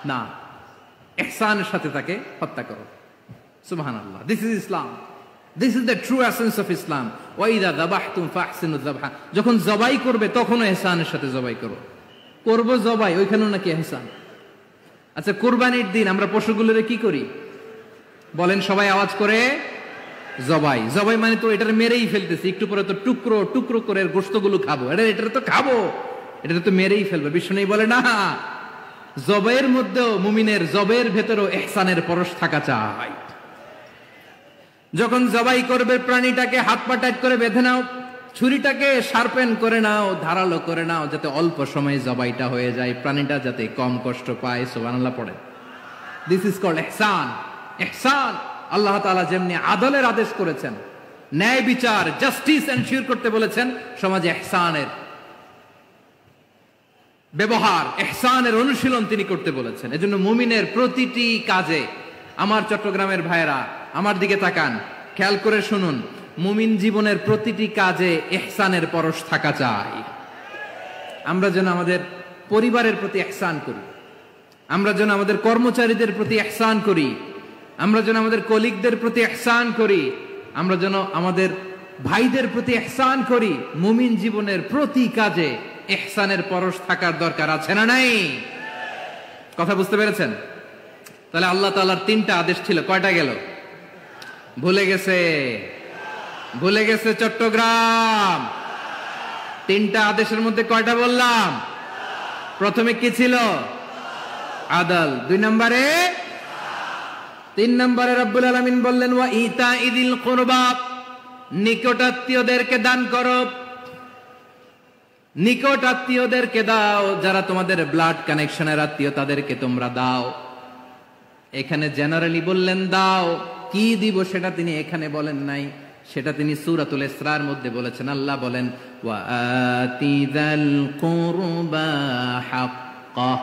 না। ইহসানের সাথে তাকে হত্যা করো। সুবহানাল্লাহ, this is Islam, this is the true essence of Islam. ওয়া ইযা যাবাহতুম ফাহসিনুয যাবহা, যখন জবাই করবে তখনও ইহসানের সাথে জবাই করো। করব জবাই, ওইখানেও নাকি ইহসান। আচ্ছা কুরবানির দিন আমরা পশুগুলোরে কি করি বলেন সবাই আওয়াজ করে? জবাই। জবাই মানে তো এটার মেরেই ফেলতেছি, একটু পরে তো টুকরো টুকরো করে গোশতগুলো খাবো, এটা তো খাবো, এটা তো মেরেই ফেলবে। বিষ্ণু বলে না, জবাইয়ের মধ্যেও মুমিনের জবের ভেতরেও ইহসানের পরশ থাকা চাই। যখন জবাই করবে প্রাণীটাকে হাত পা টাইট করে বেঁধে নাও, ছুরিটাকে শার্পেন করে নাও, ধারালো করে নাও, যাতে অল্প সময়ে জবাইটা হয়ে যায়, প্রাণীটা যাতে কম কষ্ট পায়। সুবহানাল্লাহ পড়ে। দিস ইজ কল্ড ইহসান। ইহসান আল্লাহ তাআলা যেমনি আদলের আদেশ করেছেন, ন্যায় বিচার, জাস্টিস এনশিওর করতে বলেছেন, সমাজে ইহসানের ব্যবহার, ইহসানের অনুশীলন তিনি করতে বলেছেন। এজন্য মুমিনের প্রতিটি কাজে, আমার চট্টগ্রামের ভাইয়েরা আমার দিকে তাকান, খেয়াল করে শুনুন, মুমিন জীবনের প্রতিটি কাজে ইহসানের পরশ থাকা চাই। আমরা যেন আমাদের পরিবারের প্রতি ইহসান করি, আমরা যেন আমাদের কর্মচারীদের প্রতি ইহসান করি, আমরা যেন আমাদের কলিগদের প্রতি ইহসান করি, আমরা যেন আমাদের ভাইদের প্রতি ইহসান করি। মুমিন জীবনের প্রতি কাজে ইহসানের পরশ থাকার দরকার আছে না নাই? কথা বুঝতে পেরেছেন? তাহলে আল্লাহ তাআলার তিনটা আদেশ ছিল, কয়টা গেল? ভুলে গেছে, ভুলে গেছে চট্টগ্রাম। তিনটা আদেশের মধ্যে কয়টা বললাম? প্রথমে কি ছিল? আদল। 2 নম্বরে, 3 নম্বরে রব্বুল আলামিন বললেন ওয়া ইতাইদিল কুরবা, নিকটাত্মীয়দেরকে দান করো। নিকট আত্মীয়দেরকে দাও, যারা তোমাদের ব্লাড কানেকশনের আত্মীয় তাদেরকে তোমরা দাও। এখানে জেনারেলি বললেন দাও, কি দিব সেটা তিনি এখানে বলেন নাই, সেটা তিনি সূরাতুল ইসরার মধ্যে বলেছেন। আল্লাহ বলেন ওয়া আতিযাল কুরবা হাক্কাহ,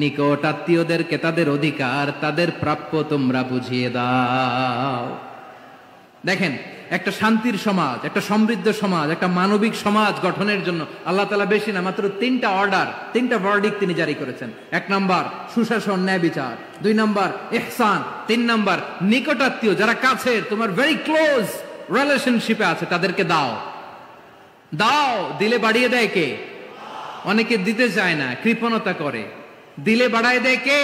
নিকট আত্মীয়দেরকে তাদের অধিকার, তাদের প্রাপ্য তোমরা বুঝিয়ে দাও। দেখেন, একটা শান্তির সমাজ, একটা সমৃদ্ধ সমাজ, একটা মানবিক সমাজ গঠনের জন্য আল্লাহ তাআলা বেশি না, মাত্র 3টা অর্ডার, 3টা ভার্ডিক্ট তিনি জারি করেছেন। 1 নাম্বার সুশাসন, ন্যায় বিচার। 2 নাম্বার ইহসান। 3 নাম্বার নিকটাত্মীয়, যারা কাছের, তোমার ভেরি ক্লোজ রিলেশনশিপে আছে, তাদেরকে দাও। দাও, দিলে বাড়িয়ে দেয় কে? অনেকে দিতে চায় না, কৃপণতা করে। দিলে বাড়ায় দেয় কে?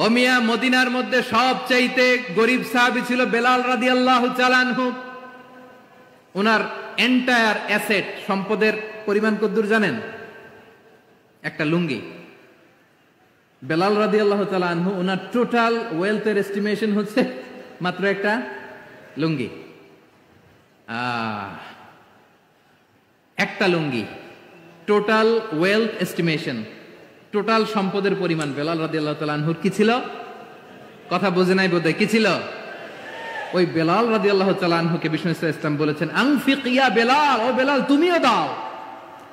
ও মিয়া, মদিনার মধ্যে সবচাইতে গরিব সাহাবী ছিল বেলাল রাদিয়াল্লাহু তাআলা আনহু। ওনার এন্টায়ার অ্যাসেট, সম্পদের পরিমাণ কতদূর জানেন? একটা লুঙ্গি। বেলাল রাদিয়াল্লাহু তাআলা আনহু ওনার টোটাল ওয়েলথের এস্টিমেশন হচ্ছে মাত্র একটা লুঙ্গি, একটা লুঙ্গি। টোটাল ওয়েলথ এস্টিমেশন, টোটাল সম্পদের পরিমাণ বেলাল রাদিয়াল্লাহু তাআলা আনহুর কি ছিল? কথা বোঝে নাই বোধহয়, কি ছিল? ওই বেলাল রাদিয়াল্লাহু তাআলা আনহুকে বিষ্ণু ইসলাম বলেছেন, আনফিক ইয়া বেলাল, ও বেলাল তুমিও দাও।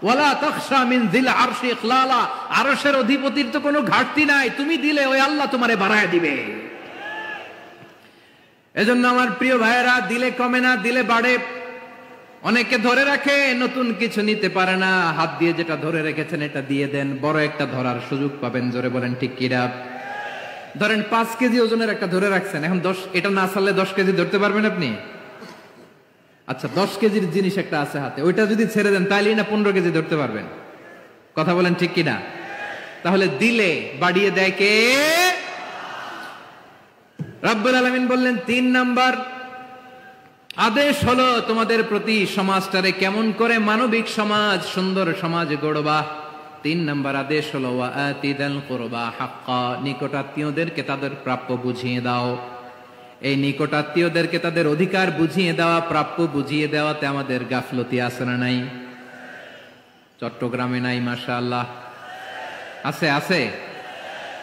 ওয়ালা তাখশা মিন যিল আরশি ইখলালা, আরশের অধিপতির তো কোনো ঘাটতি নাই, তুমি দিলে ওই আল্লাহ তোমারে বাড়ায় দিবে। এজন্য আমার প্রিয় ভাইয়েরা, দিলে কমে না, দিলে বাড়ে। অনেকে ধরে রাখে, নতুন কিছু নিতে পারে না, হাত দিয়ে যেটা ধরে রেখেছেন এটা দিয়ে দেন, বড় একটা ধরার সুযোগ পাবেন। জোরে বলেন ঠিক কিনা? ধরেন 5 কেজি ওজনের একটা ধরে রাখছেন, এখন 10, এটা না ছাড়লে 10 কেজি ধরতে পারবেন আপনি? আচ্ছা 10 কেজির জিনিস একটা আছে হাতে, ওইটা যদি ছেড়ে দেন তাইলেই না 15 কেজি ধরতে পারবেন। কথা বলেন ঠিক কিনা? তাহলে দিলে বাড়িয়ে দেয় কে? রব্বুল আলামিন বললেন 3 নাম্বার আদেশ হলো তোমাদের প্রতি সমাজটারে কেমন করে মানবিক সমাজ, সুন্দর সমাজ গড়বা। 3 নাম্বার আদেশ হলো ওয়া আতিদাল কুরবা হাক্কা, নিকটাত্মীয়দেরকে তাদের প্রাপ্য বুঝিয়ে দাও। এই নিকটাত্মীয়দেরকে তাদের অধিকার বুঝিয়ে দেওয়া, প্রাপ্য বুঝিয়ে দেওয়াতে আমাদের গাফলতি আছে না নাই? চট্টগ্রামে নাই? মাশাআল্লাহ আছে, আছে।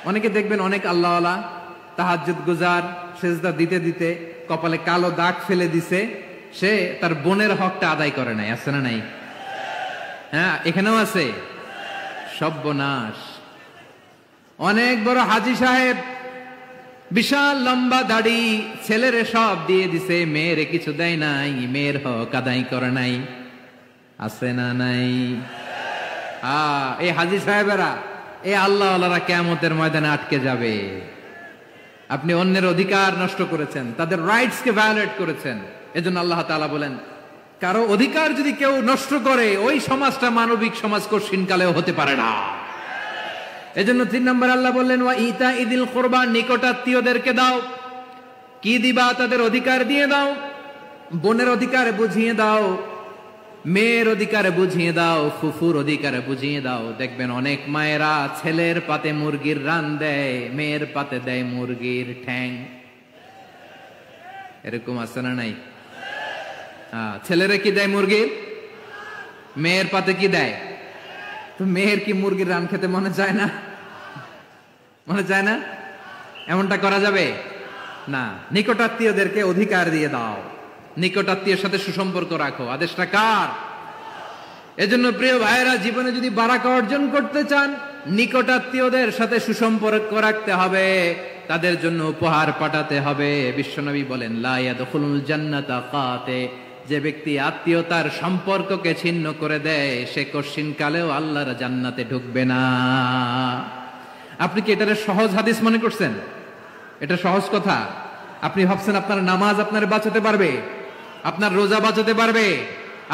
অনেকে দেখবেন অনেক আল্লাহওয়ালা তাহাজ্জুদ গুজার, সেজদা দিতে দিতে কপালে কালো দাগ ফেলে দিছে, সে তার বোনের হকটা আদায় করে নাই। আছে না নাই? হ্যাঁ, এখানেও আছে। সর্বনাশ। অনেক বড় হাজী সাহেব, বিশাল লম্বা দাড়ি, ছেলেরে সব দিয়ে দিছে, মেয়েরে কিছু দেয় নাই, মেয়ের হক আদায় করে নাই। আছে না নাই? এই হাজী সাহেবেরা, এই আল্লাহওয়ালারা কিয়ামতের ময়দানে আটকে যাবে। আপনি অন্যের অধিকার নষ্ট করেছেন, তাদের রাইটস কে ভায়োলেট করেছেন। এজন্য আল্লাহ তাআলা বলেন, কারো অধিকার যদি কেউ নষ্ট করে, ওই সমাজটা মানবিক সমাজ কঠিন কালেও হতে পারে না। এজন্য 3 নম্বর আল্লাহ বললেন ওয়া ইতা ইদিল কুরবা, নিকটাত্মীয়দেরকে দাও। কি দিবা? তাদের অধিকার দিয়ে দাও। বোনের অধিকার বুঝিয়ে দাও, মেয়ের অধিকার বুঝিয়ে দাও, ফুফুর অধিকার বুঝিয়ে দাও। দেখবেন অনেক মায়েরা ছেলের পাতে মুরগির রান দেয়, মেয়ের পাতে দেয় মুরগির ঠ্যাং। এরকম আছে না নাই? ছেলেরা কি দেয়? মুরগির। মেয়ের পাতে কি দেয়? তো মেয়ের কি মুরগির রান খেতে মনে চায় না? মনে চায় না? এমনটা করা যাবে না। নিকটাত্মীয়দেরকে অধিকার দিয়ে দাও, নিকটাত্মীয়ের সাথে সুসম্পর্ক রাখো। আদেশটা কার? এজন্য প্রিয় ভাইয়েরা, জীবনে যদি বারাকা অর্জন করতে চান, নিকটাত্মীয়দের সাথে সুসম্পর্ক রাখতে হবে, তাদের জন্য উপহার পাঠাতে হবে। বিশ্বনবী বলেন লা ইয়াদখুলুল জান্নাতা কাতে, যে ব্যক্তি আত্মীয়তার সম্পর্ককে ছিন্ন করে দেয়, সে কঠিন কালেও আল্লাহর জান্নাতে ঢুকবে না। আপনি কি এটারে সহজ হাদিস মনে করছেন? এটা সহজ কথা? আপনি ভাবছেন আপনার নামাজ আপনারে বাঁচাতে পারবে? আপনার রোজা বাঁচাতে পারবে?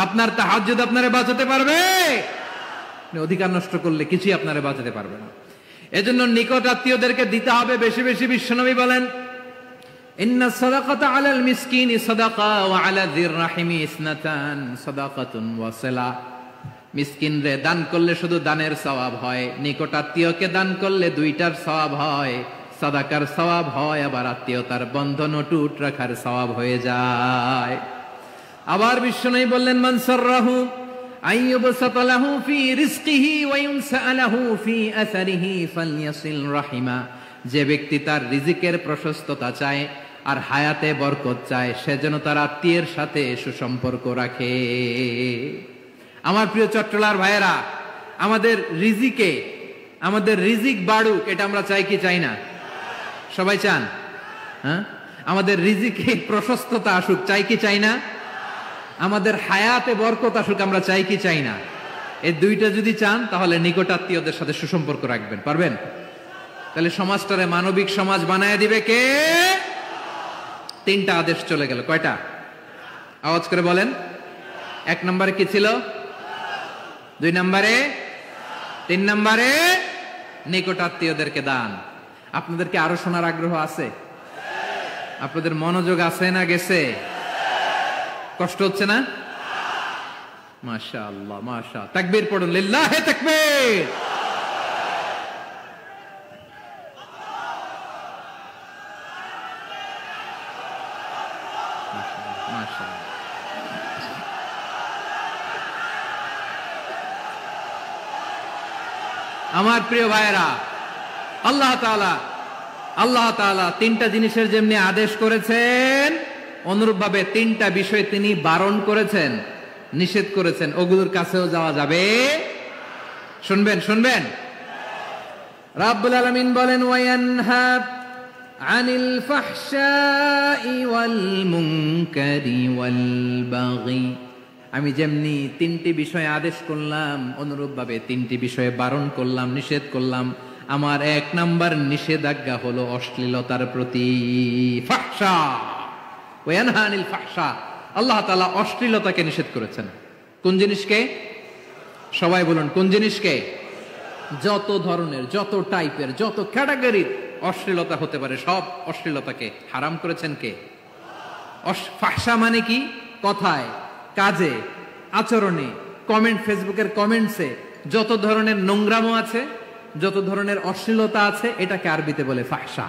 আপনার তাহাজ্জুদ আপনারে বাঁচাতে পারবে? অধিকার নষ্ট করলে কিছুই আপনারে বাঁচাতে পারবে না। এজন্য নিকট আত্মীয়দেরকে দিতে হবে বেশি বেশি। বিশ্বনবী বলেন ইন্না সাদাকাতা আলাল মিসকিনি সাদাকা ওয়া আলা যির রাহিমি ইসনাতান সাদাকাতুন ওয়া সিলা। মিসকিনরে দান করলে শুধু দানের সওয়াব হয়, নিকট আত্মীয়কে দান করলে 2টার সওয়াব হয়। সাদাকার সওয়াব হয়, আবার আত্মীয়তার বন্ধন অটুট রাখার সওয়াব হয়ে যায়। আবার বিশ্বনবী বললেন মান সাররাহু আইয়ুবসাতা লাহু ফি রিজকিহি ওয়া ইউনসা লাহু ফি আসারিহি ফালইয়াসিল রাহিমা। যে ব্যক্তি তার রিজিকের প্রশস্ততা চায় আর হায়াতে বরকত চায়, সে যেন তার আত্মীয়ের সাথে সুসম্পর্ক রাখে। আমার প্রিয় চট্টলার ভাইয়েরা, আমাদের রিজিক বাড়ুক, এটা আমরা চাই কি চাই না? সবাই চান? হ্যাঁ, আমাদের রিজিকে প্রশস্ততা আসুক, চাই কি চাই না? আমাদের হায়াতে বরকত আসুক, আমরা চাই কি চাই না? এই 2টা যদি চান, তাহলে নিকটাত্মীয়দের সাথে সুসম্পর্ক রাখবেন। পারবেন? তাহলে সমাজটারে মানবিক সমাজ বানায় দিবে কে? 3টা আদেশ চলে গেল। কয়টা? আওয়াজ করে বলেন। 1 নম্বরে কি ছিল? 2 নম্বরে, 3 নম্বরে নিকটাত্মীয়দেরকে দান। আপনাদেরকে আরো শোনার আগ্রহ আছে? আপনাদের মনোযোগ আছে না গেছে? কষ্ট হচ্ছে না? মাশাআল্লাহ, মাশাআল্লাহ। তাকবীর পড়ুন, লিল্লাহি তাকবীর। মাশাআল্লাহ। আমার প্রিয় ভাইয়েরা, আল্লাহ তাআলা তিনটা জিনিসের যেমনি আদেশ করেছেন, অনুরূপভাবে তিনটা বিষয় তিনি বারণ করেছেন, নিষেধ করেছেন। ওগুলোর কাছেও যাওয়া যাবে। শুনবেন। রাব্বুল আলামিন বলেন, ওয়ায়ানহা আনিল ফাহশাই ওয়াল মুনকারি ওয়াল বাগি। আমি যেমনি তিনটি বিষয়ে আদেশ করলাম, অনুরূপভাবে তিনটি বিষয়ে বারণ করলাম, নিষেধ করলাম। আমার 1 নাম্বার নিষেধাজ্ঞা হলো অশ্লীলতার প্রতি। ফাহশা, ওয়ায়ানহা আনিল ফাহশা, আল্লাহ তাআলা অশ্লীলতাকে নিষেধ করেছেন। কোন জিনিসকে? সবাই বলুন, কোন জিনিসকে? যত ধরনের, যত টাইপের, যত ক্যাটাগরির অশ্লীলতা হতে পারে, সব অশ্লীলতাকে হারাম করেছেন কে? ফাহশা মানে কি? কথায়, কাজে, আচরণে, কমেন্ট, ফেসবুকের কমেন্টসে যত ধরনের নোংরামো আছে, যত ধরনের অশ্লীলতা আছে, এটাকে আরবিতে বলে ফাহশা।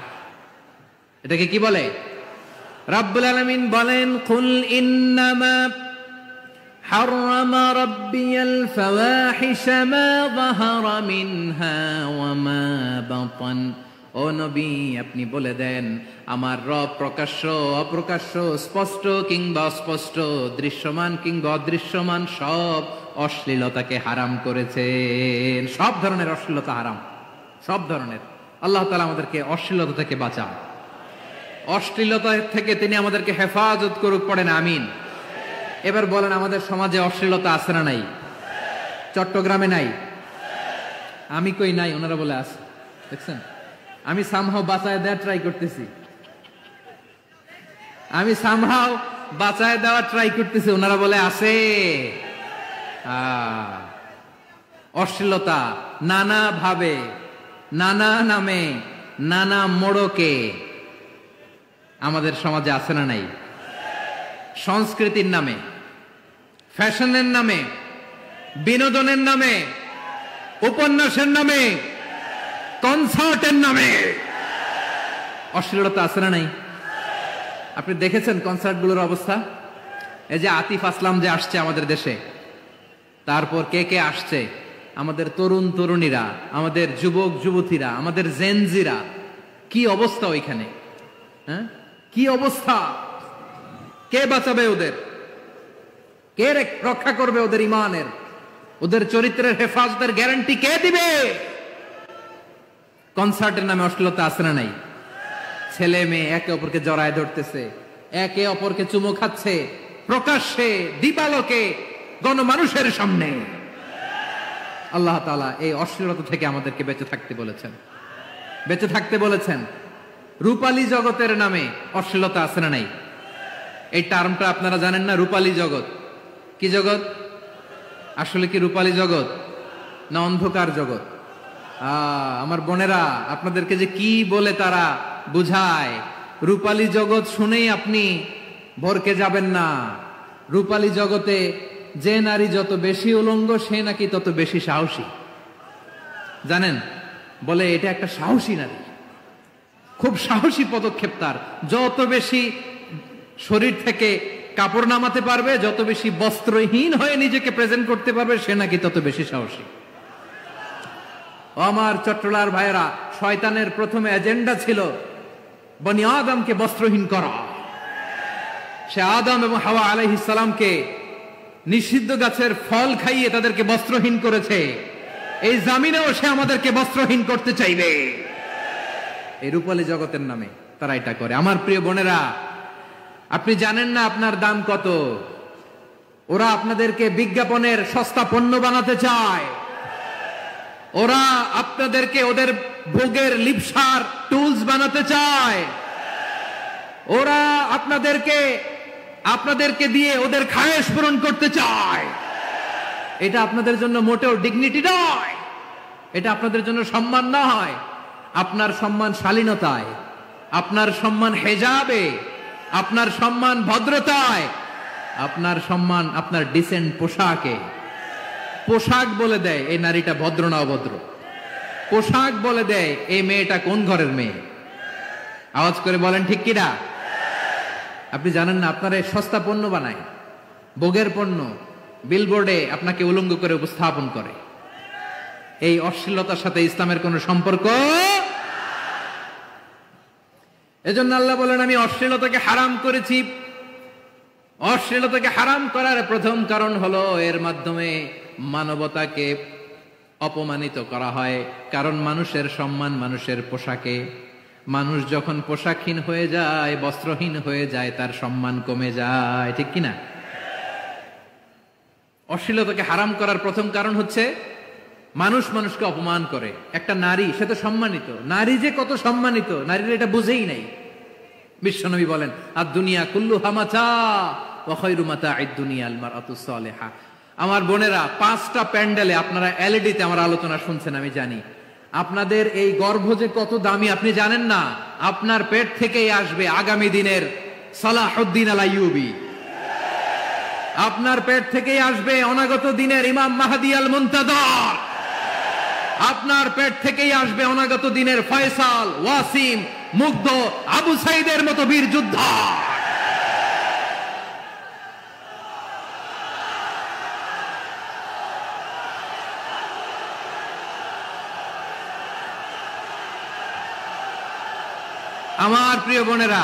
এটাকে কি বলে? রাব্বুল আলামিন বলেন, কুল ইন্নামা হারামা রাব্বিয়াল ফাওয়াহিশা মা যাহারা মিনহা ওয়া মা বাতান। ও নবী, আপনি বলে দেন, আমার রব প্রকাশ্য, অপ্রকাশ্য, স্পষ্ট কিংবা অস্পষ্ট, দৃশ্যমান কিংবা অদৃশ্যমান সব অশ্লীলতাকে হারাম করেছেন। সব ধরনের অশ্লীলতা হারাম, সব ধরনের। আল্লাহ তাআলা আমাদেরকে অশ্লীলতা থেকে বাঁচান, অশ্লীলতা থেকে তিনি আমাদেরকে হেফাজত করুক। পড়েন আমিন। এবার বলেন, আমাদের সমাজে অশ্লীলতা আছে না নাই? চট্টগ্রামে নাই? আমি কই নাই, ওনারা বলে আছে। দেখছেন, আমি সামহাও বাঁচায় দেওয়ার ট্রাই করতেছি, ওনারা বলে আছে। অশ্লীলতা নানা ভাবে, নানা নামে, নানা মোড়কে আমাদের সমাজে আছে না নাই? সংস্কৃতির নামে, ফ্যাশনের নামে, বিনোদনের নামে, উপন্যাসের নামে, কনসার্টের নামে অশ্লীলতা আছে না নাই? আপনি দেখেছেন কনসার্টগুলোর অবস্থা? এই যে আতিফ আসলাম যে আসছে আমাদের দেশে, তারপর কে কে আসছে, আমাদের তরুণ তরুণীরা, আমাদের যুবক যুবতীরা, আমাদের জেনজিরা, কি অবস্থা ওইখানে? হ্যাঁ, কি অবস্থা? কে বাঁচাবে ওদের? কে রক্ষা করবে ওদের ইমানের, ওদের চরিত্রের হেফাজতের গ্যারান্টি কে দিবে? কনসার্টের নামে অশ্লীলতা আছে না নাই? ছেলে মেয়ে একে অপরকে জড়ায় ধরতেছে, একে অপরকে চুমো খাচ্ছে, প্রকাশ্যে, দিবালোকে, গণমানুষের সামনে। আল্লাহ তাআলা এই অশ্লীলতা থেকে আমাদেরকে বেঁচে থাকতে বলেছেন, বেঁচে থাকতে বলেছেন। রূপালী জগতের নামে অশ্লীলতা আছে না নাই? এই টার্মটা আপনারা জানেন না? রূপালী জগৎ কি জগৎ? আসলে কি রূপালী জগৎ না অন্ধকার জগৎ? আমার বোনেরা, আপনাদেরকে যে কি বলে তারা বুঝায়, রূপালী জগৎ শুনেই আপনি ভরকে যাবেন না। রূপালী জগতে যে নারী যত বেশি উলঙ্গ, সে নাকি তত বেশি সাহসী। জানেন, বলে এটা একটা সাহসী নারী, খুব সাহসী পদক্ষেপ তার। যত বেশি শরীর থেকে কাপড় নামাতে পারবে, যত বেশি বস্ত্রহীন হয়ে নিজেকে প্রেজেন্ট করতে পারবে, সে নাকি তত বেশি সাহসী। আমার চট্টলার ভাইয়েরা, শয়তানের প্রথমে এজেন্ডা ছিল বনি আদমকে বস্ত্রহীন করা। সে আদম এবং হাওয়া আলাইহিস সালামকে নিষিদ্ধ গাছের ফল খাইয়ে তাদেরকে বস্ত্রহীন করেছে। এই জামিনেও সে আমাদেরকে বস্ত্রহীন করতে চাইবে। এই রূপালী জগতের নামে তারা এটা করে। আমার প্রিয় বোনেরা, আপনি জানেন না আপনার দাম কত। ওরা আপনাদেরকে বিজ্ঞাপনের সস্তা পণ্য বানাতে চায়। ওরা আপনাদেরকে ওদের ভোগের লিপসার টুলস বানাতে চায়। ওরা আপনাদেরকে দিয়ে ওদের খায়েশ পূরণ করতে চায়। এটা আপনাদের জন্য মোটেও ডিগনিটি নয়, এটা আপনাদের জন্য সম্মান নয়। আপনার সম্মান শালীনতায়, আপনার সম্মান হেজাবে, আপনার সম্মান ভদ্রতায়, আপনার সম্মান আপনার ডিসেন্ট পোশাকে। পোশাক বলে দেয় এই নারীটা ভদ্র না অভদ্র। পোশাক বলে দেয় এই মেয়েটা কোন ঘরের মেয়ে। আওয়াজ করে বলেন ঠিক কিনা? আপনি জানেন না, আপনার এই সস্তা পণ্য বানায়, ভোগের পণ্য, বিলবোর্ডে আপনাকে উলঙ্গ করে উপস্থাপন করে। এই অশ্লীলতার সাথে ইসলামের কোন সম্পর্ক। এজন্য আল্লাহ বলেন, আমি অশ্লীলতাকে হারাম করেছি। অশ্লীলতাকে হারাম করার প্রথম কারণ হলো এর মাধ্যমে মানবতাকে অপমানিত করা হয়। কারণ মানুষের সম্মান মানুষের পোশাকে। মানুষ যখন পোশাকহীন হয়ে যায়, বস্ত্রহীন হয়ে যায়, তার সম্মান কমে যায়, ঠিক কিনা? অশ্লীলতাকে হারাম করার প্রথম কারণ হচ্ছে মানুষ মানুষকে অপমান করে। একটা নারী, সে তো সম্মানিত, নারী যে কত সম্মানিত নারীরা এটা বুঝেই নাই। বিশ্বনবী বলেন, আর দুনিয়া কুল্লুহা মাতা ওয়া খায়রু মাতা'আদ দুনিয়া আল মারআতুস সালিহা। আমার বোনেরা, 5টা প্যান্ডেলে আপনারা এলইডিতে আমার আলোচনা শুনছেন, আমি জানি। আপনাদের এই গর্ভ যে কত দামি আপনি জানেন না। আপনার পেট থেকেই আসবে আগামী দিনের সালাহুদ্দিন আল আইয়ুবী। আপনার পেট থেকেই আসবে অনাগত দিনের ইমাম মাহদী আল মুনতাযর। আপনার পেট থেকেই আসবে অনাগত দিনের ফয়সাল, ওয়াসিম, মুগ্ধ, আবু সাইদের মতো বীর যোদ্ধা। আমার প্রিয় বোনেরা,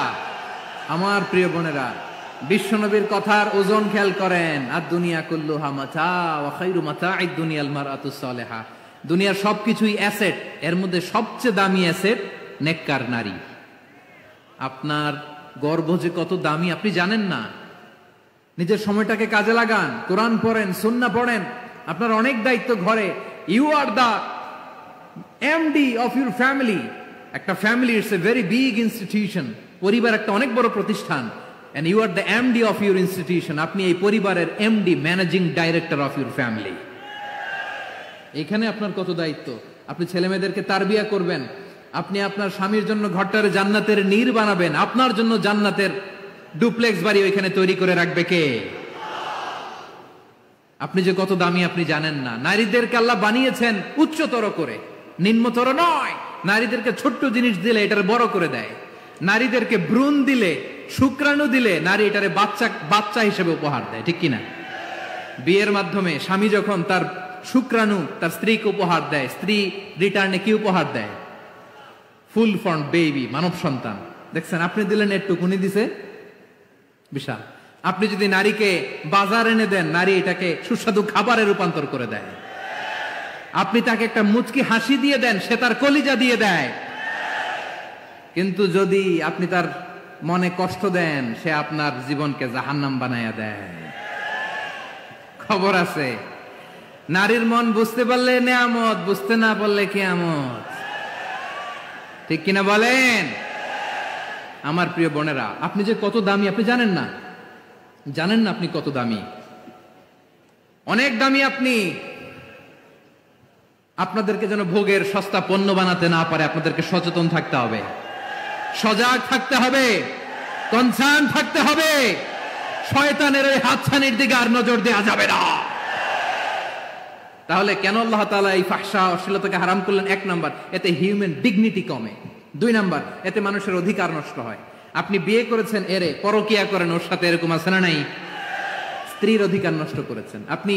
আমার প্রিয় বোনেরা, বিশ্বনবীর কথার ওজন খেয়াল করেন। আর দুনিয়া কুল্লুহা মাতা ওয়া খায়রু মাতা'আদ দুনিয়া আল মারআতুস সালিহা। দুনিয়ার সবকিছুই অ্যাসেট, এর মধ্যে সবচেয়ে দামি অ্যাসেট নেককার নারী। আপনার গর্ভ যে কত দামি আপনি জানেন না। নিজের সময়টাকে কাজে লাগান, কোরআন পড়েন, সুন্নাহ পড়েন। আপনার অনেক দায়িত্ব ঘরে। You are the MD of your family. একটা family it's a very big institution. পরিবার একটা অনেক বড় প্রতিষ্ঠান। And you are the MD of your institution. আপনি এই পরিবারের MD, managing director of your family. এখানে আপনার কত দায়িত্ব। আপনি ছেলে মেয়েদেরকে তারবিয়া করবেন। আপনি আপনার স্বামীর জন্য ঘরটারে জান্নাতের নীড় বানাবেন। আপনার জন্য জান্নাতের ডুপ্লেক্স বাড়ি ওইখানে তৈরি করে রাখবে কে? আপনি যে কত দামি আপনি জানেন না। নারীদেরকে আল্লাহ বানিয়েছেন উচ্চতর করে, নিম্নতর নয়। নারীদেরকে ছোট্ট জিনিস দিলে এটারে বড় করে দেয়। নারীদেরকে ভ্রূণ দিলে, শুক্রাণু দিলে নারী এটারে বাচ্চা হিসেবে উপহার দেয়, ঠিক কিনা? বিয়ের মাধ্যমে স্বামী যখন তার শুক্রাণু তার স্ত্রীকে উপহার দেয়, স্ত্রী রিটার্নে কি উপহার দেয়? ফুল ফর্ম বেবি, মানব সন্তান। দেখছেন, আপনি দিলেন একটুকুনি, দিছে বিশাল। আপনি যদি নারীকে বাজার এনে দেন, নারী এটাকে সুস্বাদু খাবারে রূপান্তর করে দেয়। আপনি তাকে একটা মুচকি হাসি দিয়ে দেন, সে তার কলিজা দিয়ে দেয়। কিন্তু যদি আপনি তার মনে কষ্ট দেন, সে আপনার জীবনকে জাহান্নাম বানায়া দেয়। খবর আছে, নারীর মন বুঝতে পারলে নেয়ামত, বুঝতে না পারলে কিয়ামত, ঠিক কিনা বলেন? আমার প্রিয় বোনেরা, আপনি যে কত দামি আপনি জানেন না। জানেন না আপনি কত দামি, অনেক দামি আপনি। আপনাদেরকে যেন ভোগের সস্তা পণ্য বানাতে না পারে, আপনাদেরকে সচেতন থাকতে হবে, সজাগ থাকতে হবে, কনসার্ন থাকতে হবে। শয়তানের ওই হাতছানির দিকে আর নজর দেওয়া যাবে না। তাহলে কেন আল্লাহ তাআলা এই ফাহশা, অশ্লীলতাকে হারাম করলেন? 1 নাম্বার, এতে হিউম্যান ডিগনিটি কমে। 2 নাম্বার, এতে মানুষের অধিকার নষ্ট হয়। আপনি বিয়ে করেছেন, এরে পরকিয়া করেন, ওর সাথে এরকম আছে না নাই? স্ত্রীর অধিকার নষ্ট করেছেন। আপনি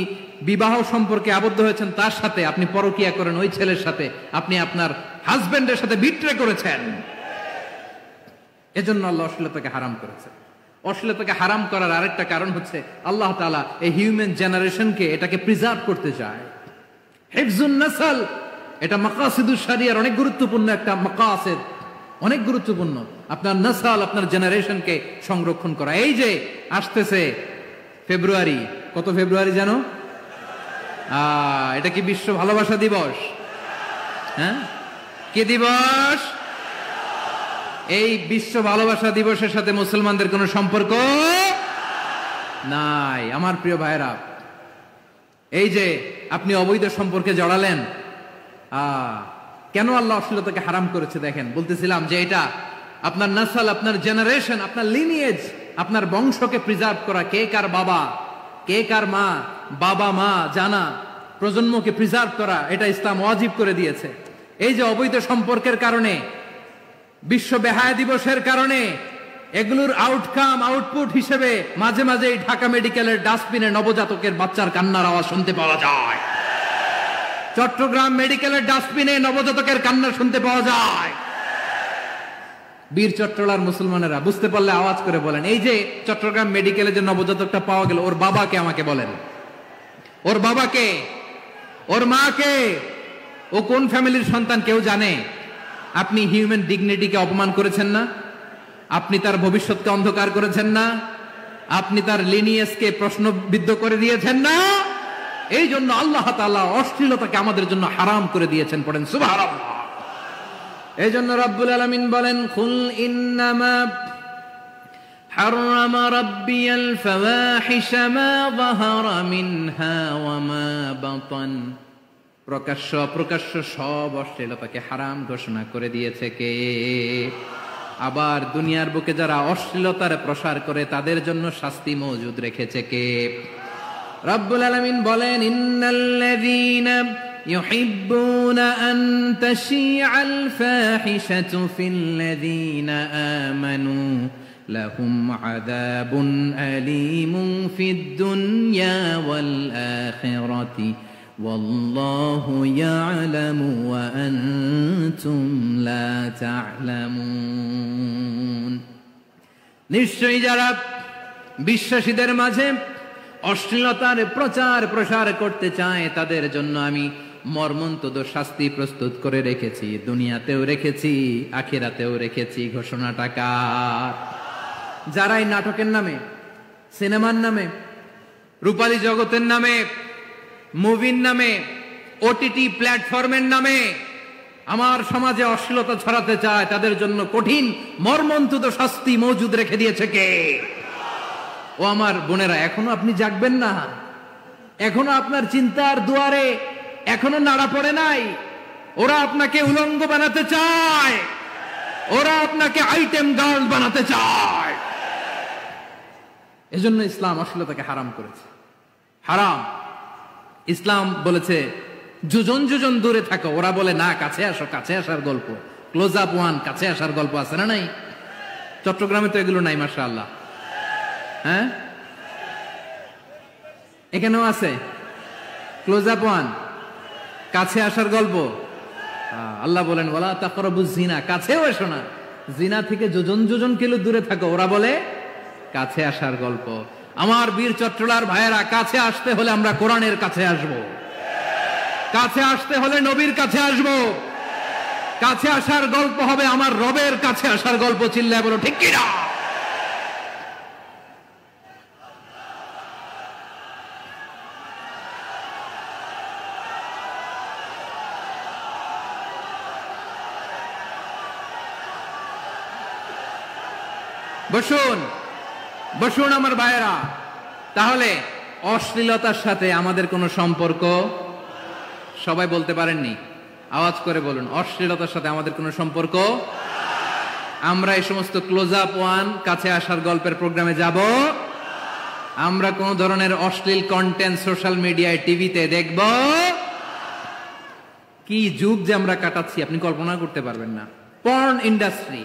বিবাহ সম্পর্কে আবদ্ধ হয়েছেন তার সাথে, আপনি পরকিয়া করেন ওই ছেলের সাথে, আপনি আপনার হাজবেন্ডের সাথে বিট্রে করেছেন। এজন্য আল্লাহ অশ্লীলতাকে হারাম করেছেন। অশ্লীলতাকে হারাম করার আরেকটা কারণ হচ্ছে আল্লাহ তাআলা এই হিউম্যান জেনারেশনকে, এটাকে প্রিজার্ভ করতে চায়। হিফজুন নাসল, এটা মাকাসিদুশ শরিয়ার অনেক গুরুত্বপূর্ণ একটা মাকাসিদ, অনেক গুরুত্বপূর্ণ। আপনার নাসল, আপনার জেনারেশনকে সংরক্ষণ করা। এই যে আসতেছে ফেব্রুয়ারি, কত ফেব্রুয়ারি জানো? এটা কি বিশ্ব ভালোবাসা দিবস? হ্যাঁ, কি দিবস? এই বিশ্ব ভালোবাসা দিবসের সাথে মুসলমানদের কোনো সম্পর্ক নাই। আমার প্রিয় ভাইরা, এই যে আপনি অবৈধ সম্পর্কে জড়ালেন, কেন আল্লাহ অশ্লীলতাকে হারাম করেছে দেখেন। বলতেছিলাম যে এটা আপনার নাসল, আপনার জেনারেশন, আপনার লিনিয়েজ, আপনার বংশকে প্রিজার্ভ করা। কে কার বাবা, কে কার মা, বাবা মা জানা, প্রজন্মকে প্রিজার্ভ করা, এটা ইসলাম ওয়াজিব করে দিয়েছে। এই যে অবৈধ সম্পর্কের কারণে, বিশ্ব বেহায়া দিবসের কারণে এগুলোর আউটপুট হিসেবে মাঝে মাঝে ঢাকা মেডিকেলের ডাস্টবিনে নবজাতকের বাচ্চার কান্নার আওয়াজ শুনতে পাওয়া যায়। চট্টগ্রাম মেডিকেলের ডাস্টবিনে নবজাতকের কান্না শুনতে পাওয়া যায়। বীর চট্টলার মুসলমানেরা বুঝতে পারলে আওয়াজ করে বলেন, এই যে চট্টগ্রাম মেডিকেলে যে নবজাতকটা পাওয়া গেল, ওর বাবাকে আমাকে বলেন, ওর বাবাকে, ওর মাকে, ও কোন ফ্যামিলির সন্তান কেউ জানে? আপনি হিউম্যান ডিগনিটিকে অপমান করেছেন না? আপনি তার ভবিষ্যৎকে অন্ধকার করেছেন না? আপনি তার লিনিয়েজকে প্রশ্নবিদ্ধ করে দিয়েছেন না? এই জন্য আল্লাহ তাআলা অশ্লীলতাকে আমাদের জন্য হারাম করে দিয়েছেন। পড়েন সুবহানাল্লাহ। এই জন্য রাব্বুল আলামিন বলেন, কুল ইন্নামা হারামা রাব্বিয়াল ফাওয়াহিশা মা যাহারা মিনহা ওয়া মা বাতান। প্রকাশ্য অপ্রকাশ্য সব অশ্লীলতাকে হারাম ঘোষণা করে দিয়েছে কে? আবার দুনিয়ার বুকে যারা অশ্লীলতার প্রসার করে তাদের জন্য শাস্তি মজুদ রেখেছে কে? রব্বুল আলামিন বলেন, ইন্নাল্লাযীনা ইউহিব্বুনা আন তাশিআল ফাহিশাতু ফিল্লাযীনা আমানু লাহুম আযাবুন আলীমুন ফিদ দুনিয়া ওয়াল আখিরাতি ওয়াল্লাহু ইয়ালামু ওয়া আনতুম লা তা'লামুন। নিশ্চয়ই যারা বিশ্বাসীদের মাঝে অশ্লীলতার প্রচার প্রসার করতে চায় তাদের জন্য আমি মর্মন্তুদ শাস্তি প্রস্তুত করে রেখেছি, দুনিয়াতেও রেখেছি, আখিরাতেও রেখেছি। ঘোষণাটা কার? যারাই নাটকের নামে, সিনেমার নামে, রূপালী জগতের নামে, মুভির নামে, ওটিটি প্ল্যাটফর্মের নামে আমার সমাজে অশ্লীলতা ছড়াতে চায় তাদের জন্য কঠিন মর্মন্তুদ শাস্তি মজুদ রেখে দিয়েছে কে? ও আমার বোনেরা, এখনো আপনি জাগবেন না? এখনো আপনার চিন্তার দুয়ারে এখনো নাড়া পড়ে নাই? ওরা আপনাকে উলঙ্গ বানাতে চায়, ওরা আপনাকে আইটেম গার্ল বানাতে চায়। এজন্য ইসলাম অশ্লীলতাকে হারাম করেছে। হারাম। ইসলাম বলেছে যোজন যোজন দূরে থাকো, ওরা বলে না কাছে আসো, কাছে আসার গল্প, ক্লোজ আপ ওয়ান, কাছে আসার গল্প আছে না নাই? চট্টগ্রামে তো এগুলো নাই মাশাআল্লাহ। হ্যাঁ, এখানেও আছে ক্লোজ আপ ওয়ান, কাছে আসার গল্প। আল্লাহ বলেন ওয়ালা তাকরাবুজ জিনা, কাছেও এসো না, জিনা থেকে যোজন যোজন কিলো দূরে থাকো, ওরা বলে কাছে আসার গল্প। আমার বীর চট্টলার ভাইয়েরা, কাছে আসতে হলে আমরা কোরআনের কাছে আসব, কাছে আসতে হলে নবীর কাছে আসব, কাছে আসার গল্প হবে আমার রবের কাছে আসার গল্প। চিল্লায় বলো ঠিক কিনা? বসুন বসুন আমার ভাইয়েরা। তাহলে অশ্লীলতার সাথে আমাদের কোনো সম্পর্ক? সবাই বলতে পারেননি, আওয়াজ করে বলুন, অশ্লীলতার সাথে আমাদের কোনো সম্পর্ক? আমরা এই সমস্ত ক্লোজ আপ ওয়ান, কাছে আসার গল্পের প্রোগ্রামে যাব? আমরা কোন ধরনের অশ্লীল কন্টেন্ট সোশ্যাল মিডিয়ায়, টিভিতে দেখব? কি যুগ যে আমরা কাটাচ্ছি আপনি কল্পনা করতে পারবেন না। পর্ন ইন্ডাস্ট্রি,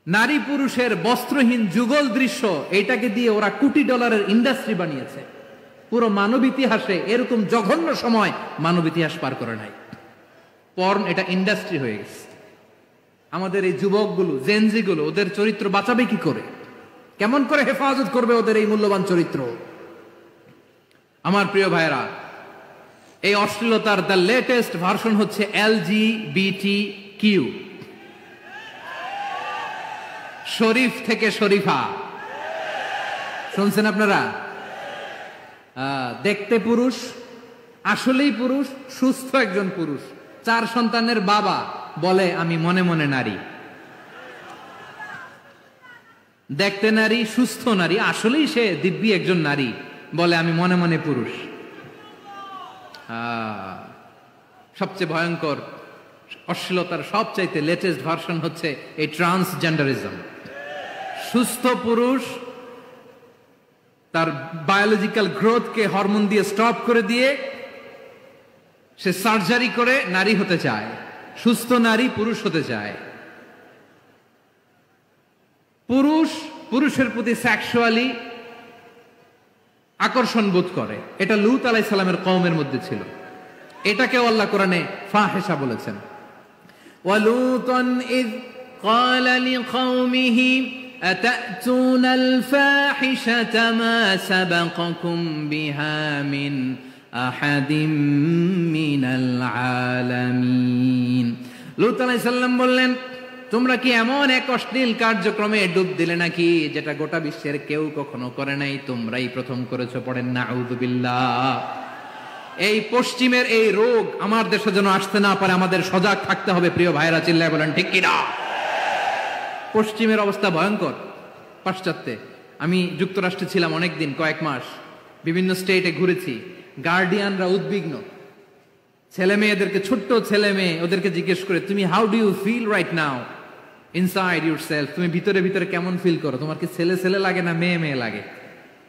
নারী পুরুষের বস্ত্রহীন যুগল দৃশ্য, এটাকে দিয়ে ওরা কোটি ডলারের ইন্ডাস্ট্রি বানিয়েছে। পুরো মানব ইতিহাসে এরকম জঘন্য সময় মানব ইতিহাস পার করে নাই। পর্ন এটা ইন্ডাস্ট্রি হয়ে গেছে। আমাদের এই যুবকগুলো, জেনজিগুলো, ওদের চরিত্র বাঁচাবে কি করে? কেমন করে হেফাজত করবে ওদের এই মূল্যবান চরিত্র? আমার প্রিয় ভাইয়েরা, এই অশ্লীলতার দ্য লেটেস্ট ভার্সন হচ্ছে LGBTQ, শরীফ থেকে শরীফা। শুনছেন আপনারা? দেখতে পুরুষ, আসলেই পুরুষ, সুস্থ একজন পুরুষ, 4 সন্তানের বাবা, বলে আমি মনে মনে নারী। দেখতে নারী, সুস্থ নারী, আসলেই সে দিব্যি একজন নারী, বলে আমি মনে মনে পুরুষ। সবচেয়ে ভয়ঙ্কর অশ্লীলতার সবচাইতে লেটেস্ট ভার্সন হচ্ছে এই ট্রান্সজেন্ডারিজম। সুস্থ পুরুষ তার বায়োলজিক্যাল গ্রোথকে হরমোন দিয়ে স্টপ করে দিয়ে সে সার্জারি করে নারী হতে চায়, সুস্থ নারী পুরুষ হতে চায়। পুরুষের প্রতি সেক্সুয়ালি আকর্ষণ বোধ করে, এটা লূত আলাইহিস সালামের কওমের মধ্যে ছিল। এটাকেও আল্লাহ কোরআনে ফাহিশা বলেছেন। ওয়ালুতান ইয قال لقومه أتأتون الفاحشة ما سبقكم بها من أحد من العالمين। লূত আলাইহিস সালাম বললেন, তোমরা কি এমন এক অশ্লীল কার্যক্রমে ডুব দিলে নাকি যেটা গোটা বিশ্বের কেউ কখনো করে নাই, তোমরাই প্রথম করেছো। পড়েন নাউযুবিল্লাহ। এই পশ্চিমের এই রোগ আমার দেশে যেন আসতে না পারে, আমাদের সজাগ থাকতে হবে। প্রিয় ভাইরা চিল্লায় বলেন ঠিক কিনা? পশ্চিমের অবস্থা ভয়ঙ্কর। পাশ্চাত্যে আমি যুক্তরাষ্ট্রে ছিলাম অনেকদিন, কয়েক মাস, বিভিন্ন স্টেটে ঘুরেছি। গার্ডিয়ানরা উদ্বিগ্ন, ছেলে মেয়েদেরকে, ছোট্ট ছেলে মেয়ে, ওদেরকে জিজ্ঞেস করে, তুমি how do you feel right now inside yourself? তুমি ভিতরে ভিতরে কেমন ফিল করো? তোমার কি ছেলে ছেলে লাগে না মেয়ে মেয়ে লাগে?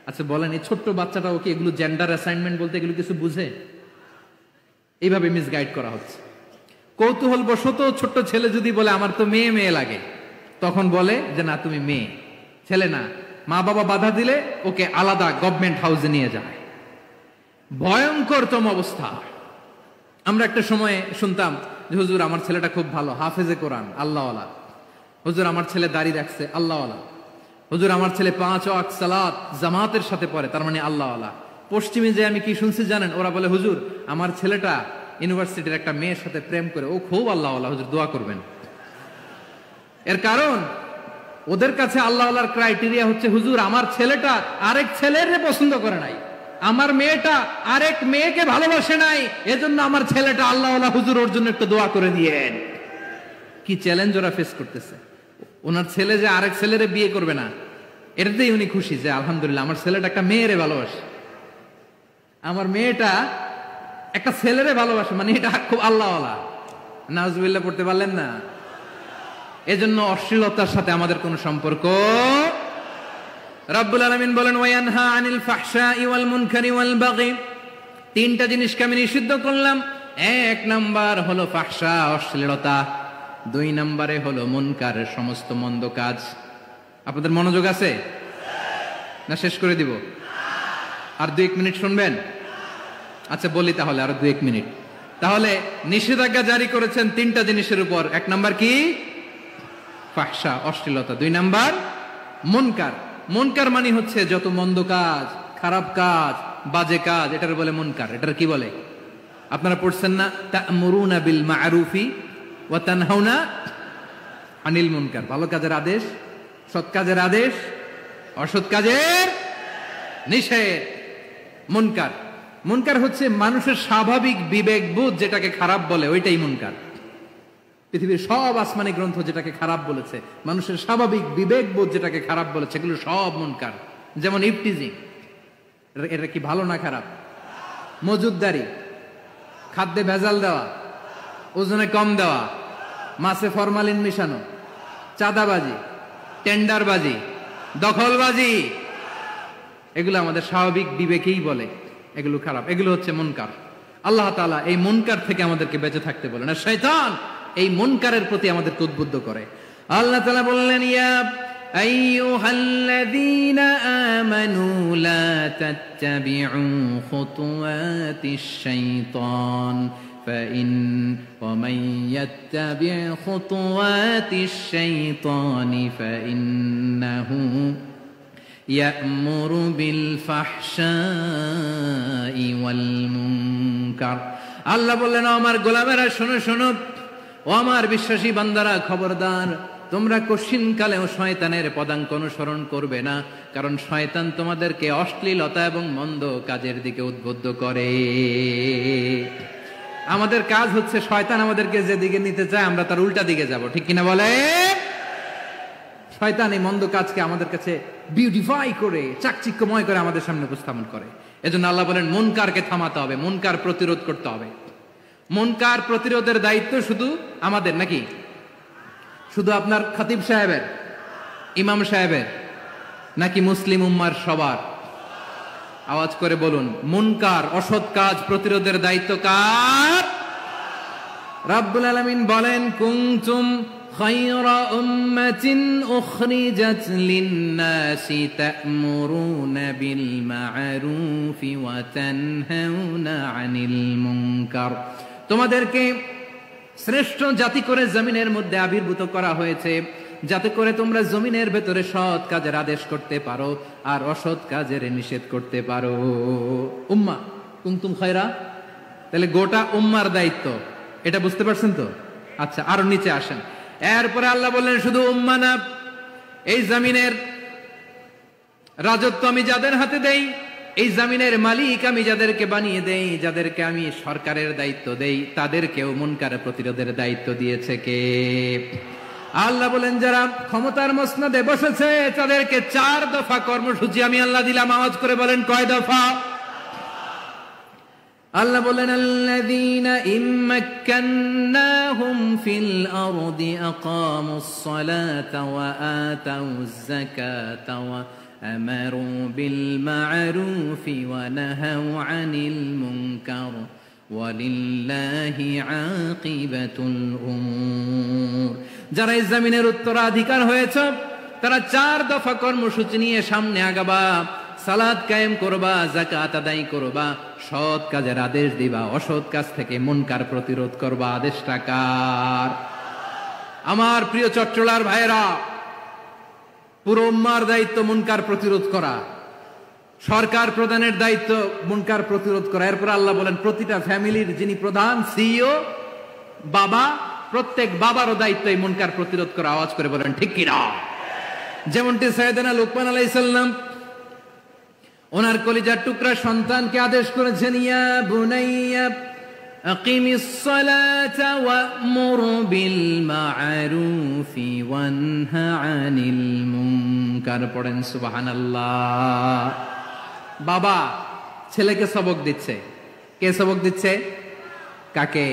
আচ্ছা বলেন, এই ছোট্ট বাচ্চাটা ওকে এগুলো জেন্ডার অ্যাসাইনমেন্ট বলতে এগুলো কিছু বুঝে? এইভাবে মিসগাইড করা হচ্ছে। কৌতূহল বশত ছোট্ট ছেলে যদি বলে আমার তো মেয়ে মেয়ে লাগে, তখন বলে যে না তুমি মেয়ে, ছেলে না। মা বাবা বাধা দিলে ওকে আলাদা গভর্নমেন্ট হাউসে নিয়ে যায়। ভয়ঙ্করতম অবস্থা। আমরা একটা সময়ে শুনতাম যে হুজুর আমার ছেলেটা খুব ভালো, হাফেজে কোরআন, আল্লাহওয়ালা। হুজুর আমার ছেলে দাড়ি রাখছে, আল্লাহওয়ালা। হুজুর আমার ছেলে 5 ওয়াক্ত সালাত জামাতের সাথে পড়ে, তার মানে আল্লাহওয়ালা। পশ্চিমে যে আমি কি শুনছি জানেন? ওরা বলে হুজুর আমার ছেলেটা ইউনিভার্সিটির একটা মেয়ের সাথে প্রেম করে, ও খুব আল্লাহওয়ালা, হুজুর দোয়া করবেন। এর কারণ ওদের কাছে আল্লাহওয়ালার ক্রাইটেরিয়া হচ্ছে হুজুর আমার ছেলেটা আরেক ছেলের পছন্দ করে নাই, আমার মেয়েটা আরেক মেয়েকে ভালোবাসে নাই, এজন্য আমার ছেলেটা আল্লাহওয়ালা, হুজুর ওর জন্য একটু দোয়া করে দিয়েন। কি চ্যালেঞ্জ ওরা ফেস করতেছে। ওনার ছেলে যে আরেক ছেলেরে বিয়ে করবে না, এটাতেই উনি খুশি যে আলহামদুলিল্লাহ আমার ছেলেটা একটা মেয়েরে ভালোবাসে, আমার মেয়েটা একটা ছেলেরে ভালোবাসে, মানে এটা খুব আল্লাহওয়ালা। নাউজুবিল্লাহ পড়তে পারলেন না? এজন্য অশ্লীলতার সাথে আমাদের কোনো সম্পর্ক। রাব্বুল আলামিন বলেন ওয়ায়ানহা আনিল ফাহশাই ওয়াল মুনকারি ওয়াল বাগি। তিনটা জিনিসকে আমি নিষিদ্ধ করলাম। এক নাম্বার হলো ফাহশা, অশ্লীলতা। 2 নম্বরে হলো মুনকার, সমস্ত মন্দ কাজ। আপনাদের মনোযোগ আছে না? শেষ করে দিব? আর 2-1 মিনিট শুনবেন? আচ্ছা বলি তাহলে, আর 2-1 মিনিট। তাহলে নিষেধাজ্ঞা জারি করেছেন 3টা জিনিসের উপর। 1 নাম্বার কি? ফাহশা, অশ্লীলতা। 2 নাম্বার মুনকার। মুনকার মানে হচ্ছে যত মন্দ কাজ, খারাপ কাজ, বাজে কাজ, এটার বলে মুনকার। এটার কি বলে? আপনারা পড়ছেন না তা'মুরুনা বিল মা'রুফি ওয়া তানহাউনা আনিল মুনকার। ভালো কাজের আদেশ, সৎ কাজের আদেশ, অসৎ কাজের নিষেধ। মুনকার, মুনকার হচ্ছে মানুষের স্বাভাবিক বিবেকবোধ যেটাকে খারাপ বলে, ওইটাই মুনকার। পৃথিবীর সব আসমানি গ্রন্থ যেটাকে খারাপ বলেছে, মানুষের স্বাভাবিক বিবেকবোধ যেটাকে খারাপ বলেছে, এগুলো সব মুনকার। যেমন ইফটিজিং, এটা কি ভালো না খারাপ? মজুদদারি, খাদ্যে ভেজাল দেওয়া, ওজনে কম দেওয়া, মাছে ফরমালিন মিশানো, চাঁদাবাজি, টেন্ডারবাজি, দখলবাজি, এগুলো আমাদের স্বাভাবিক বিবেকেই বলে এগুলো খারাপ, এগুলো হচ্ছে মুনকার। আল্লাহ তাআলা এই মুনকার থেকে আমাদেরকে বেঁচে থাকতে বলেন, আর শয়তান এই মুনকারের প্রতি আমাদেরকে উদ্বুদ্ধ করে। আল্লাহ তাআলা বললেন ইয়া আইয়ুহাল্লাযীনা আমানু লা তাত্তাবিউ খুতুওয়াতিশ শাইতান ومن يتبع خطوات الشيطان فإنه يأمر بالفحشاء والمنكر। আল্লাহ বললেন আমার গোলামেরা শোনো শোনো, ও আমার বিশ্বাসী বান্দারা খবরদার, তোমরা কশিনকালেও শয়তানের পদাঙ্ক অনুসরণ করবে না, কারণ শয়তান তোমাদেরকে অশ্লীলতা এবং মন্দ কাজের দিকে উদ্বুদ্ধ করে। আমাদের কাজ হচ্ছে শয়তান আমাদেরকে যেদিকে নিতে চায় আমরা তার উল্টা দিকে যাব, ঠিক কিনা বলে? শয়তান এই মন্দ কাজকে আমাদের কাছে বিউটিফাই করে, চাকচিক্যময় করে আমাদের সামনে উপস্থাপন করে। এজন্য আল্লাহ বলেন মুনকারকে থামাতে হবে, মুনকার প্রতিরোধ করতে হবে। মুনকার প্রতিরোধের দায়িত্ব শুধু আমাদের নাকি? শুধু আপনার খতিব সাহেবের, ইমাম সাহেবের, নাকি মুসলিম উম্মার সবার? আওয়াজ করে বলুন, মুনকার অসৎ কাজ প্রতিরোধের দায়িত্ব কার? রাব্বুল আলামিন বলেন কুনতুম খায়রা উম্মাতিন উখরিজাত লিন-নাসি তা'মুরুনা বিল মা'রুফি ওয়া তানহাউনা আনিল মুনকার। তোমাদেরকে শ্রেষ্ঠ জাতি করে জমিনের মধ্যে আবির্ভূত করা হয়েছে, যাতে করে তোমরা জমিনের ভেতরে সৎ কাজের আদেশ করতে পারো আর অসৎ কাজের নিষেধ করতে পারো। উম্মাহ কুনতুম খায়রা, তাহলে গোটা উম্মার দায়িত্ব, এটা বুঝতে পারছেন তো? আচ্ছা, আরো নিচে আসেন। এরপরে আল্লাহ বললেন শুধু উম্মাহ না, এই জমিনের রাজত্ব আমি যাদের হাতে দেই, এই জমিনের মালিক আমি যাদেরকে বানিয়ে দেই, যাদেরকে আমি সরকারের দায়িত্ব দেই, তাদেরকেও মুনকার প্রতিরোধের দায়িত্ব দিয়েছে কে? আল্লাহ বলেন যারা ক্ষমতার মসনদে বসেছে তাদেরকে 4 দফা কর্মসূচি আমি আল্লাহ দিলাম। আওয়াজ করে বলেন কয় দফা? আল্লাহ বলেন আল্লাযীনা ইম্মাক্কান্নাহুম ফিল আরদি আকামুস সালাতা ওয়া আতাউয যাকাতা ওয়া আমারু বিল মা'রুফি ওয়া নাহাউ আনিল মুনকার ওয়ালিল্লাহি আকিবাতুল উমুর। যারা এই জমিনের উত্তরাধিকার হয়েছে তারা 4 দফা কর্মসূচি নিয়ে সামনে আগাবা। সালাত কায়েম করবা, যাকাত আদায় করবা, সৎ কাজের আদেশ দিবা, অসৎ কাজ থেকে মুনকার প্রতিরোধ করবা। আদেশটা কার? আমার প্রিয় চট্টলার ভাইরা, পুরো উম্মার দায়িত্ব মুনকার প্রতিরোধ করা, সরকার প্রধানের দায়িত্ব মুনকার প্রতিরোধ করা। এরপর আল্লাহ বলেন প্রতিটা ফ্যামিলির যিনি প্রধান সিইও বাবা, প্রত্যেক বাবারও দায়িত্ব এই মুনকার প্রতিরোধ করা। আওয়াজ করে বলেন ঠিক কিনা? যেমনটি সাইয়েদনা লুকমান আলাইহিস সালাম ওনার কলিজার টুকরা সন্তানকে আদেশ করেছেন, ইয়া বুনাইয়া আকিমিস সালাতা ওয়া'মুর বিল মা'রুফি ওয়ানহা আনিল মুনকার। পড়েন সুবহানাল্লাহ। বাবা ছেলেকে সবক দিচ্ছে। কে সবক দিচ্ছে? কাকে?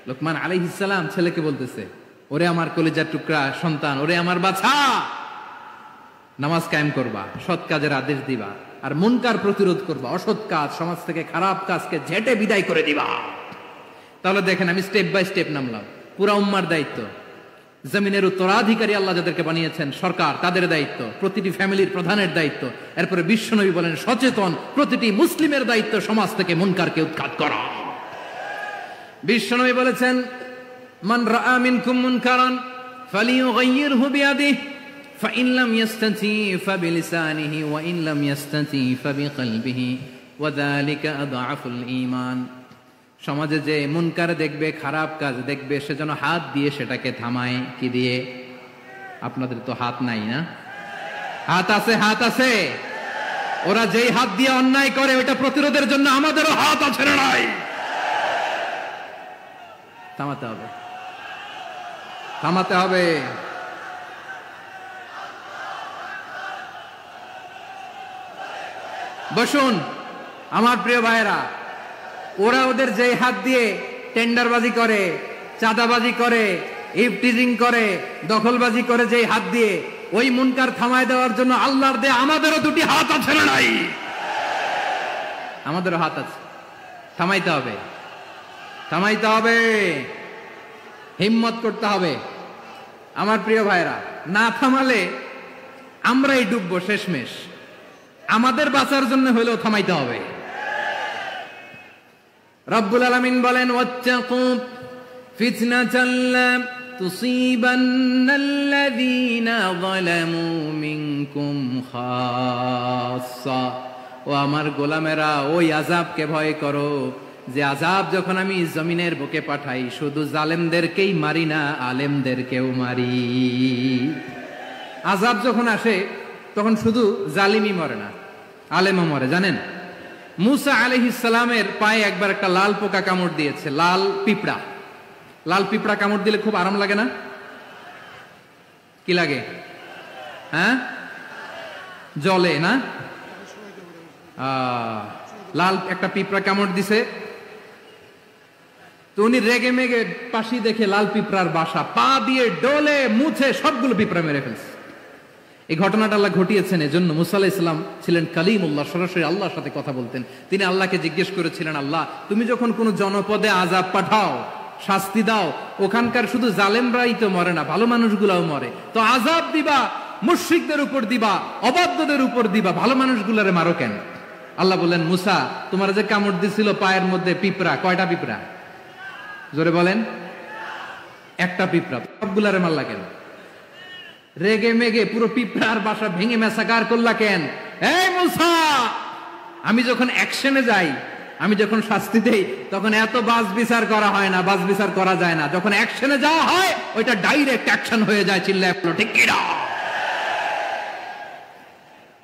লুকমান আলাইহিস সালাম ছেলেকে বলতেছে, ওরে আমার কলিজার টুকরা সন্তান, ওরে আমার বাছা, নামাজ কায়েম করবা, সৎ কাজের আদেশ দিবা, আর মুনকার প্রতিরোধ করবা, অসৎ কাজ, সমাজ থেকে খারাপ কাজকে ঝেঁটে বিদায় করে দিবা। তাহলে দেখেন আমি স্টেপ বাই স্টেপ নামলাম। পুরা উম্মার দায়িত্ব, জমিনের উত্তরাধিকারী আল্লাহ যাদেরকে বানিয়েছেন সরকার, তাদের দায়িত্ব, প্রতিটি ফ্যামিলির প্রধানের দায়িত্ব। এরপরে বিশ্বনবী বলেন সচেতন প্রতিটি মুসলিমের দায়িত্ব সমাজ থেকে মুনকারকে উৎখাত করা। বিশ্বনবী বলেছেন মান রাআ মিনকুম মুনকারান ফালিয়ুগাইয়িরহু বিয়াদিহি ফাইন লাম ইয়াস্তাতি ফাবিলিসানিহি ওয়া ইন লাম ইয়াস্তাতি ফাবিকলবিহি ওয়া যালিকা আযআফুল ঈমান। সমাজে যে মুনকার দেখবে, খারাপ কাজ দেখবে, সে যেন হাত দিয়ে সেটাকে থামায়। কি দিয়ে? আপনাদের তো হাত নাই না? হাত আছে, হাত আছে। ওরা যেই হাত দিয়ে অন্যায় করে ওটা প্রতিরোধের জন্য আমাদেরও হাত আছে না নাই? থামাতে হবে, থামাতে হবে। বসুন আমার প্রিয় ভাইরা, ওরা ওদের যে হাত দিয়ে টেন্ডারবাজি করে, চাঁদাবাজি করে, ইফটিজিং করে, দখলবাজি করে, যে হাত দিয়ে, ওই মুনকার থামায় দেওয়ার জন্য আল্লাহর দেয়া আমাদেরও 2টি হাত আছে না নাই? আমাদেরও হাত আছে। থামাইতে হবে, থামাইতে হবে, হিম্মত করতে হবে। আমার প্রিয় ভাইরা, না থামালে আমরাই ডুববো শেষমেশ। আমাদের বাঁচার জন্য হলেও থামাইতে হবে। রব্বুল আলামিন বলেন ওয়াত্তাকু ফিতনাতাল লা তুসিবান্নাল্লাযীনা যালামু মিনকুম খাসসা। ও আমার গোলামেরা, ওই আযাবকে ভয় করো যে আযাব যখন আমি জমিনের বুকে পাঠাই শুধু জালেমদেরকেই মারি না, আলেমদেরকেও মারি। আযাব যখন আসে তখন শুধু জালিমই মরে না, আলেমও মরে। জানেন মুসা আলাইহিস সালামের পায়ে একবার একটা লাল পোকা কামড় দিয়েছে, লাল পিঁপড়া। লাল পিঁপড়া কামড় দিলে খুব আরাম লাগে না? কি লাগে? হ্যাঁ, জলে না? লাল একটা পিঁপড়া কামড় দিছে, তো উনি রেগে মেগে পাশি দেখে লাল পিঁপড়ার বাসা, পা দিয়ে ডলে মুছে সবগুলো পিঁপড়া মেরে ফেলছে। এই ঘটনাটা আল্লাহ ঘটিয়েছেন এজন্য মুসা আলাইহিস সালাম ছিলেন কালিমুল্লাহ, সরাসরি আল্লাহর সাথে কথা বলতেন। তিনি আল্লাহকে জিজ্ঞেস করেছিলেন, আল্লাহ তুমি যখন কোন জনপদে আযাব পাঠাও শাস্তি দাও, ওখানকার শুধু জালেমরাই তো মরে না, ভালো মানুষগুলাও মরে, তো আযাব দিবা মুশরিকদের উপর দিবা, অবাধ্যদের উপর দিবা, ভালো মানুষগুলারে মারো কেন? আল্লাহ বললেন, মুসা তোমার যে কামড় দিছিল পায়ের মধ্যে পিঁপড়া, কয়টা পিঁপড়া? জোরে বলেন। একটা পিঁপড়া, সবগুলারে মারলা কেন? রেগে মেগে পুরো পিঁপড়ার বাসা ভেঙে মেসাকার করলা কেন? এই মুসা, আমি যখন অ্যাকশনে যাই, আমি যখন শাস্তি দেই, তখন এত বাস বিচার করা হয় না, বাস বিচার করা যায় না। যখন অ্যাকশনে যাওয়া হয়, ওইটা ডাইরেক্ট অ্যাকশন হয়ে যায়। চিল্লায় বলো ঠিক কি না?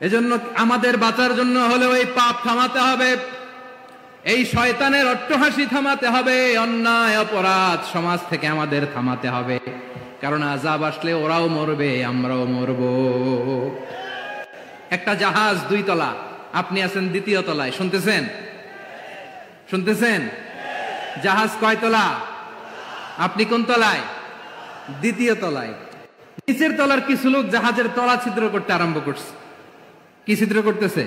এজন্য আমাদের বাঁচার জন্য হলে ওই পাপ থামাতে হবে, এই শয়তানের অট্টহাসি থামাতে হবে, অন্যায় অপরাধ সমাজ থেকে আমাদের থামাতে হবে। কারণ আযাব আসলে ওরাও মরবে, আমরাও মরব। একটা জাহাজ 2 তলা, আপনি আছেন 2য় তলায়, শুনতেছেন? শুনতেছেন? জাহাজ কয় তলা? আপনি কোন তলায়? 2য় তলায়। নিচের তলার কিছু লোক জাহাজের তলা ছিদ্র করতে আরম্ভ করছে। কি ছিদ্র করতেছে?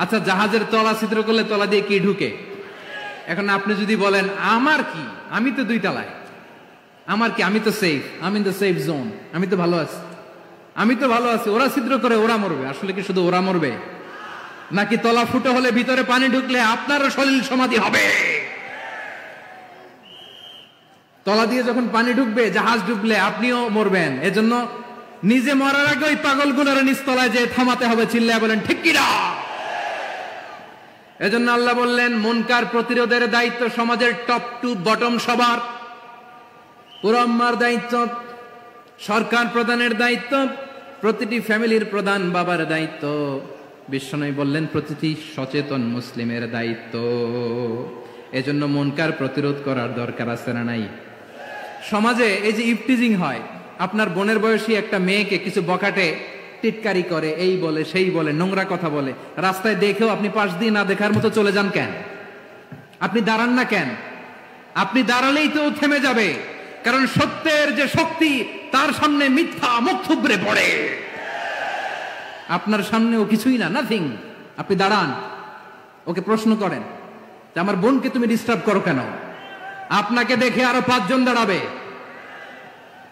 আচ্ছা, জাহাজের তলা ছিদ্র করলে তলা দিয়ে কি ঢুকে? এখন আপনি যদি বলেন আমার কি, আমি তো 2 তলায়, আমার কি, আমি তো সেফ, আমি ইন দ্য সেফ জোন, আমি তো ভালো আছি, আমি তো ভালো আছি, ওরা ছিদ্র করে ওরা মরবে। আসলে কি শুধু ওরা মরবে, নাকি তলা ফুটো হলে ভিতরে পানি ঢুকলে আপনারও শরীর সমাধি হবে? তলা দিয়ে যখন পানি ঢুকবে, জাহাজ ঢুকলে আপনিও মরবেন। এজন্য নিজে মরার আগে ওই পাগলগুলোর নিচতলায় যে থামাতে হবে। চিল্লায় বলেন ঠিক কি না? এজন্য আল্লাহ বললেন, মুনকার প্রতিরোধের দায়িত্ব সমাজের টপ টু বটম সবার। পুরো আম্মার দায়িত্ব, সরকার প্রধানের দায়িত্ব, প্রতিটি ফ্যামিলির প্রধান বাবার দায়িত্ব, বিশ্বনবী বললেন প্রতিটি সচেতন মুসলিমের দায়িত্ব। এজন্য মুনকার প্রতিরোধ করার দরকার আছে না নাই? সমাজে এই যে ইফটিজিং হয়, আপনার বোনের বয়সী একটা মেয়েকে কিছু বকাটে টিটকারি করে, এই বলে সেই বলে, নোংরা কথা বলে, রাস্তায় দেখেও আপনি পাশ দিয়ে না দেখার মতো চলে যান কেন? আপনি দাঁড়ান না কেন? আপনি দাঁড়ালেই তো থেমে যাবে, কারণ সত্যের যে শক্তি, তার সামনে মিথ্যা মুখ থুবড়ে পড়ে। আপনার সামনে ও কিছুই না, নাথিং। আপনি দাঁড়ান, ওকে প্রশ্ন করেন যে আমার বোনকে তুমি ডিস্টার্ব করো কেন? আপনাকে দেখে আরো 5 জন দাঁড়াবে,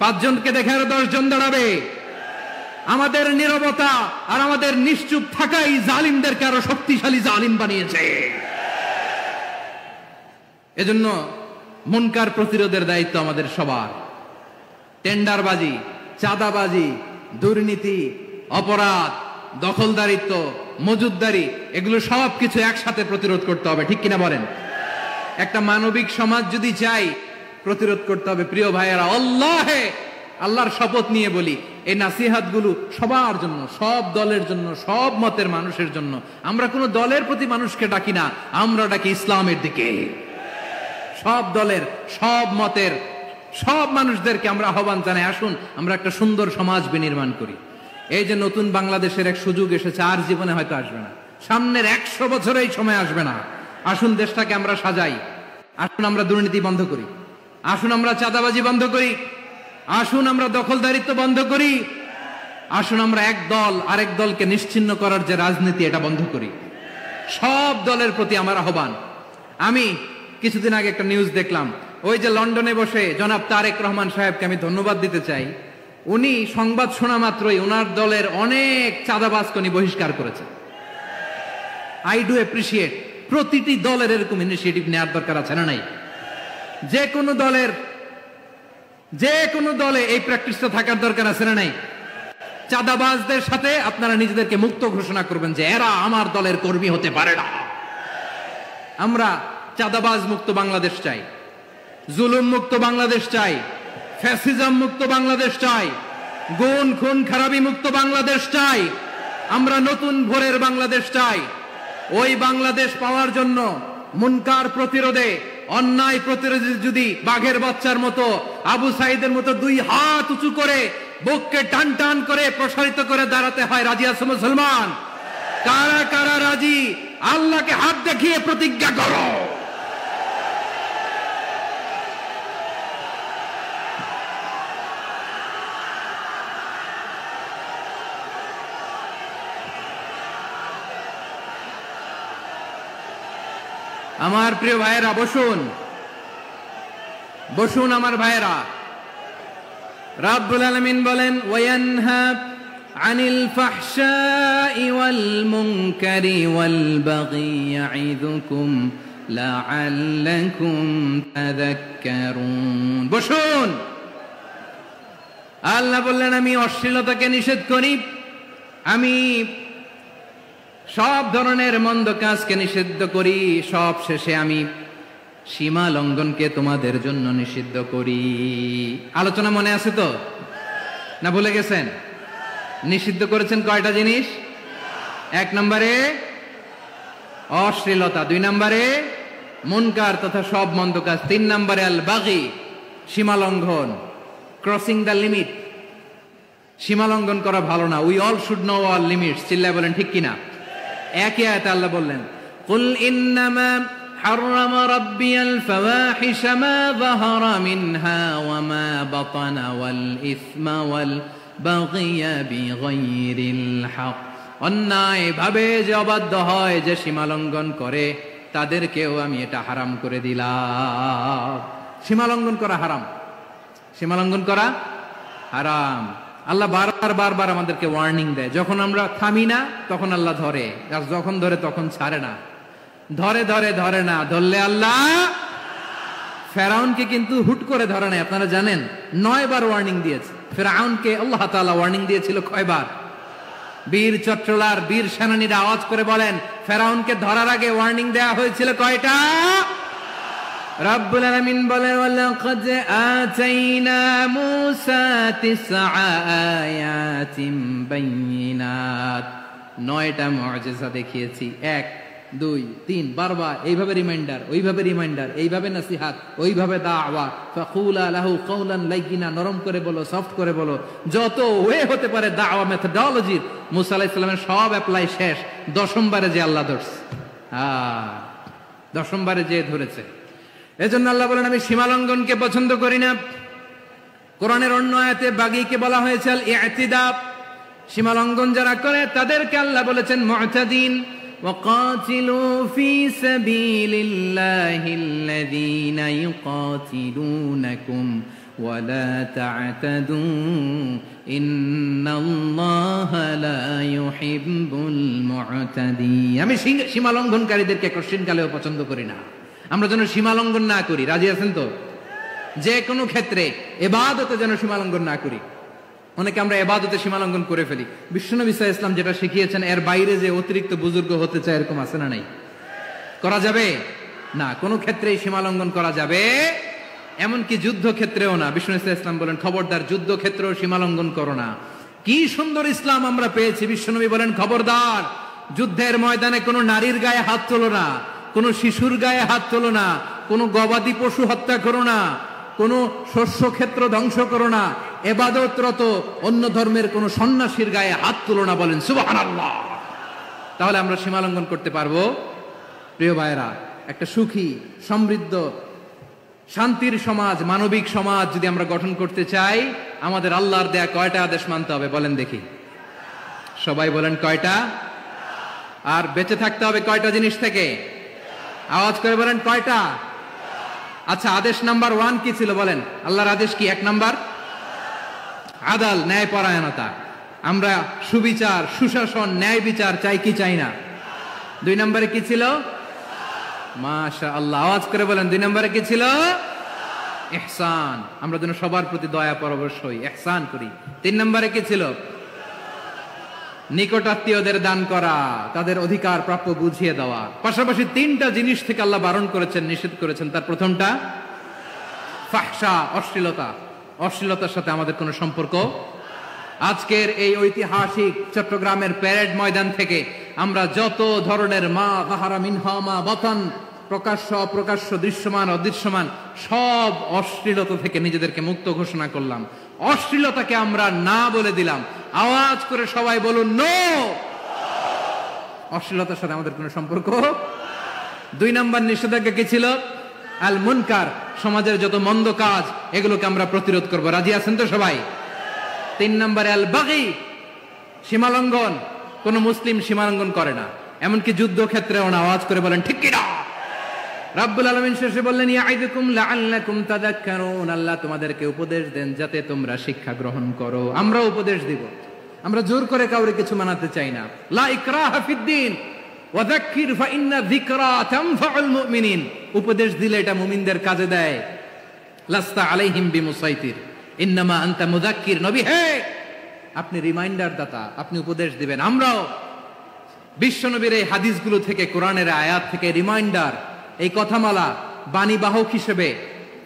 5 জনকে দেখে আরো 10 জন দাঁড়াবে। আমাদের নীরবতা আর আমাদের নিশ্চুপ থাকাই জালিমদেরকে আরো শক্তিশালী জালিম বানিয়েছে। এজন্য মুনকার প্রতিরোধের দায়িত্ব আমাদের সবার। টেন্ডারবাজি, চাঁদাবাজি, দুর্নীতি, অপরাধ, দখলদারিত্ব, মজুদদারি, এগুলো সব কিছু একসাথে প্রতিরোধ করতে হবে। ঠিক কিনা বলেন? একটা মানবিক সমাজ যদি চাই, প্রতিরোধ করতে হবে। প্রিয় ভাইয়েরা, আল্লাহর শপথ নিয়ে বলি, এই নাসিহাত গুলো সবার জন্য, সব দলের জন্য, সব মতের মানুষের জন্য। আমরা কোনো দলের প্রতি মানুষকে ডাকি না, আমরা ডাকি ইসলামের দিকে। সব দলের, সব মতের, সব মানুষদেরকে আমরা আহ্বান জানাই, আসুন আমরা একটা সুন্দর সমাজ বিনির্মাণ করি। এই যে নতুন বাংলাদেশের এক সুযোগ এসেছে, আর জীবনে হয়তো আসবে না, সামনের 100 বছরে এই সময় আসবে না। আসুন দেশটাকে আমরা সাজাই, আসুন আমরা দুর্নীতি বন্ধ করি, আসুন আমরা চাঁদাবাজি বন্ধ করি, আসুন আমরা দখলদারিত্ব বন্ধ করি, আসুন আমরা এক দল আরেক দলকে নিশ্চিহ্ন করার যে রাজনীতি, এটা বন্ধ করি। সব দলের প্রতি আমার আহ্বান। আমি কিছুদিন আগে একটা নিউজ দেখলাম, ওই যে লন্ডনে বসে জনাব তারেক রহমান সাহেবকে আমি ধন্যবাদ দিতে চাই। উনি সংবাদ শোনা মাত্রই ওনার দলের অনেক চাঁদাবাজকে উনি বহিষ্কার করেছেন। I do appreciate. প্রতিটি দলের এরকম ইনিশিয়েটিভ নেওয়ার দরকার আছে না নাই? যে কোনো দলে এই প্র্যাকটিসটা থাকার দরকার আছে না নাই? চাঁদাবাজদের সাথে আপনারা নিজেদেরকে মুক্ত ঘোষণা করবেন যে এরা আমার দলের কর্মী হতে পারে না। আমরা চাঁদাবাজ মুক্ত বাংলাদেশ চাই, জুলুম মুক্ত বাংলাদেশ চাই, ফ্যাসিজম মুক্ত বাংলাদেশ চাই, গুণ খুন খারাপি মুক্ত বাংলাদেশ চাই। আমরা নতুন ভোরের বাংলাদেশ চাই। ওই বাংলাদেশ পাওয়ার জন্য মুনকার প্রতিরোধে, অন্যায় প্রতিরোধে যদি বাঘের বাচ্চার মতো, আবু সাইদের মতো 2 হাত উঁচু করে, বুককে টান টান করে প্রসারিত করে দাঁড়াতে হয়, রাজি আছো মুসলমান? কারা কারা রাজি? আল্লাহকে হাত দেখিয়ে প্রতিজ্ঞা করো। আমার প্রিয় ভাইয়েরা, বসুন বসুন আমার ভাইয়েরা। রাব্বুল আলামিন বলেন ওয়ায়ানহা আনিল ফাহশাই ওয়াল মুনকারি ওয়াল বাগি ইয়াইযুকুম লাআল্লাকুম তাযাক্কারুন। বসুন। আল্লাহ বললেন আমি অশ্লীলতাকে নিষেধ করি, আমি সব ধরনের মন্দ কাজকে নিষিদ্ধ করি, সব শেষে আমি সীমা লঙ্ঘনকে তোমাদের জন্য নিষিদ্ধ করি। আলোচনা মনে আছে তো, না ভুলে গেছেন? নিষিদ্ধ করেছেন কয়টা জিনিস? 1 নম্বরে অশ্লীলতা, 2 নম্বরে মুনকার তথা সব মন্দ কাজ, 3 নম্বরে আল বাগি সীমা লঙ্ঘন, ক্রসিং দ্য লিমিট। সীমা লঙ্ঘন করা ভালো না। We all should know our limits. চিল্লায় বলেন ঠিক কিনা? একই আয়াতে আল্লাহ বললেন কুল ইন্নামা حرم ربي الفواحش ما ظهر منها وما بطن والإثم والبغي بغير الحق। অন্যায় ভাবে যে অবাধ্য হয়, যে সীমা লঙ্ঘন করে, তাদেরকেও আমি এটা হারাম করে দিলাম। সীমা লঙ্ঘন করা হারাম, সীমা লঙ্ঘন করা হারাম। আল্লাহ বারবার আমাদেরকে ওয়ার্নিং দেয়। যখন আমরা থামি না তখন আল্লাহ ধরে, আর যখন ধরে তখন ছাড়ে না। ধরে না, ধরলে আল্লাহ। ফেরাউনকে কিন্তু হুট করে ধরে নাই, আপনারা জানেন 9 বার ওয়ার্নিং দিয়েছে। ফেরাউনকে আল্লাহ তাআলা ওয়ার্নিং দিয়েছিল কয়বার? বীর চট্টলার বীর সেনানীরা আওয়াজ করে বলেন ফেরাউনকে ধরার আগে ওয়ার্নিং দেয়া হয়েছিল কয়টা? রাব্বুল আলামিন বলেন ওয়ালাকাদ আতাইনা মূসা 9 আয়াতিন বাইয়িনাত। 9টা মুআজিজা দেখিয়েছি। 1 2 3 বারবার এইভাবে রিমাইন্ডার, ওইভাবে রিমাইন্ডার, এইভাবে নসিহাত, ওইভাবে দাওয়া। ফাকুলা লাহু কাওলান লাইয়িনা, নরম করে বলো, সফট করে বলো, যত ওয়ে হতে পারে দাওয়া মেথডোলজির মুসা আলাইহিস সালামের সব অ্যাপ্লাই শেষ। 10ম বারে যে আল্লাহ ধরছে, 10ম বারে যে ধরেছে। এজন্য আল্লাহ বলেন আমি সীমা লঙ্ঘনকে পছন্দ করি না। কোরআনের অন্য আয়াতে বাগীকে বলা হয়েছে আল ইতিদা, সীমা লঙ্ঘন যারা করে তাদেরকে আল্লাহ বলেছেন মুতাদিন। وقاتلوا في سبيل الله الذين يقاتلونكم ولا تعتدوا إن الله لا يحب المعتدين। আমি সীমা লঙ্ঘনকারীদেরকে কোশ্চেন কালেও পছন্দ করি না। আমরা যেন সীমা লঙ্ঘন না করি। রাজি আছেন তো? যে কোনো ক্ষেত্রে ইবাদতে যেন সীমা লঙ্ঘন না করি। অনেকে আমরা ইবাদতে সীমা লঙ্ঘন করে ফেলি। বিশ্বনবী সাল্লাল্লাহু আলাইহি ওয়াসাল্লাম যেটা শিখিয়েছেন এর বাইরে যে অতিরিক্ত বুজুর্গ হতে চায়, এরকম আছে না নাই? করা যাবে না, কোনো ক্ষেত্রেই সীমা লঙ্ঘন করা যাবে, এমনকি যুদ্ধ ক্ষেত্রেও না। বিশ্বনবী সাল্লাল্লাহু আলাইহি ওয়াসাল্লাম বলেন খবরদার যুদ্ধ ক্ষেত্রেও সীমা লঙ্ঘন করো না। কি সুন্দর ইসলাম আমরা পেয়েছি। বিশ্বনবী বলেন খবরদার যুদ্ধের ময়দানে কোনো নারীর গায়ে হাত তোলো না, কোনো শিশুর গায়ে হাত তোলো না, কোনো গবাদি পশু হত্যা করো না, কোনো শস্য ক্ষেত্র ধ্বংস করো না, ইবাদতরত অন্য ধর্মের কোনো সন্ন্যাসীর গায়ে হাত তুলো না। বলেন সুবহানাল্লাহ। তাহলে আমরা সীমা লঙ্ঘন করতে পারবো? প্রিয় ভাইরা, একটা সুখী সমৃদ্ধ শান্তির সমাজ, মানবিক সমাজ যদি আমরা গঠন করতে চাই, আমাদের আল্লাহর দেয়া কয়টা আদেশ মানতে হবে বলেন দেখি? সবাই বলেন কয়টা? আর বেঁচে থাকতে হবে কয়টা জিনিস থেকে? আওয়াজ করে বলেন কয়টা? আচ্ছা, আদেশ নাম্বার 1 কি ছিল বলেন? আল্লাহর আদেশ কি? 1 নাম্বার আদাল, ন্যায় পরায়ণতা। আমরা সুবিচার, সুশাসন, ন্যায় বিচার চাই কি চাই না? 2 নম্বরে কি ছিল? মাশাআল্লাহ, আওয়াজ করে বলেন 2 নম্বরে কি ছিল? ইহসান। আমরা যেন সবার প্রতি দয়া পরবশ হই, ইহসান করি। 3 নম্বরে কি ছিল? নিকটাত্মীয়দের দান করা, তাদের অধিকার প্রাপ্য বুঝিয়ে দেওয়া। পাশাপাশি 3টা জিনিস থেকে আল্লাহ বারণ করেছেন, নিষেধ করেছেন। তার প্রথমটা ফাহশা, অশ্লীলতা। অশ্লীলতার সাথে আমাদের কোনো সম্পর্ক। আজকের এই ঐতিহাসিক চট্টগ্রামের প্যারেড ময়দান থেকে আমরা যত ধরনের মা যাহারা মিনহা মা বাতান, প্রকাশ্য অপ্রকাশ্য, দৃশ্যমান অদৃশ্যমান, সব অশ্লীলতা থেকে নিজেদেরকে মুক্ত ঘোষণা করলাম। অশ্লীলতাকে আমরা না বলে দিলাম। আওয়াজ করে সবাই বলুন নো। অশ্লীলতার সাথে আমাদের কোনো সম্পর্ক। 2 নম্বর নিষেধাজ্ঞা কি ছিল? আল মুনকার, সমাজের যত মন্দ কাজ এগুলোকে আমরা প্রতিরোধ করব। রাজি আছেন তো সবাই? 3 নম্বরে আল বাগী, সীমালঙ্ঘন। কোন মুসলিম সীমালঙ্ঘন করে না, এমনকি যুদ্ধ ক্ষেত্রেও না। আওয়াজ করে বলেন ঠিক কি না? রাব্বুল আলামিন শেষে বললেন ইয়াইদুকুম লাআল্লাকুম তাযাক্কারুন, আল্লাহ তোমাদেরকে উপদেশ দেন যাতে তোমরা শিক্ষা গ্রহণ করো। আমরা উপদেশ দিব, আমরা জোর করে কাউরে কিছু মানাতে চাই না। লা ইকরাহা ফিদ্দিন ওয়া যাক্কির ফাইন্না যিকরা তানফাউল মুমিনিন, উপদেশ দিলে এটা মুমিনদের কাজে দেয়। লাস্তা আলাইহিম বিমুসাইতির ইন্নামা আনতা মুযাক্কির, নবী হে আপনি রিমাইন্ডার দাতা, আপনি উপদেশ দিবেন। আমরাও বিশ্বনবীর এই হাদিসগুলো থেকে, কোরআনের আয়াত থেকে রিমাইন্ডার, এই কথামালা বাণীবাহক হিসেবে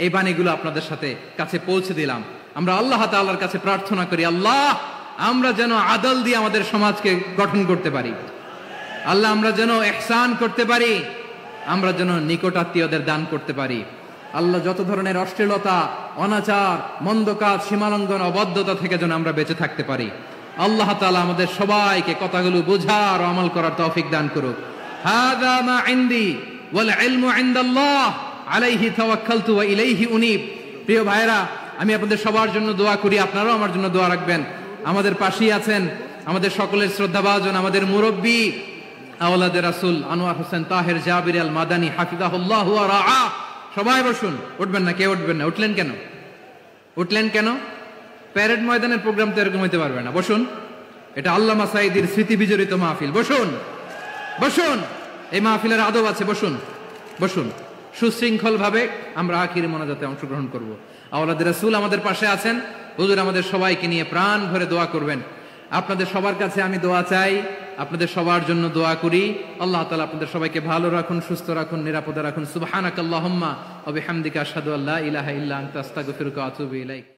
এই বাণীগুলো আপনাদের সাথে কাছে পৌঁছে দিলাম। আমরা আল্লাহ তাআলার কাছে প্রার্থনা করি, আল্লাহ আমরা যেন আদল দিয়ে আমাদের সমাজকে গঠন করতে পারি, আল্লাহ আমরা যেন ইহসান করতে পারি, আমরা যেন নিকট আত্মীয়দের দান করতে পারি। আল্লাহ যত ধরনের অশ্লীলতা, অনাচার, মন্দ কাজ, সীমালঙ্ঘন, অবদ্ধতা থেকে যেন আমরা বেঁচে থাকতে পারি। আল্লাহ তাআলা আমাদের সবাইকে কথাগুলো বোঝার ও আমল করার তৌফিক দান করুক। হাযা মা ইনদি ওয়াল ইলমু ইনদাল্লাহ আলাইহি তাওয়াক্কালতু ওয়া ইলাইহি উনীব। প্রিয় ভাইরা, আমি আপনাদের সবার জন্য দোয়া করি, আপনারাও আমার জন্য দোয়া রাখবেন। আমাদের পাশেই আছেন আমাদের সকলের শ্রদ্ধাভাজন আমাদের মুরব্বী আওলাদে রাসূল আনোয়ার হোসেন তাহের জাবির আল মাদানী হাফিজাহুল্লাহ ওয়া রাআ। সবাই বসুন, উঠবেন না, কেউ উঠবেন না। উঠলেন কেন? উঠলেন কেন? প্যারেড ময়দানের প্রোগ্রাম তো এরকম হইতে পারবে না। বসুন, এটা আল্লামা সাঈদীর স্মৃতি বিজড়িত মাহফিল। বসুন, বসুন, এই মাহফিলের আদব আছে। বসুন, বসুন। সুশৃঙ্খল ভাবে আমরা আখির মোনাজাতে অংশগ্রহণ করব। আওলাদে রাসূল আমাদের পাশে আছেন, হুজুর আমাদের সবাইকে নিয়ে প্রাণ ভরে দোয়া করবেন। আপনাদের সবার কাছে আমি দোয়া চাই, আপনাদের সবার জন্য দোয়া করি। আল্লাহ তাআলা আপনাদের সবাইকে ভালো রাখুন, সুস্থ রাখুন, নিরাপদে রাখুন। সুবহানাকাল্লাহুম্মা ওয়া বিহামদিকা আশহাদু আল্লা ইলাহা ইল্লা আনতা আস্তাগফিরুকা ওয়া আতুবু ইলাইক।